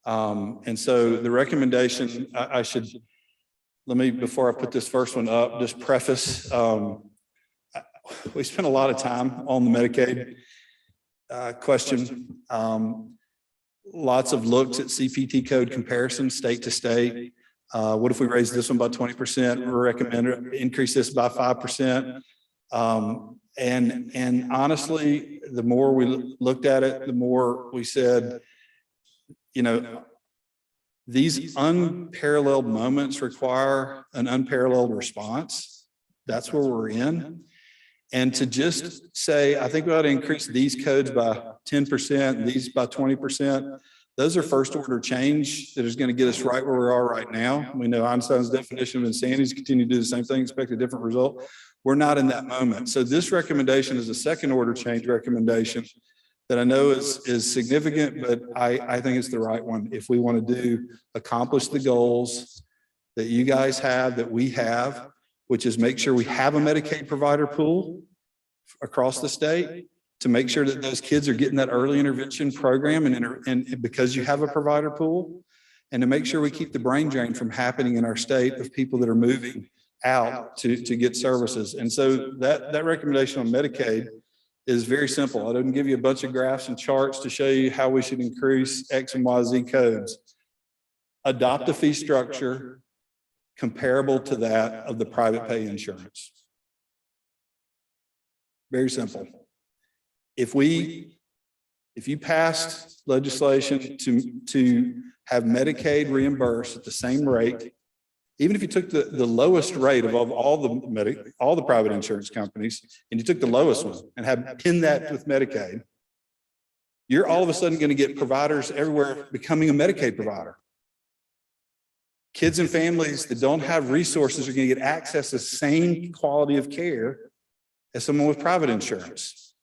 And so the recommendation, I should, let me, before I put this first one up, just preface, we spent a lot of time on the Medicaid question. Lots of looks at CPT code comparison, state to state. What if we raise this one by 20%? We recommend increase this by 5%. And honestly, the more we looked at it, the more we said, you know, these unparalleled moments require an unparalleled response. That's where we're in. And to just say, I think we ought to increase these codes by 10%, these by 20%, those are first order change that is going to get us right where we are right now. We know Einstein's definition of insanity is continue to do the same thing, expect a different result. We're not in that moment. So this recommendation is a second order change recommendation that I know is significant, but I think it's the right one. If we want to accomplish the goals that you guys have, that we have, which is make sure we have a Medicaid provider pool across the state, to make sure that those kids are getting that early intervention program and because you have a provider pool, and to make sure we keep the brain drain from happening in our state of people that are moving out to get services. And so that recommendation on Medicaid is very simple. I didn't give you a bunch of graphs and charts to show you how we should increase X and Y, Z codes. Adopt a fee structure comparable to that of the private pay insurance. Very simple. If you passed legislation to have Medicaid reimbursed at the same rate, even if you took the lowest rate of all the private insurance companies, and you took the lowest one and had pinned that with Medicaid, you're all of a sudden going to get providers everywhere becoming a Medicaid provider. Kids and families that don't have resources are going to get access to the same quality of care as someone with private insurance.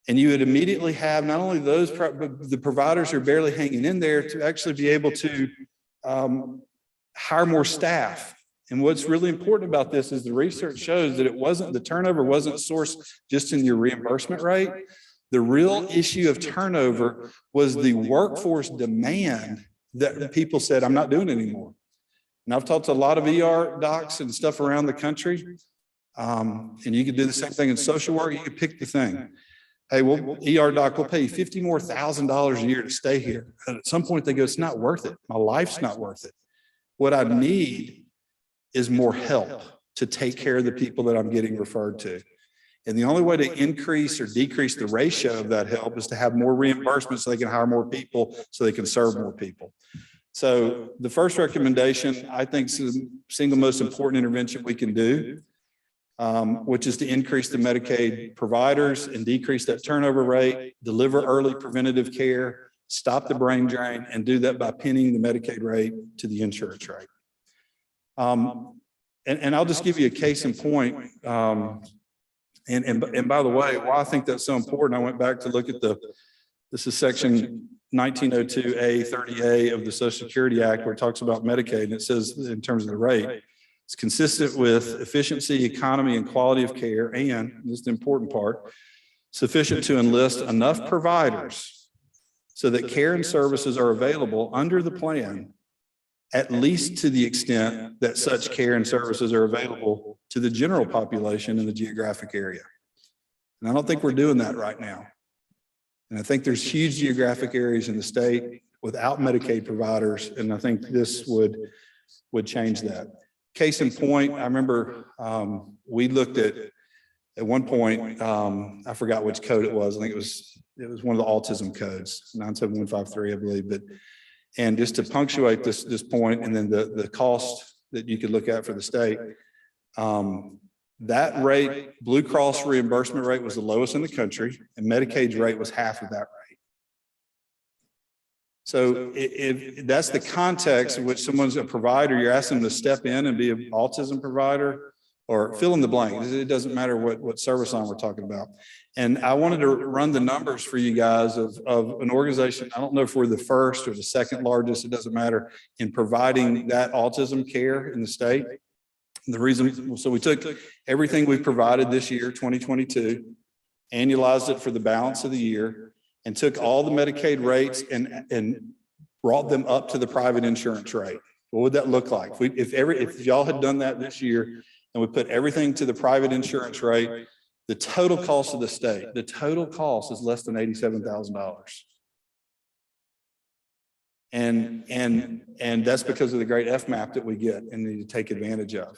And you would immediately have not only those, but the providers who are barely hanging in there to actually be able to hire more staff. And what's really important about this is the research shows that the turnover wasn't sourced just in your reimbursement rate. The real issue of turnover was the workforce demand that people said, I'm not doing it anymore. And I've talked to a lot of ER docs and stuff around the country. And you could do the same thing in social work. You could pick the thing. Hey, well, ER doc will pay you $50,000 a year to stay here. And at some point they go, it's not worth it. My life's not worth it. What I need is more help to take care of the people that I'm getting referred to. And the only way to increase or decrease the ratio of that help is to have more reimbursement so they can hire more people, so they can serve more people. So the first recommendation, I think, is the single most important intervention we can do, which is to increase the Medicaid providers and decrease that turnover rate, deliver early preventative care, stop the brain drain, and do that by pinning the Medicaid rate to the insurance rate. And I'll just give you a case in point. And by the way, why I think that's so important, I went back to look at this is section 1902A 30A of the Social Security Act, where it talks about Medicaid, and it says in terms of the rate, it's consistent with efficiency, economy, and quality of care, and this is the important part, sufficient to enlist enough providers so that care and services are available under the plan, at least to the extent that such care and services are available to the general population in the geographic area. And I don't think we're doing that right now. And I think there's huge geographic areas in the state without Medicaid providers, and I think this would change that. Case in point, I remember we looked at at one point, I forgot which code it was. I think it was one of the autism codes, 97153, I believe. But and just to punctuate this point, and then the cost that you could look at for the state, that rate, Blue Cross reimbursement rate was the lowest in the country, and Medicaid's rate was half of that rate. So if that's the context in which someone's a provider, you're asking them to step in and be an autism provider, or fill in the blank. It doesn't matter what service line we're talking about. And I wanted to run the numbers for you guys of an organization. I don't know if we're the first or the second largest, it doesn't matter, in providing that autism care in the state. The reason, so we took everything we provided this year, 2022, annualized it for the balance of the year, and took all the Medicaid rates and brought them up to the private insurance rate. What would that look like? If y'all had done that this year and we put everything to the private insurance rate, the total cost of the state, the total cost is less than $87,000. And that's because of the great FMAP that we get and need to take advantage of.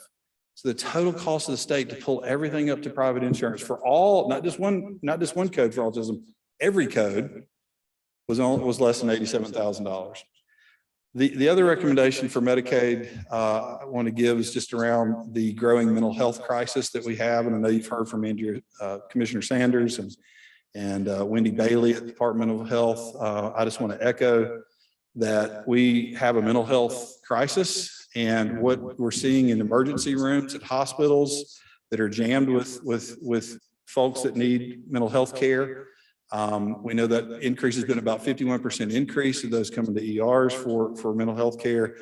So the total cost of the state to pull everything up to private insurance for all, not just one code for autism, every code was less than $87,000. The other recommendation for Medicaid I want to give is just around the growing mental health crisis that we have. And I know you've heard from Commissioner Sanders and Wendy Bailey at the Department of Health. I just want to echo that we have a mental health crisis, and what we're seeing in emergency rooms at hospitals that are jammed with folks that need mental health care. We know that increase has been about 51% increase of those coming to ERs for mental health care.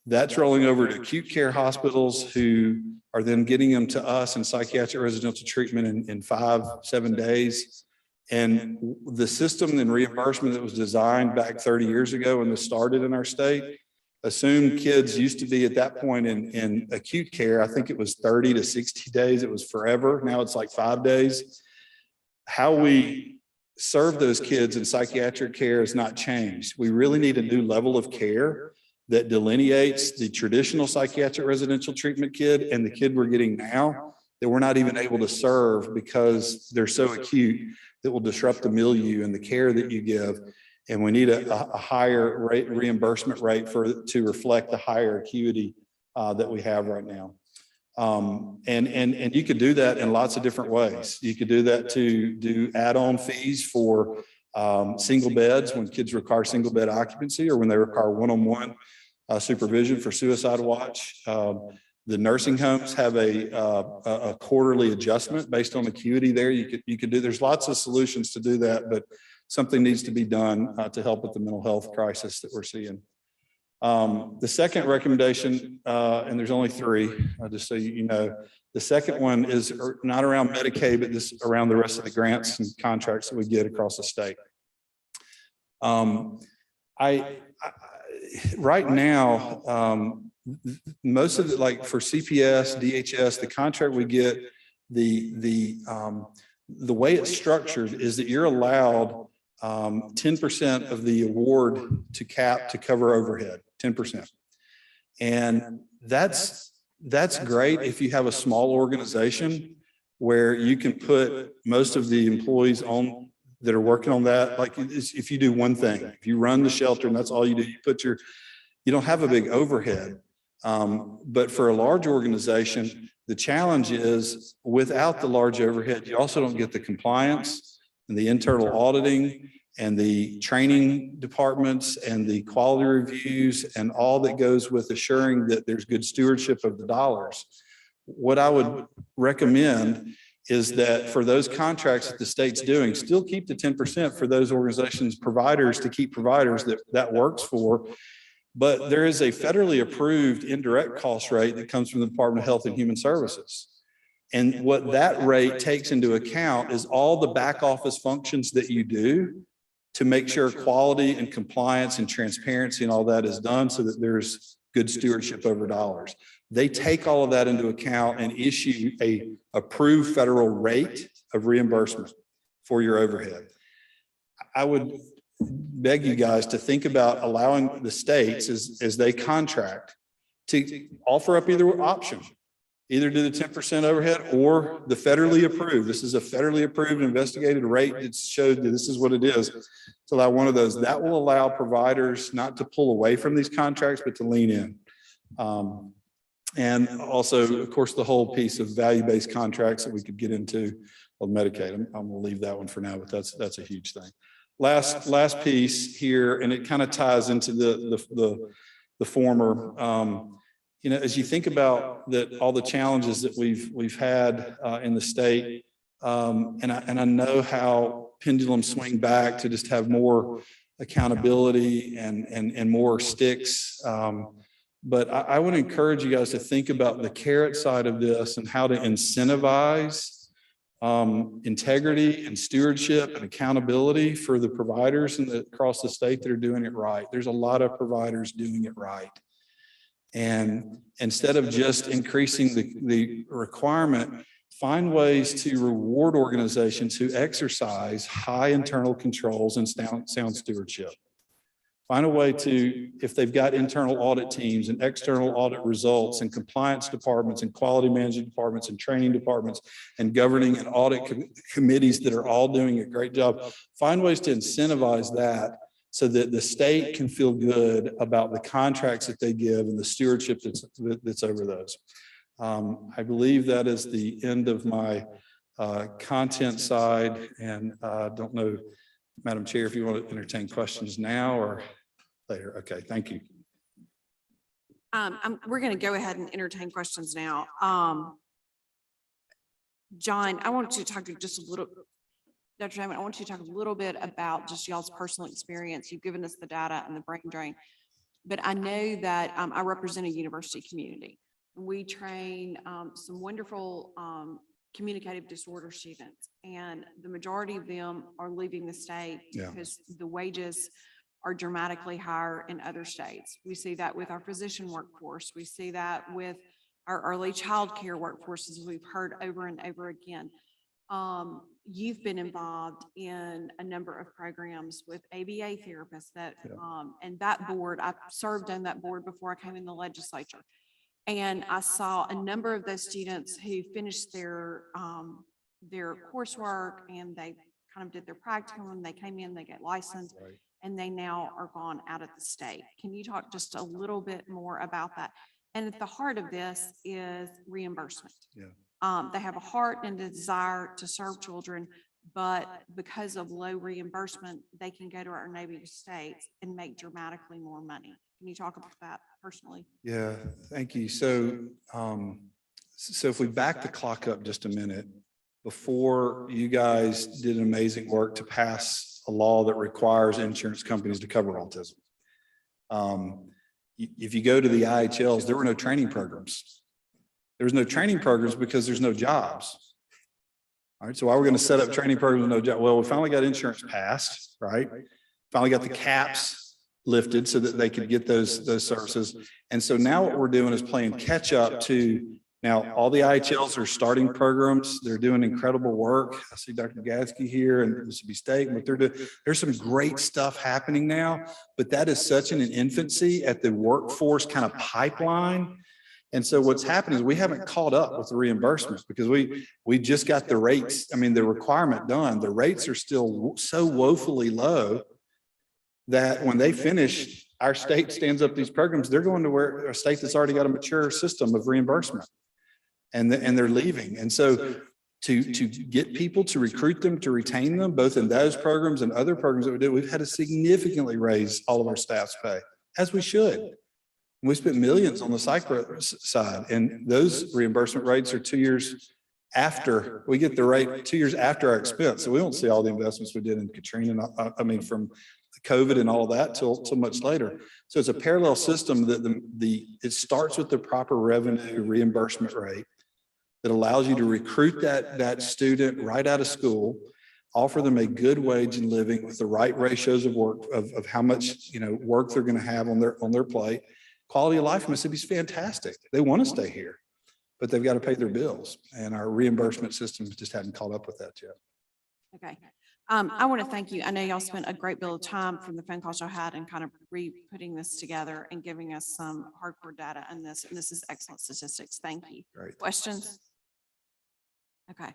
That's rolling over to acute care hospitals, who are then getting them to us in psychiatric residential treatment in 5-7 days. And the system and reimbursement that was designed back 30 years ago when this started in our state assumed kids used to be at that point in acute care. I think it was 30 to 60 days. It was forever. Now it's like 5 days. How we serve those kids in psychiatric care has not changed. We really need a new level of care that delineates the traditional psychiatric residential treatment kid and the kid we're getting now that we're not even able to serve because they're so acute that will disrupt the milieu and the care that you give. And we need a higher reimbursement rate to reflect the higher acuity that we have right now. And you could do that in lots of different ways. You could do that to do add-on fees for single beds when kids require single bed occupancy, or when they require one-on-one supervision for suicide watch. The nursing homes have a quarterly adjustment based on acuity there. You could do, there's lots of solutions to do that, but something needs to be done to help with the mental health crisis that we're seeing. The second recommendation, and there's only 3, just so you know, the second one is not around Medicaid, but this around the rest of the grants and contracts that we get across the state. Right now, most of it, like for CPS, DHS, the contract we get, the way it's structured is that you're allowed 10% of the award to cover overhead, 10%. And that's great if you have a small organization where you can put most of the employees on that are working on that. Like if you do one thing, if you run the shelter and that's all you do, you don't have a big overhead. But for a large organization, the challenge is without the large overhead, you also don't get the compliance and the internal auditing and the training departments and the quality reviews and all that goes with assuring that there's good stewardship of the dollars. What I would recommend is that for those contracts that the state's doing, still keep the 10% for those organizations, providers, to keep providers that works for. But there is a federally approved indirect cost rate that comes from the Department of Health and Human Services. And what that rate takes into account is all the back office functions that you do to make sure quality and compliance and transparency and all that is done so that there's good stewardship over dollars. They take all of that into account and issue a approved federal rate of reimbursement for your overhead. I would beg you guys to think about allowing the states as they contract to offer up either option. either do the 10% overhead or the federally approved. This is a federally approved investigated rate that showed that this is what it is. To allow one of those, that will allow providers not to pull away from these contracts, but to lean in. And also, of course, the whole piece of value-based contracts that we could get into on Medicaid. I'm gonna leave that one for now, but that's a huge thing. Last piece here, and it kind of ties into the former. You know, as you think about that, all the challenges that we've had in the state, and I know how pendulums swing back to just have more accountability and more sticks. But I would encourage you guys to think about the carrot side of this and how to incentivize integrity and stewardship and accountability for the providers across the state that are doing it right. There's a lot of providers doing it right. And instead of just increasing the requirement, find ways to reward organizations who exercise high internal controls and sound stewardship. Find a way to, if they've got internal audit teams and external audit results and compliance departments and quality management departments and training departments and governing and audit committees that are all doing a great job, find ways to incentivize that so that the state can feel good about the contracts that they give and the stewardship that's over those. I believe that is the end of my content side, and I don't know, Madam Chair, if you want to entertain questions now or later. Okay, thank you. We're going to go ahead and entertain questions now. John, I want you to talk to just a little, Dr. Diamond, I want you to talk a little bit about just y'all's personal experience. You've given us the data and the brain drain, but I know that I represent a university community. We train some wonderful communicative disorder students, and the majority of them are leaving the state because the wages are dramatically higher in other states. We see that with our physician workforce. We see that with our early child care workforce, as we've heard over and over again. You've been involved in a number of programs with ABA therapists that, and that board, I served on that board before I came in the legislature. And I saw a number of those students who finished their coursework and they kind of did their practicum and they came in, they get licensed, and they now are gone out of the state. Can you talk just a little bit more about that? And at the heart of this is reimbursement. They have a heart and a desire to serve children, but because of low reimbursement, they can go to our neighboring states and make dramatically more money. Can you talk about that personally? Yeah, thank you. So, so if we back the clock up just a minute, before you guys did amazing work to pass a law that requires insurance companies to cover autism. If you go to the IHLs, there were no training programs. There was no training programs because there's no jobs. All right, so why we're going to set up training programs with no job? Well, we finally got insurance passed, right? Finally got the caps lifted so that they could get those services. And so now what we're doing is playing catch up to, now all the IHLs are starting programs. They're doing incredible work. I see Dr. Gadsky here and Mississippi State, but there's some great stuff happening now, but that is such in an infancy at the workforce kind of pipeline. And so what's happened is we haven't caught up with the reimbursements because we just got the rates. I mean, the requirement done, the rates are still so woefully low that when they finish, our state stands up these programs, they're going to where a state that's already got a mature system of reimbursement and they're leaving. And so to get people, to recruit them, to retain them, both in those programs and other programs that we do, we've had to significantly raise all of our staff's pay, as we should. We spent millions on the psych side, and those reimbursement rates are 2 years after we get the rate, 2 years after our expense. So we won't see all the investments we did in Katrina. I mean, from COVID and all of that till much later. So it's a parallel system that it starts with the proper revenue reimbursement rate that allows you to recruit that student right out of school, offer them a good wage and living with the right ratios of work of how much work they're going to have on their plate. Quality of life in Mississippi is fantastic. They want to stay here, but they've got to pay their bills, and our reimbursement system just hadn't caught up with that yet. Okay. I want to thank you. I know y'all spent a great deal of time from the phone calls y'all had and kind of putting this together and giving us some hardcore data on this. And this is excellent statistics. Thank you. Great. Questions? Okay.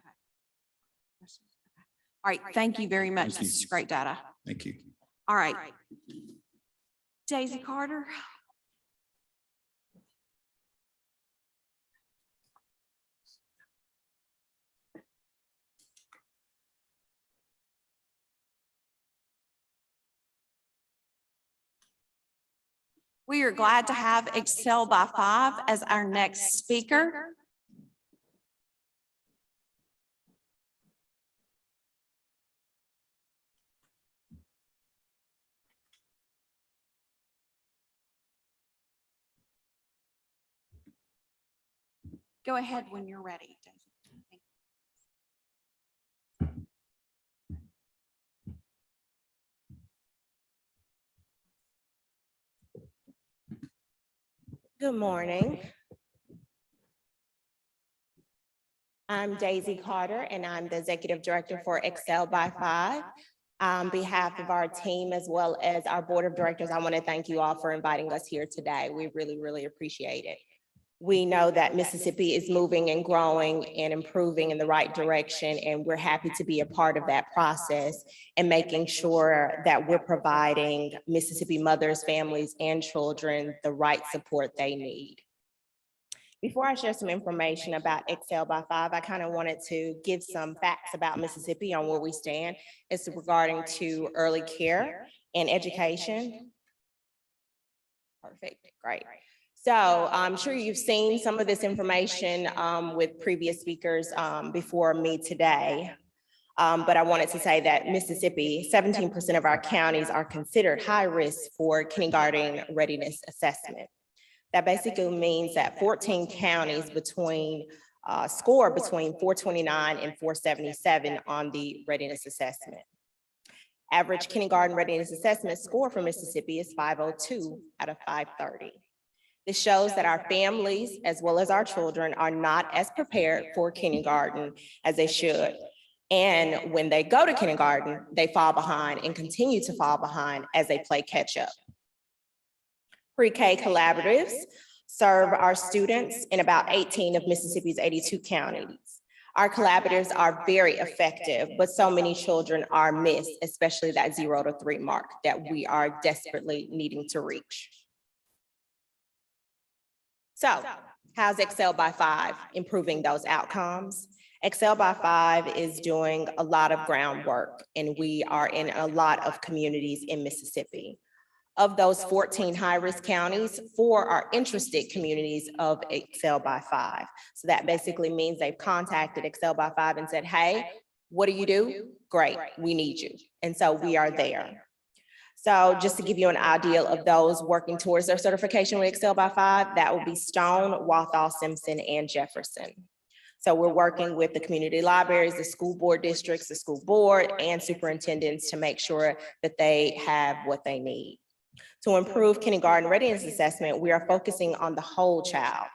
All right. Thank you very much. Thank you. This is great data. Thank you. All right. Daisy Carter. We are glad to have Excel by 5 as our next speaker. Go ahead when you're ready, Daisy. Good morning. I'm Daisy Carter, and I'm the Executive Director for Excel by 5. On behalf of our team, as well as our Board of Directors, I want to thank you all for inviting us here today. We really, really appreciate it. We know that Mississippi is moving and growing and improving in the right direction, and we're happy to be a part of that process and making sure that we're providing Mississippi mothers, families, and children the right support they need. Before I share some information about Excel by 5, I kind of wanted to give some facts about Mississippi on where we stand. It's regarding to early care and education. Perfect, great. So I'm sure you've seen some of this information with previous speakers before me today. But I wanted to say that Mississippi, 17% of our counties are considered high risk for kindergarten readiness assessment. That basically means that 14 counties score between 429 and 477 on the readiness assessment. Average kindergarten readiness assessment score for Mississippi is 502 out of 530. This shows that our families, as well as our children, are not as prepared for kindergarten as they should. And when they go to kindergarten, they fall behind and continue to fall behind as they play catch up. Pre-K collaboratives serve our students in about 18 of Mississippi's 82 counties. Our collaboratives are very effective, but so many children are missed, especially that 0 to 3 mark that we are desperately needing to reach. So how's Excel by 5 improving those outcomes? Excel by 5 is doing a lot of groundwork, and we are in a lot of communities in Mississippi. Of those 14 high-risk counties, 4 are interested communities of Excel by 5. So that basically means they've contacted Excel by 5 and said, hey, what do you do? Great, we need you. And so we are there. So just to give you an idea of those working towards their certification with Excel by 5, that will be Stone, Walthall, Simpson, and Jefferson. So we're working with the community libraries, the school board districts, the school board, and superintendents to make sure that they have what they need. To improve kindergarten readiness assessment, we are focusing on the whole child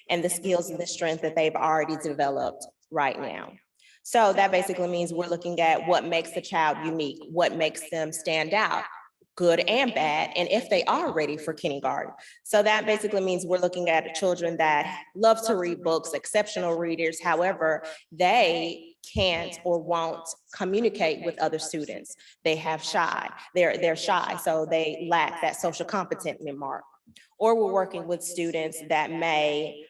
and the skills and the strength that they've already developed right now. So that basically means we're looking at what makes the child unique, what makes them stand out, good and bad, and if they are ready for kindergarten. So that basically means we're looking at children that love to read books, exceptional readers. However, they can't or won't communicate with other students. They're shy, so they lack that social competence mark. Or we're working with students that may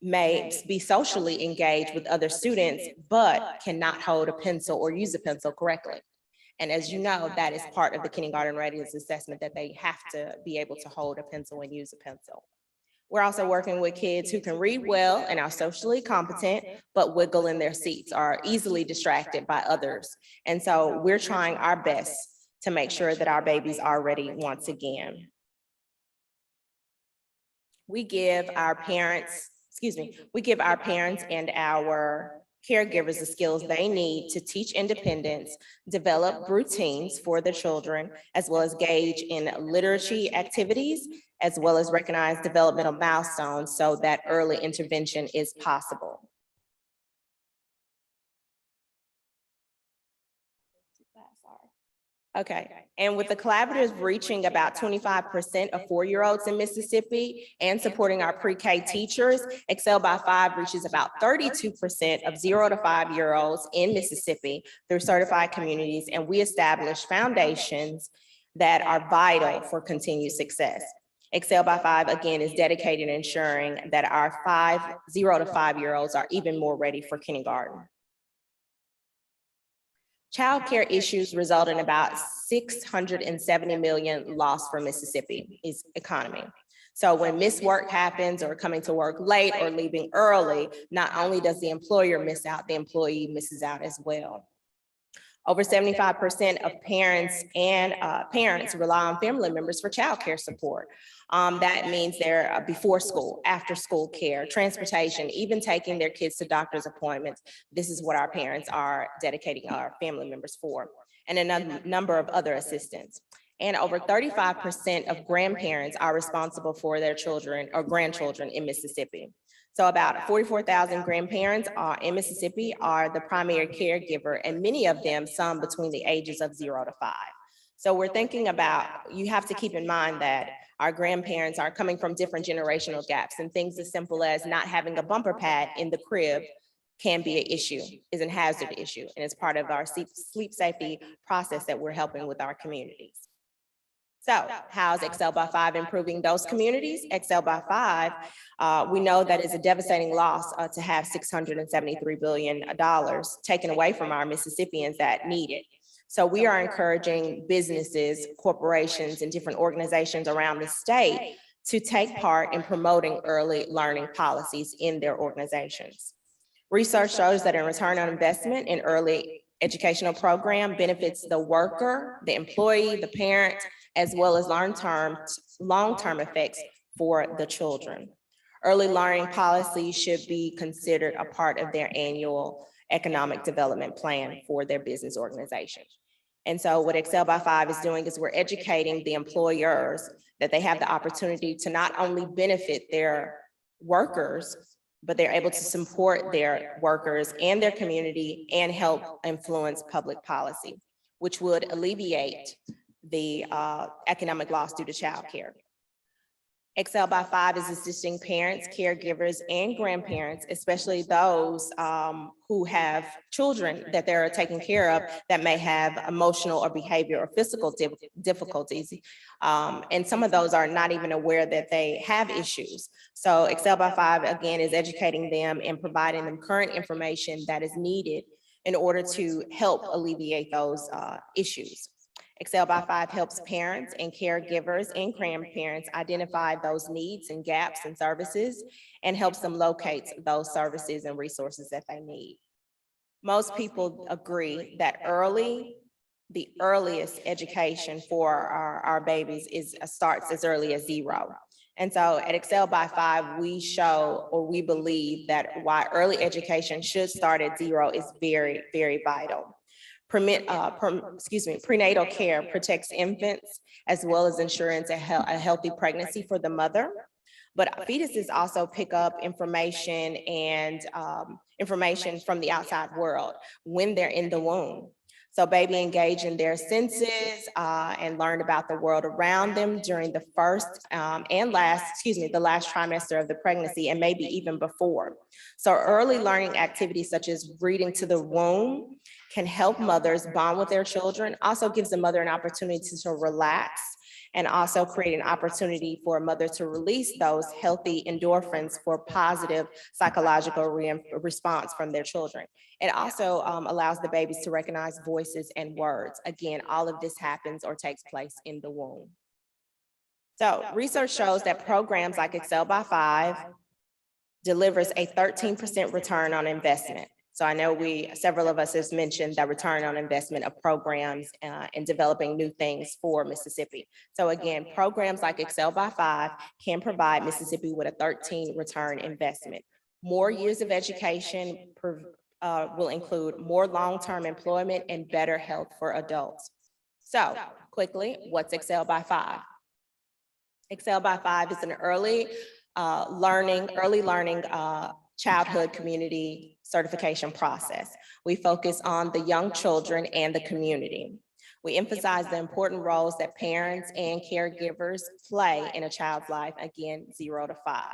be socially engaged with other students, but cannot hold a pencil or use a pencil correctly. And as you know, that is part of the kindergarten readiness assessment, that they have to be able to hold a pencil and use a pencil. We're also working with kids who can read well and are socially competent, but wiggle in their seats, are easily distracted by others. And so we're trying our best to make sure that our babies are ready once again. We give our parents and our caregivers the skills they need to teach independence, develop routines for the children, as well as engage in literacy activities, as well as recognize developmental milestones so that early intervention is possible. Okay, and with the collaborative reaching about 25% of 4-year-olds in Mississippi and supporting our pre-K teachers, Excel by 5 reaches about 32% of 0 to 5-year-olds in Mississippi through certified communities, and we establish foundations that are vital for continued success. Excel by 5, again, is dedicated to ensuring that our 0 to 5-year-olds are even more ready for kindergarten. Childcare issues result in about 670 million lost for Mississippi's economy. So when missed work happens or coming to work late or leaving early, not only does the employer miss out, the employee misses out as well. Over 75% of parents rely on family members for childcare support. That means they're before school, after school care, transportation, even taking their kids to doctor's appointments. This is what our parents are dedicating our family members for, and a number of other assistants. And over 35% of grandparents are responsible for their children or grandchildren in Mississippi. So about 44,000 grandparents in Mississippi are the primary caregiver, and many of them, some between the ages of 0 to 5. So we're thinking about, you have to keep in mind that our grandparents are coming from different generational gaps, and things as simple as not having a bumper pad in the crib can be an issue, is a hazard issue, and it's part of our sleep safety process that we're helping with our communities. So how's Excel by 5 improving those communities? Excel by 5, we know that it's a devastating loss to have $673 billion taken away from our Mississippians that need it. So we are encouraging businesses, corporations, and different organizations around the state to take part in promoting early learning policies in their organizations. Research shows that a return on investment in early educational program benefits the worker, the employee, the parent, as well as long-term effects for the children. Early learning policy should be considered a part of their annual economic development plan for their business organization. And so what Excel by 5 is doing is we're educating the employers that they have the opportunity to not only benefit their workers, but they're able to support their workers and their community and help influence public policy, which would alleviate the economic loss due to childcare. Excel by 5 is assisting parents, caregivers, and grandparents, especially those who have children that they're taking care of that may have emotional or behavior or physical difficulties. And some of those are not even aware that they have issues. So Excel by 5, again, is educating them and providing them current information that is needed in order to help alleviate those issues. Excel by 5 helps parents and caregivers and grandparents identify those needs and gaps in services and helps them locate those services and resources that they need. Most people agree that the earliest education for our babies starts as early as 0. And so at Excel by 5, we show, or we believe that why early education should start at 0 is very, very vital. Prenatal care protects infants as well as ensuring a healthy pregnancy for the mother. But fetuses also pick up information and information from the outside world when they're in the womb. So baby engage in their senses and learn about the world around them during the the last trimester of the pregnancy and maybe even before. So early learning activities such as reading to the womb can help mothers bond with their children, also gives the mother an opportunity to relax and also create an opportunity for a mother to release those healthy endorphins for positive psychological response from their children. It also allows the babies to recognize voices and words. Again, all of this happens or takes place in the womb. So research shows that programs like Excel by 5 delivers a 13% return on investment. So I know several of us has mentioned the return on investment of programs and developing new things for Mississippi. So again, programs like Excel by 5 can provide Mississippi with a 13 return investment. More years of education will include more long-term employment and better health for adults. So quickly, what's Excel by 5? Excel by 5 is an early learning childhood community certification process. We focus on the young children and the community. We emphasize the important roles that parents and caregivers play in a child's life, again, 0 to 5.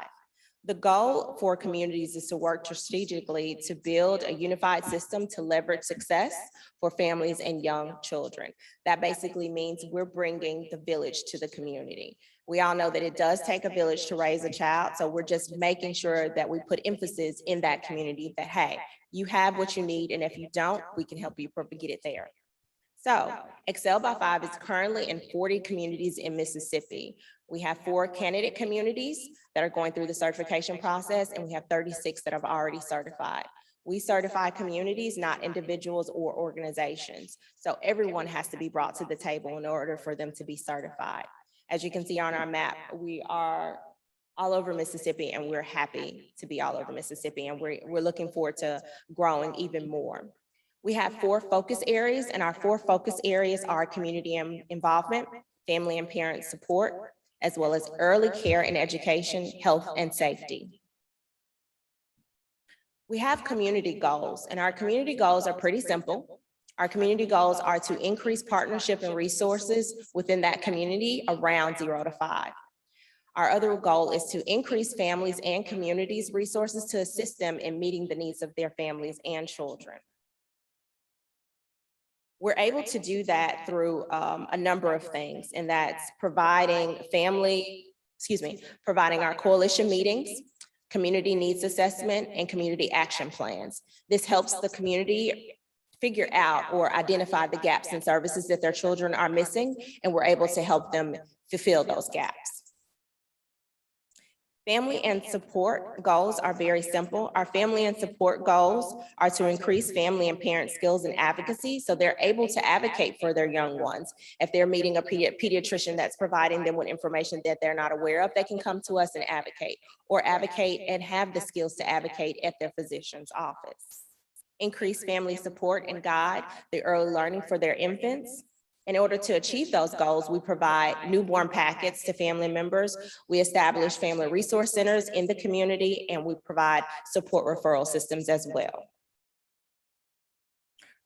The goal for communities is to work strategically to build a unified system to leverage success for families and young children. That basically means we're bringing the village to the community. We all know that it does take a village to raise a child, so we're just making sure that we put emphasis in that community that, hey, you have what you need, and if you don't, we can help you get it there. So Excel by 5 is currently in 40 communities in Mississippi. We have 4 candidate communities that are going through the certification process, and we have 36 that have already certified. We certify communities, not individuals or organizations. So everyone has to be brought to the table in order for them to be certified. As you can see on our map, we are all over Mississippi, and we're happy to be all over Mississippi, and we're looking forward to growing even more. We have 4 focus areas, and our 4 focus areas are community involvement, family and parent support, as well as early care and education, health and safety. We have community goals, and our community goals are pretty simple. Our community goals are to increase partnership and resources within that community around 0 to 5. Our other goal is to increase families and communities' resources to assist them in meeting the needs of their families and children. We're able to do that through a number of things, and that's providing providing our coalition meetings, community needs assessment, and community action plans. This helps the community figure out or identify the gaps in services that their children are missing, and we're able to help them fulfill those gaps. Family and support goals are very simple. Our family and support goals are to increase family and parent skills and advocacy, so they're able to advocate for their young ones. If they're meeting a pediatrician that's providing them with information that they're not aware of, they can come to us and advocate, or advocate and have the skills to advocate at their physician's office. Increase family support and guide the early learning for their infants. In order to achieve those goals, we provide newborn packets to family members. We establish family resource centers in the community, and we provide support referral systems as well.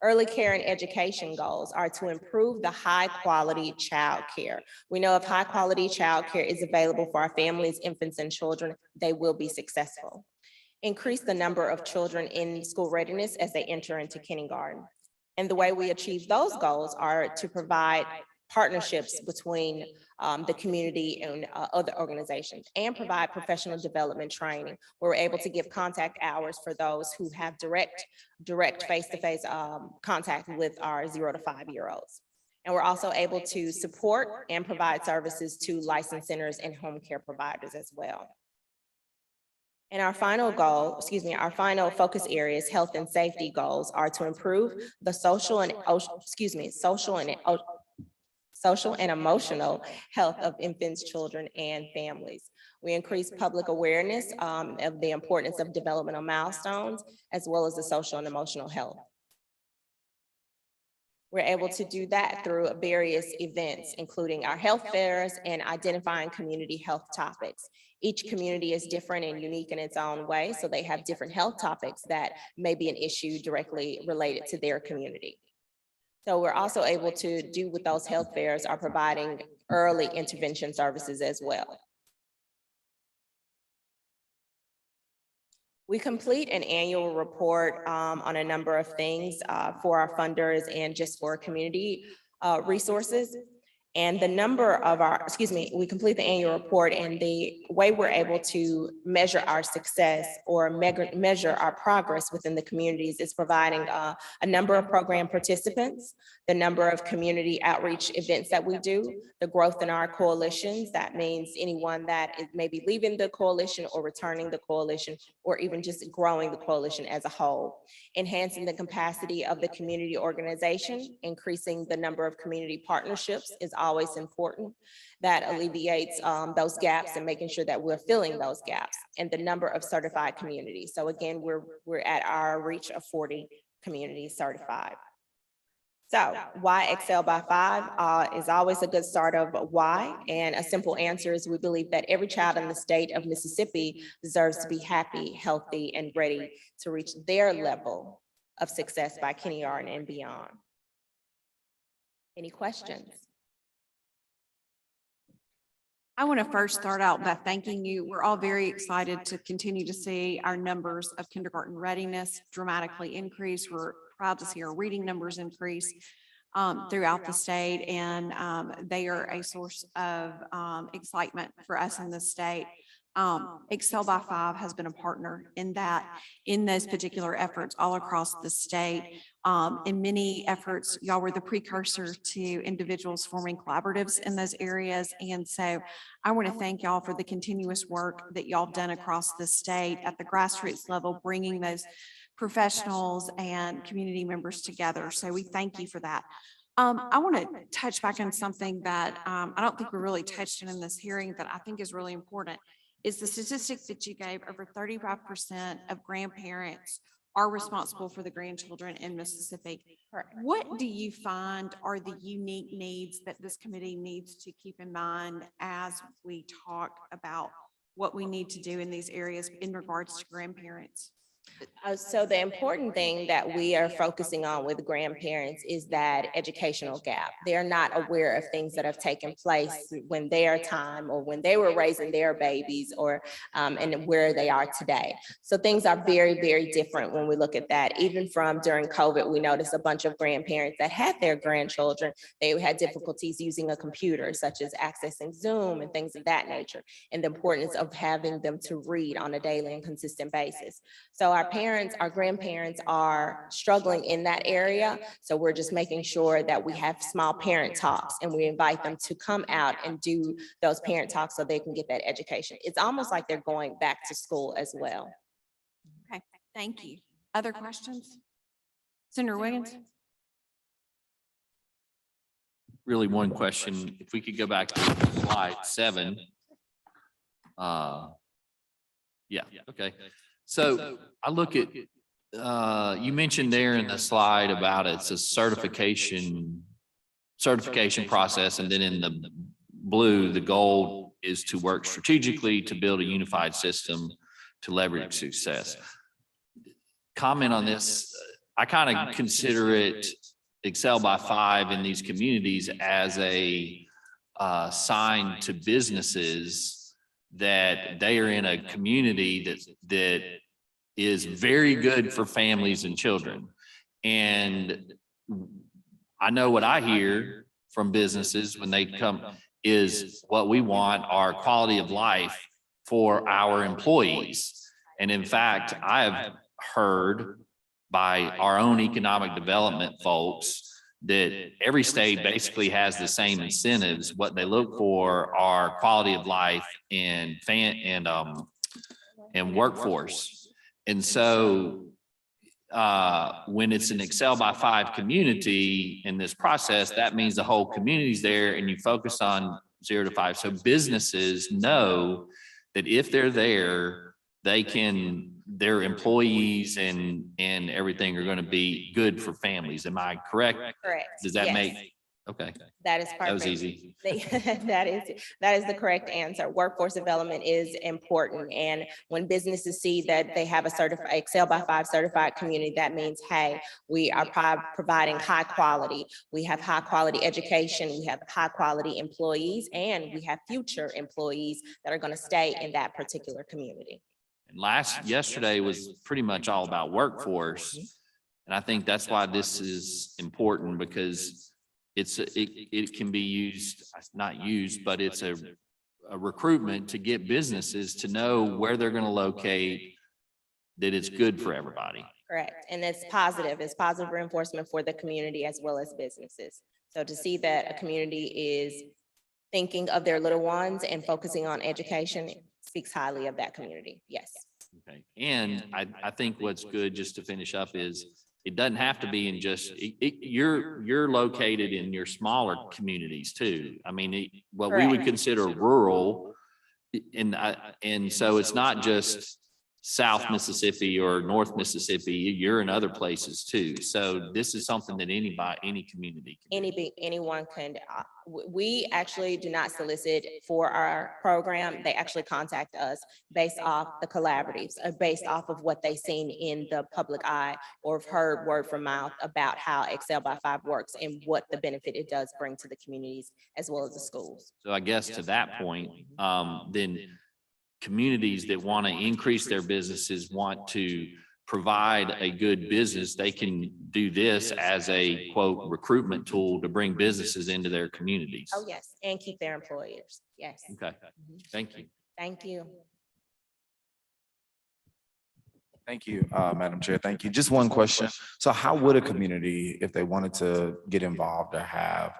Early care and education goals are to improve the high quality child care. We know if high quality child care is available for our families, infants, and children, they will be successful. Increase the number of children in school readiness as they enter into kindergarten. And the way we achieve those goals are to provide partnerships between the community and other organizations, and provide professional development training. We're able to give contact hours for those who have direct face-to-face contact with our 0 to 5-year-olds. And we're also able to support and provide services to licensed centers and home care providers as well. And our final goal, our final focus areas, health and safety goals, are to improve the social and emotional health of infants, children, and families. We increase public awareness of the importance of developmental milestones, as well as the social and emotional health. We're able to do that through various events, including our health fairs and identifying community health topics. Each community is different and unique in its own way, so they have different health topics that may be an issue directly related to their community. So we're also able to do with those health fairs are providing early intervention services as well. We complete an annual report on a number of things for our funders and just for community resources. And the number of our, we complete the annual report, and the way we're able to measure our success or measure our progress within the communities is providing a number of program participants, the number of community outreach events that we do, the growth in our coalitions. That means anyone that is maybe leaving the coalition or returning the coalition, or even just growing the coalition as a whole. Enhancing the capacity of the community organization, increasing the number of community partnerships is always important. That alleviates those gaps and making sure that we're filling those gaps, and the number of certified communities. So again, we're at our reach of 40 communities certified. So why Excel by 5 is always a good start of why, and a simple answer is we believe that every child in the state of Mississippi deserves to be happy, healthy, and ready to reach their level of success by kindergarten and beyond. Any questions? I want to first start out by thanking you. We're all very excited to continue to see our numbers of kindergarten readiness dramatically increase. We're proud to see our reading numbers increase throughout the state, and they are a source of excitement for us in the state. Excel by 5 has been a partner in those particular efforts all across the state. In many efforts, y'all were the precursor to individuals forming collaboratives in those areas. And so I want to thank y'all for the continuous work that y'all have done across the state at the grassroots level, bringing those professionals and community members together. So we thank you for that. I want to touch back on something that I don't think we really touched on in this hearing that I think is really important, is the statistic that you gave. Over 35% of grandparents are responsible for the grandchildren in Mississippi. What do you find are the unique needs that this committee needs to keep in mind as we talk about what we need to do in these areas in regards to grandparents? So the important thing that we are focusing on with grandparents is that educational gap. They're not aware of things that have taken place when their time or when they were raising their babies, or and where they are today. So things are very, very different when we look at that. Even from during COVID, we noticed a bunch of grandparents that had their grandchildren, they had difficulties using a computer, such as accessing Zoom and things of that nature, and the importance of having them to read on a daily and consistent basis. So our parents, our grandparents are struggling in that area. So we're just making sure that we have small parent talks, and we invite them to come out and do those parent talks so they can get that education. It's almost like they're going back to school as well. Okay, thank you. Other questions? Senator Wiggins? Really one question, if we could go back to slide 7. Yeah, okay. So I look at, you mentioned there in the slide about it's a certification process, and then in the blue, the goal is to work strategically to build a unified system to leverage success. Comment on this. I kind of consider it Excel by 5 in these communities as a sign to businesses that they are in a community that is very good for families and children. And I know what I hear from businesses when they come is what we want are quality of life for our employees. And in fact, I have heard by our own economic development folks that every state basically has the same incentives. What they look for are quality of life and workforce. And so when it's an Excel by 5 community in this process, that means the whole community's there, and you focus on 0 to 5. So businesses know that if they're there, their employees and everything are going to be good for families. Am I correct? Correct. Does that Yes. make, okay, That is perfect. that was easy. That is the correct answer. Workforce development is important. And when businesses see that they have a certified Excel by 5 certified community, that means, hey, we are providing high quality. We have high quality education. We have high quality employees, and we have future employees that are going to stay in that particular community. And yesterday was pretty much all about workforce. And I think that's why this is important, because it can be used, not used, but it's a recruitment to get businesses to know where they're going to locate, that it's good for everybody. Correct. And it's positive reinforcement for the community as well as businesses. So to see that a community is thinking of their little ones and focusing on education speaks highly of that community. Yes. Okay. And I think what's good, just to finish up, is it doesn't have to be in just, you're located in your smaller communities too. I mean, what we would consider rural. And so it's not just South Mississippi or North Mississippi, you're in other places too. So this is something that any community can do. Anyone can, we actually do not solicit for our program. They actually contact us based off the collaboratives, based off of what they've seen in the public eye or have heard word from mouth about how Excel by 5 works and what the benefit it does bring to the communities as well as the schools. So I guess to that point, then communities that want to increase their businesses, want to provide a good business, they can do this as a quote recruitment tool to bring businesses into their communities. Oh, yes, and keep their employers. Yes. Okay, thank you. Thank you. Thank you, Madam Chair. Thank you. Just one question. So how would a community, if they wanted to get involved or have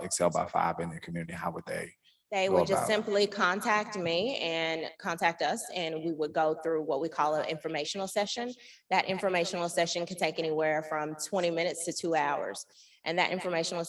Excel by 5 in their community, how would they? They go would just about? simply contact me and contact us, and we would go through what we call an informational session. That informational session can take anywhere from 20 minutes to 2 hours. And that informational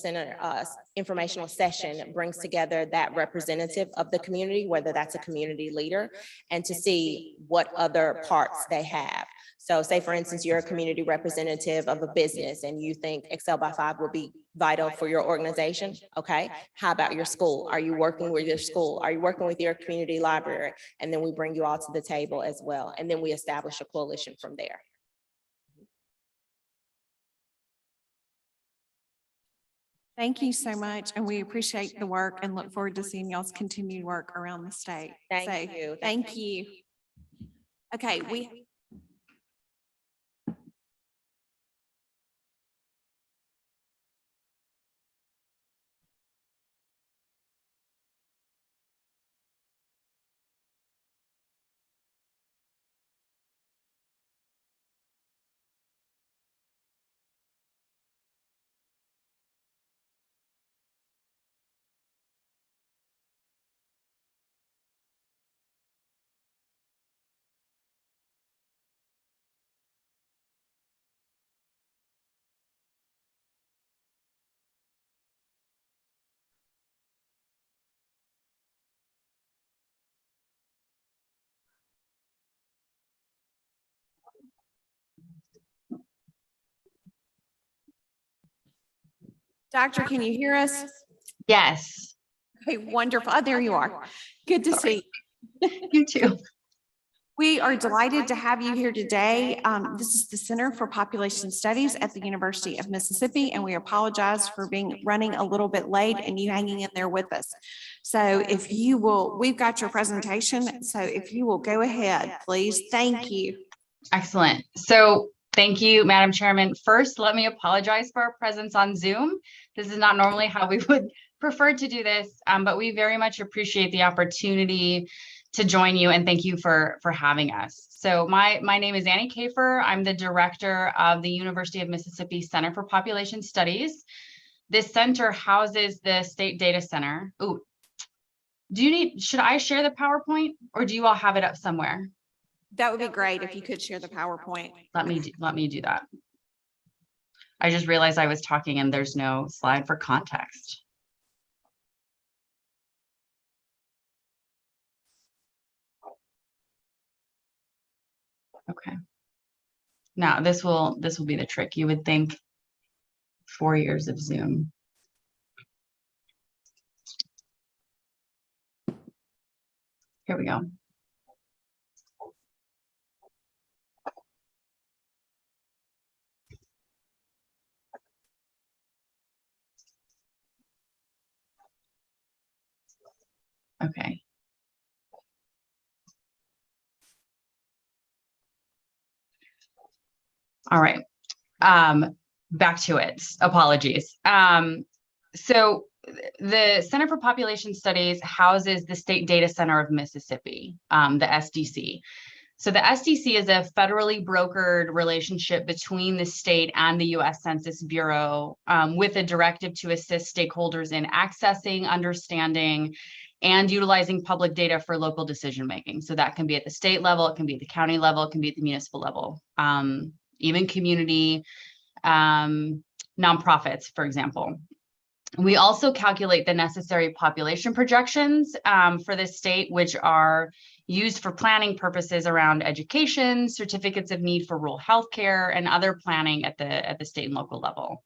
session brings together that representative of the community, whether that's a community leader, and to see what other parts they have. So say, for instance, you're a community representative of a business and you think Excel by 5 will be vital for your organization. Okay, how about your school? Are you working with your school? Are you working with your community library? And then we bring you all to the table as well. And then we establish a coalition from there. Thank you so much, and we appreciate the work and look forward to seeing y'all's continued work around the state. Thank So, you. Thank you. Okay, we. Doctor, can you hear us? Yes, Okay, wonderful. Oh, there you are. Good to see you. you too. We are delighted to have you here today. This is the Center for Population Studies at the University of Mississippi, and we apologize for running a little bit late and you hanging in there with us. So if you will, we've got your presentation. So if you will go ahead, please. Thank you. Excellent. So thank you, Madam Chairman. First, let me apologize for our presence on Zoom. This is not normally how we would prefer to do this, but we very much appreciate the opportunity to join you, and thank you for having us. So my name is Annie Kafer. I'm the director of the University of Mississippi Center for Population Studies. This center houses the State Data Center. Ooh, should I share the PowerPoint, or do you all have it up somewhere? That would be great if you could share the PowerPoint. Let me do that. I just realized I was talking and there's no slide for context. Okay. Now this will be the trick. You would think 4 years of Zoom. Here we go. Okay. All right. Back to it. Apologies. So the Center for Population Studies houses the State Data Center of Mississippi, the SDC. So the SDC is a federally brokered relationship between the state and the U.S. Census Bureau, with a directive to assist stakeholders in accessing, understanding, and utilizing public data for local decision-making. So that can be at the state level, it can be at the county level, it can be at the municipal level, even community nonprofits, for example. We also calculate the necessary population projections for the state, which are used for planning purposes around education, certificates of need for rural healthcare, and other planning at the state and local level.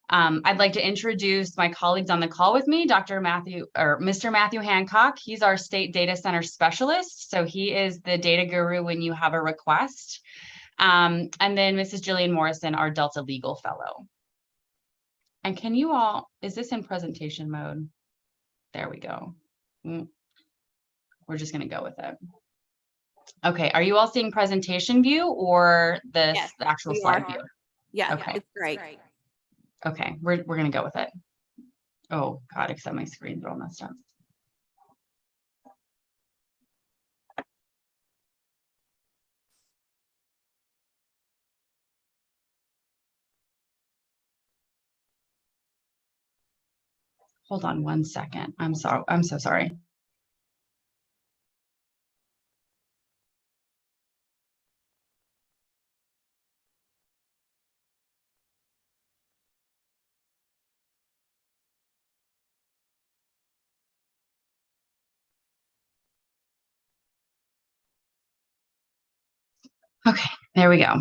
I'd like to introduce my colleagues on the call with me, Mr. Matthew Hancock. He's our state data center specialist. So he is the data guru when you have a request. And then Mrs. Jillian Morrison, our Delta Legal Fellow. And can you all, is this in presentation mode? There we go. We're just going to go with it. Okay, are you all seeing presentation view or the actual slide view? Yeah, okay. It's great. Okay, we're going to go with it. Oh God, except my screen's all messed up. Hold on 1 second. I'm sorry. I'm so sorry. Okay, there we go.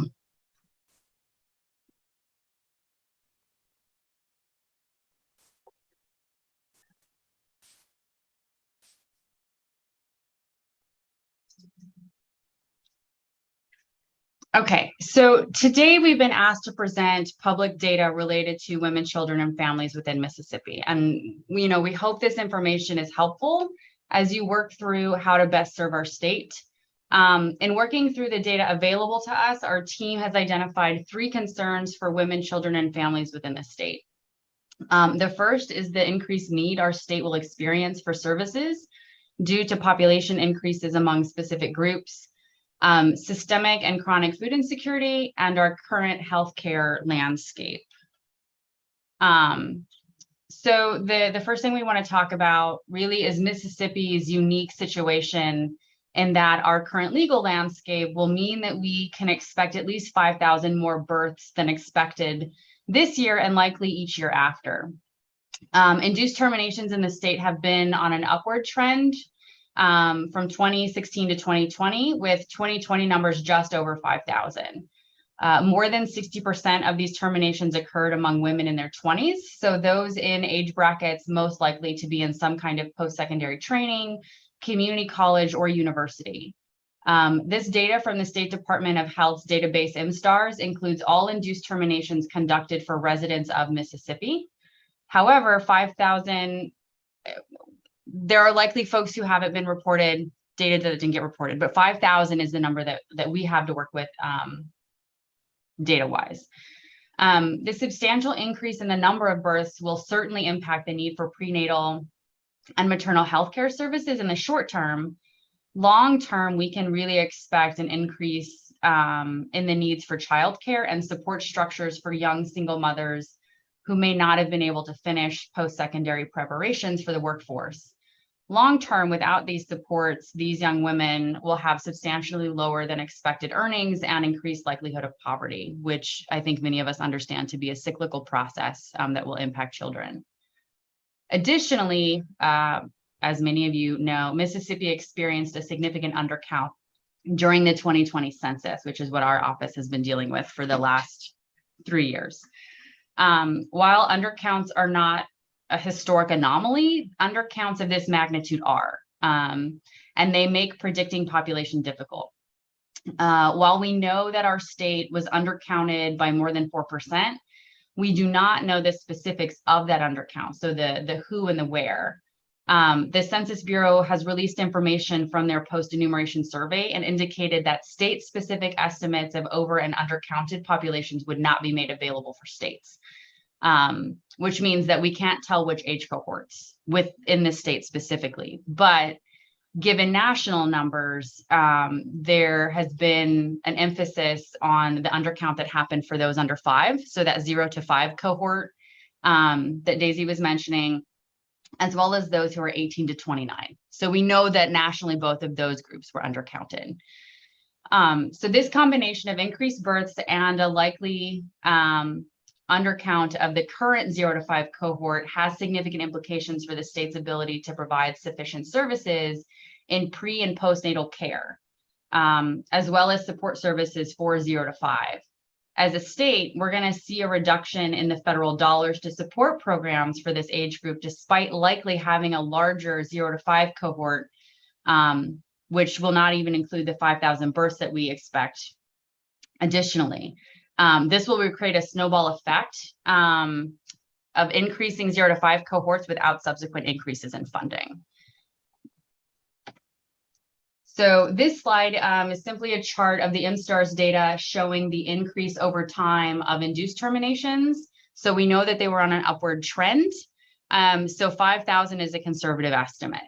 Okay, so today we've been asked to present public data related to women, children, and families within Mississippi. And, we hope this information is helpful as you work through how to best serve our state. In working through the data available to us, our team has identified 3 concerns for women, children, and families within the state. The first is the increased need our state will experience for services due to population increases among specific groups. Systemic and chronic food insecurity, and our current healthcare landscape. So the first thing we want to talk about really is Mississippi's unique situation in that our current legal landscape will mean that we can expect at least 5,000 more births than expected this year and likely each year after. Induced terminations in the state have been on an upward trend from 2016 to 2020, with 2020 numbers just over 5,000. More than 60% of these terminations occurred among women in their 20s. So those in age brackets most likely to be in some kind of post-secondary training, community college, or university. This data from the State Department of Health's database MSTARS includes all induced terminations conducted for residents of Mississippi. However, 5,000, there are likely folks who haven't been reported, data that didn't get reported, but 5,000 is the number that we have to work with data-wise. The substantial increase in the number of births will certainly impact the need for prenatal and maternal health care services in the short term. Long term, we can really expect an increase in the needs for childcare and support structures for young single mothers who may not have been able to finish post-secondary preparations for the workforce. Long term, without these supports, these young women will have substantially lower than expected earnings and increased likelihood of poverty, which I think many of us understand to be a cyclical process that will impact children. Additionally, as many of you know, Mississippi experienced a significant undercount during the 2020 census, which is what our office has been dealing with for the last 3 years. While undercounts are not a historic anomaly, undercounts of this magnitude are, and they make predicting population difficult. While we know that our state was undercounted by more than 4%, we do not know the specifics of that undercount, so the who and the where. The Census Bureau has released information from their post-enumeration survey and indicated that state-specific estimates of over and undercounted populations would not be made available for states. Which means that we can't tell which age cohorts within the state specifically. But given national numbers, there has been an emphasis on the undercount that happened for those under 5. So that 0 to 5 cohort that Daisy was mentioning, as well as those who are 18 to 29. So we know that nationally, both of those groups were undercounted. So this combination of increased births and a likely undercount of the current 0 to 5 cohort has significant implications for the state's ability to provide sufficient services in pre and postnatal care, as well as support services for 0 to 5. As a state, we're going to see a reduction in the federal dollars to support programs for this age group, despite likely having a larger 0 to 5 cohort, which will not even include the 5,000 births that we expect. Additionally, this will create a snowball effect of increasing 0 to 5 cohorts without subsequent increases in funding. So this slide is simply a chart of the MSTARS data showing the increase over time of induced terminations. So we know that they were on an upward trend. So 5,000 is a conservative estimate.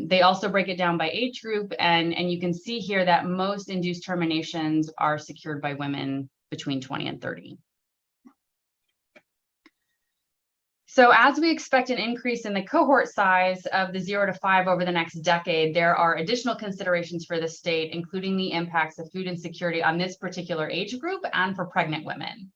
They also break it down by age group, and you can see here that most induced terminations are secured by women between 20 and 30. So as we expect an increase in the cohort size of the 0 to 5 over the next decade, there are additional considerations for the state, including the impacts of food insecurity on this particular age group and for pregnant women.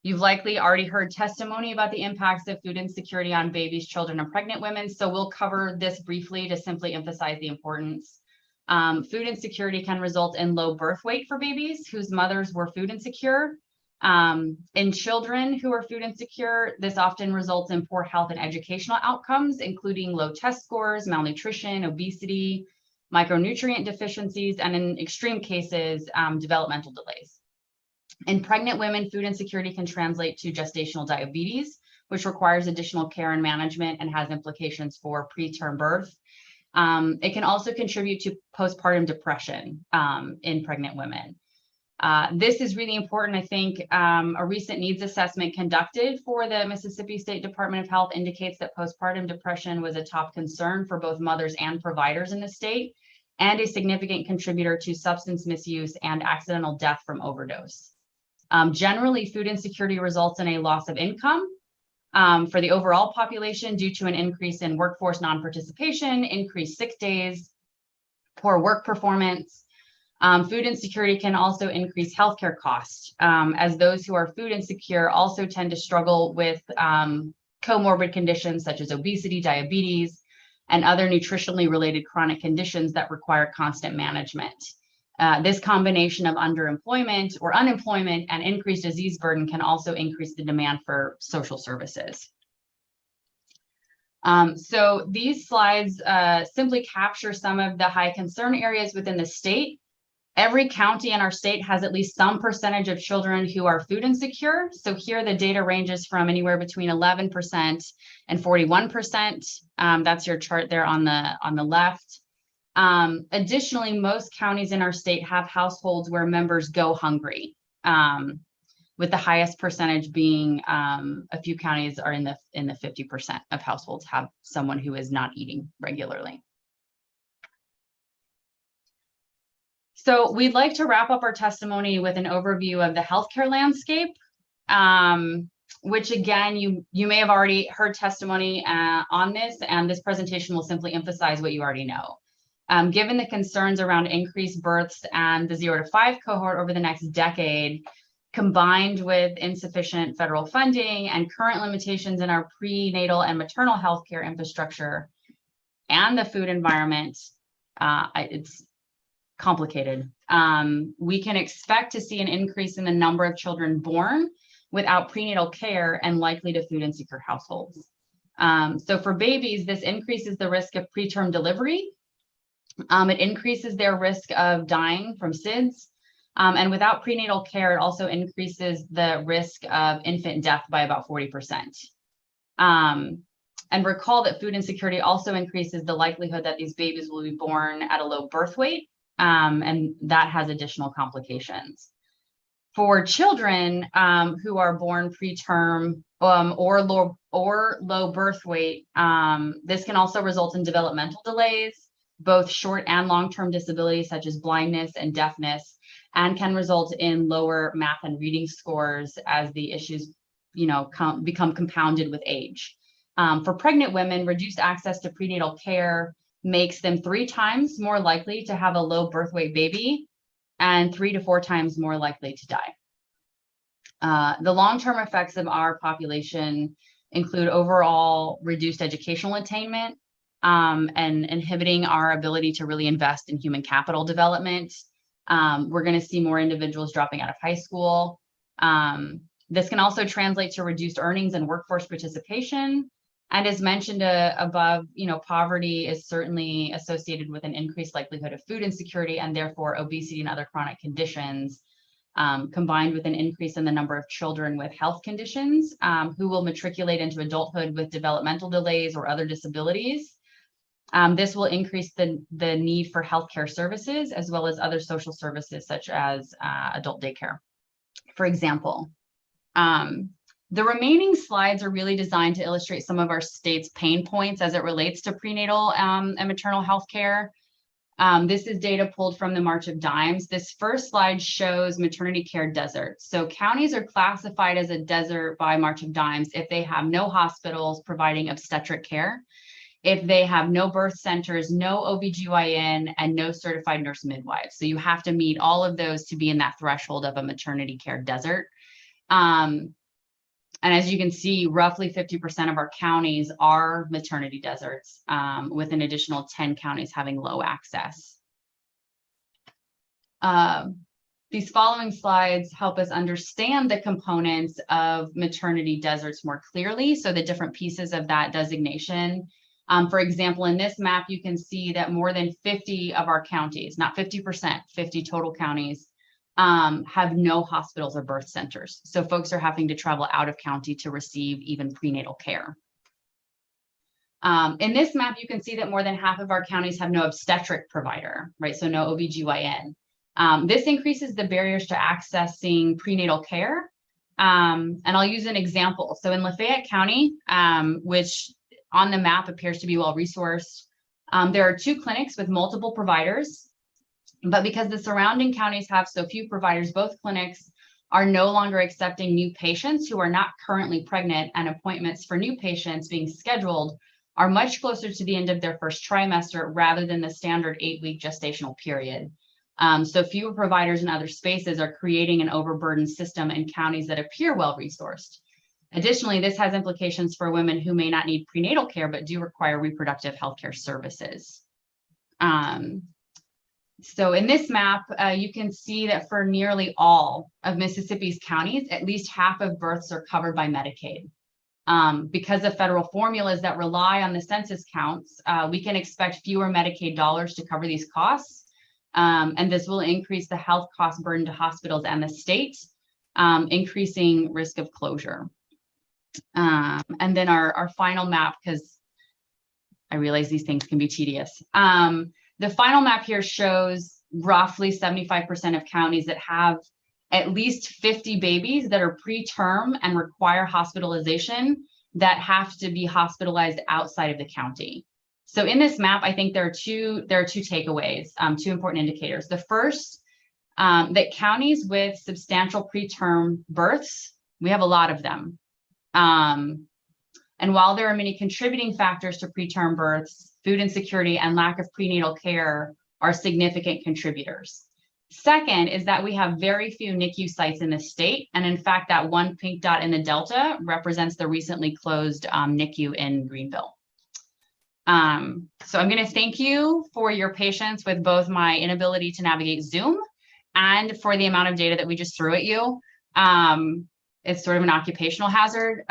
You've likely already heard testimony about the impacts of food insecurity on babies, children, and pregnant women, so we'll cover this briefly to simply emphasize the importance. Food insecurity can result in low birth weight for babies whose mothers were food insecure. In children who are food insecure, this often results in poor health and educational outcomes, including low test scores, malnutrition, obesity, micronutrient deficiencies, and in extreme cases, developmental delays. In pregnant women, food insecurity can translate to gestational diabetes, which requires additional care and management and has implications for preterm birth. It can also contribute to postpartum depression in pregnant women. This is really important. I think a recent needs assessment conducted for the Mississippi State Department of Health indicates that postpartum depression was a top concern for both mothers and providers in the state, and a significant contributor to substance misuse and accidental death from overdose. Generally, food insecurity results in a loss of income for the overall population due to an increase in workforce non-participation, increased sick days, poor work performance. Food insecurity can also increase healthcare costs, as those who are food insecure also tend to struggle with comorbid conditions such as obesity, diabetes, and other nutritionally related chronic conditions that require constant management. This combination of underemployment or unemployment and increased disease burden can also increase the demand for social services. So these slides simply capture some of the high concern areas within the state. Every county in our state has at least some percentage of children who are food insecure. So here the data ranges from anywhere between 11% and 41%. That's your chart there on the left. Additionally, most counties in our state have households where members go hungry, with the highest percentage being a few counties are in the 50% of households have someone who is not eating regularly. So we'd like to wrap up our testimony with an overview of the healthcare landscape, which again, you may have already heard testimony on this, and this presentation will simply emphasize what you already know. Given the concerns around increased births and the 0 to 5 cohort over the next decade, combined with insufficient federal funding and current limitations in our prenatal and maternal healthcare infrastructure and the food environment, it's complicated. We can expect to see an increase in the number of children born without prenatal care and likely to food insecure households. So for babies, this increases the risk of preterm delivery. It increases their risk of dying from SIDS. And without prenatal care, it also increases the risk of infant death by about 40%. And recall that food insecurity also increases the likelihood that these babies will be born at a low birth weight, and that has additional complications. For children who are born preterm or low birth weight, this can also result in developmental delays, both short and long-term disabilities such as blindness and deafness, and can result in lower math and reading scores as the issues, become compounded with age. For pregnant women, reduced access to prenatal care makes them 3 times more likely to have a low birth weight baby and 3 to 4 times more likely to die. The long-term effects of our population include overall reduced educational attainment, and inhibiting our ability to really invest in human capital development. We're going to see more individuals dropping out of high school. This can also translate to reduced earnings and workforce participation. And as mentioned above, poverty is certainly associated with an increased likelihood of food insecurity and therefore obesity and other chronic conditions, combined with an increase in the number of children with health conditions who will matriculate into adulthood with developmental delays or other disabilities. This will increase the need for healthcare services as well as other social services such as adult daycare, for example. The remaining slides are really designed to illustrate some of our state's pain points as it relates to prenatal and maternal health care. This is data pulled from the March of Dimes. This first slide shows maternity care deserts. So counties are classified as a desert by March of Dimes if they have no hospitals providing obstetric care, if they have no birth centers, no OBGYN, and no certified nurse midwives. So you have to meet all of those to be in that threshold of a maternity care desert. And as you can see, roughly 50% of our counties are maternity deserts, with an additional 10 counties having low access. These following slides help us understand the components of maternity deserts more clearly, so the different pieces of that designation. For example, in this map, you can see that more than 50 of our counties, not 50%, 50 total counties, have no hospitals or birth centers. So folks are having to travel out of county to receive even prenatal care. In this map, you can see that more than half of our counties have no obstetric provider, right? So no OBGYN. This increases the barriers to accessing prenatal care. And I'll use an example. So in Lafayette County, which on the map appears to be well-resourced, there are 2 clinics with multiple providers. But because the surrounding counties have so few providers, both clinics are no longer accepting new patients who are not currently pregnant, and appointments for new patients being scheduled are much closer to the end of their first trimester rather than the standard 8-week gestational period. So fewer providers in other spaces are creating an overburdened system in counties that appear well-resourced. Additionally, this has implications for women who may not need prenatal care but do require reproductive healthcare services. So in this map, you can see that for nearly all of Mississippi's counties, at least half of births are covered by Medicaid. Because of federal formulas that rely on the census counts, we can expect fewer Medicaid dollars to cover these costs. And this will increase the health cost burden to hospitals and the state, increasing risk of closure. And then our final map, because I realize these things can be tedious. The final map here shows roughly 75% of counties that have at least 50 babies that are preterm and require hospitalization that have to be hospitalized outside of the county. So in this map, I think there are two takeaways, 2 important indicators. The first, that counties with substantial preterm births, we have a lot of them. And while there are many contributing factors to preterm births, food insecurity and lack of prenatal care are significant contributors. Second is that we have very few NICU sites in the state. And in fact, that one pink dot in the Delta represents the recently closed NICU in Greenville. So I'm going to thank you for your patience with both my inability to navigate Zoom and for the amount of data that we just threw at you. It's sort of an occupational hazard.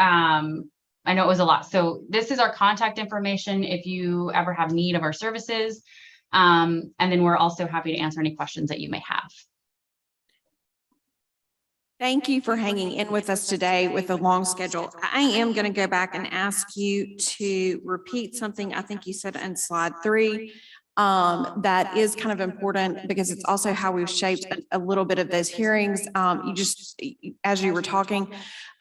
I know it was a lot. So this is our contact information if you ever have need of our services. And then we're also happy to answer any questions that you may have. Thank you for hanging in with us today with a long schedule. I am going to go back and ask you to repeat something I think you said on slide 3. That is kind of important because it's also how we've shaped a little bit of those hearings. As you were talking,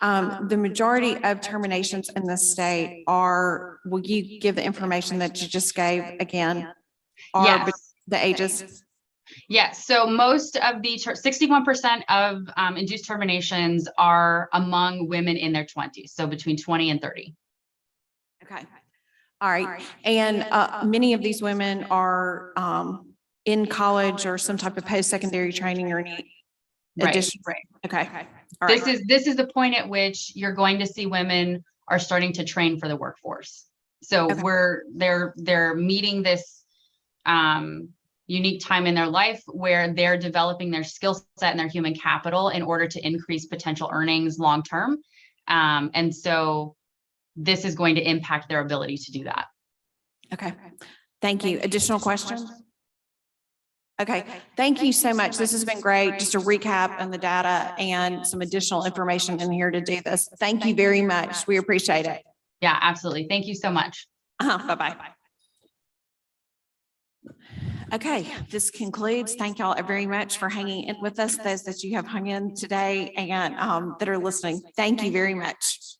the majority of terminations in the state will you give the information that you just gave again? Yes. The ages? Yes. So most of the 61% of induced terminations are among women in their 20s. So between 20 and 30. Okay. All right. And many of these women are in college or some type of post-secondary training or any additional. Okay. All right. This is the point at which you're going to see women are starting to train for the workforce. So Okay. they're meeting this unique time in their life where they're developing their skill set and their human capital in order to increase potential earnings long term. And so this is going to impact their ability to do that. Okay. Thank you. Additional questions? Okay. Thank you so much. This has been great. Just a recap on the data and some additional information in here to do this. Thank you very much. We appreciate it. Yeah, absolutely. Thank you so much. Bye-bye. Okay, this concludes. Thank y'all very much for hanging in with us, those that you have hung in today and that are listening. Thank you very much.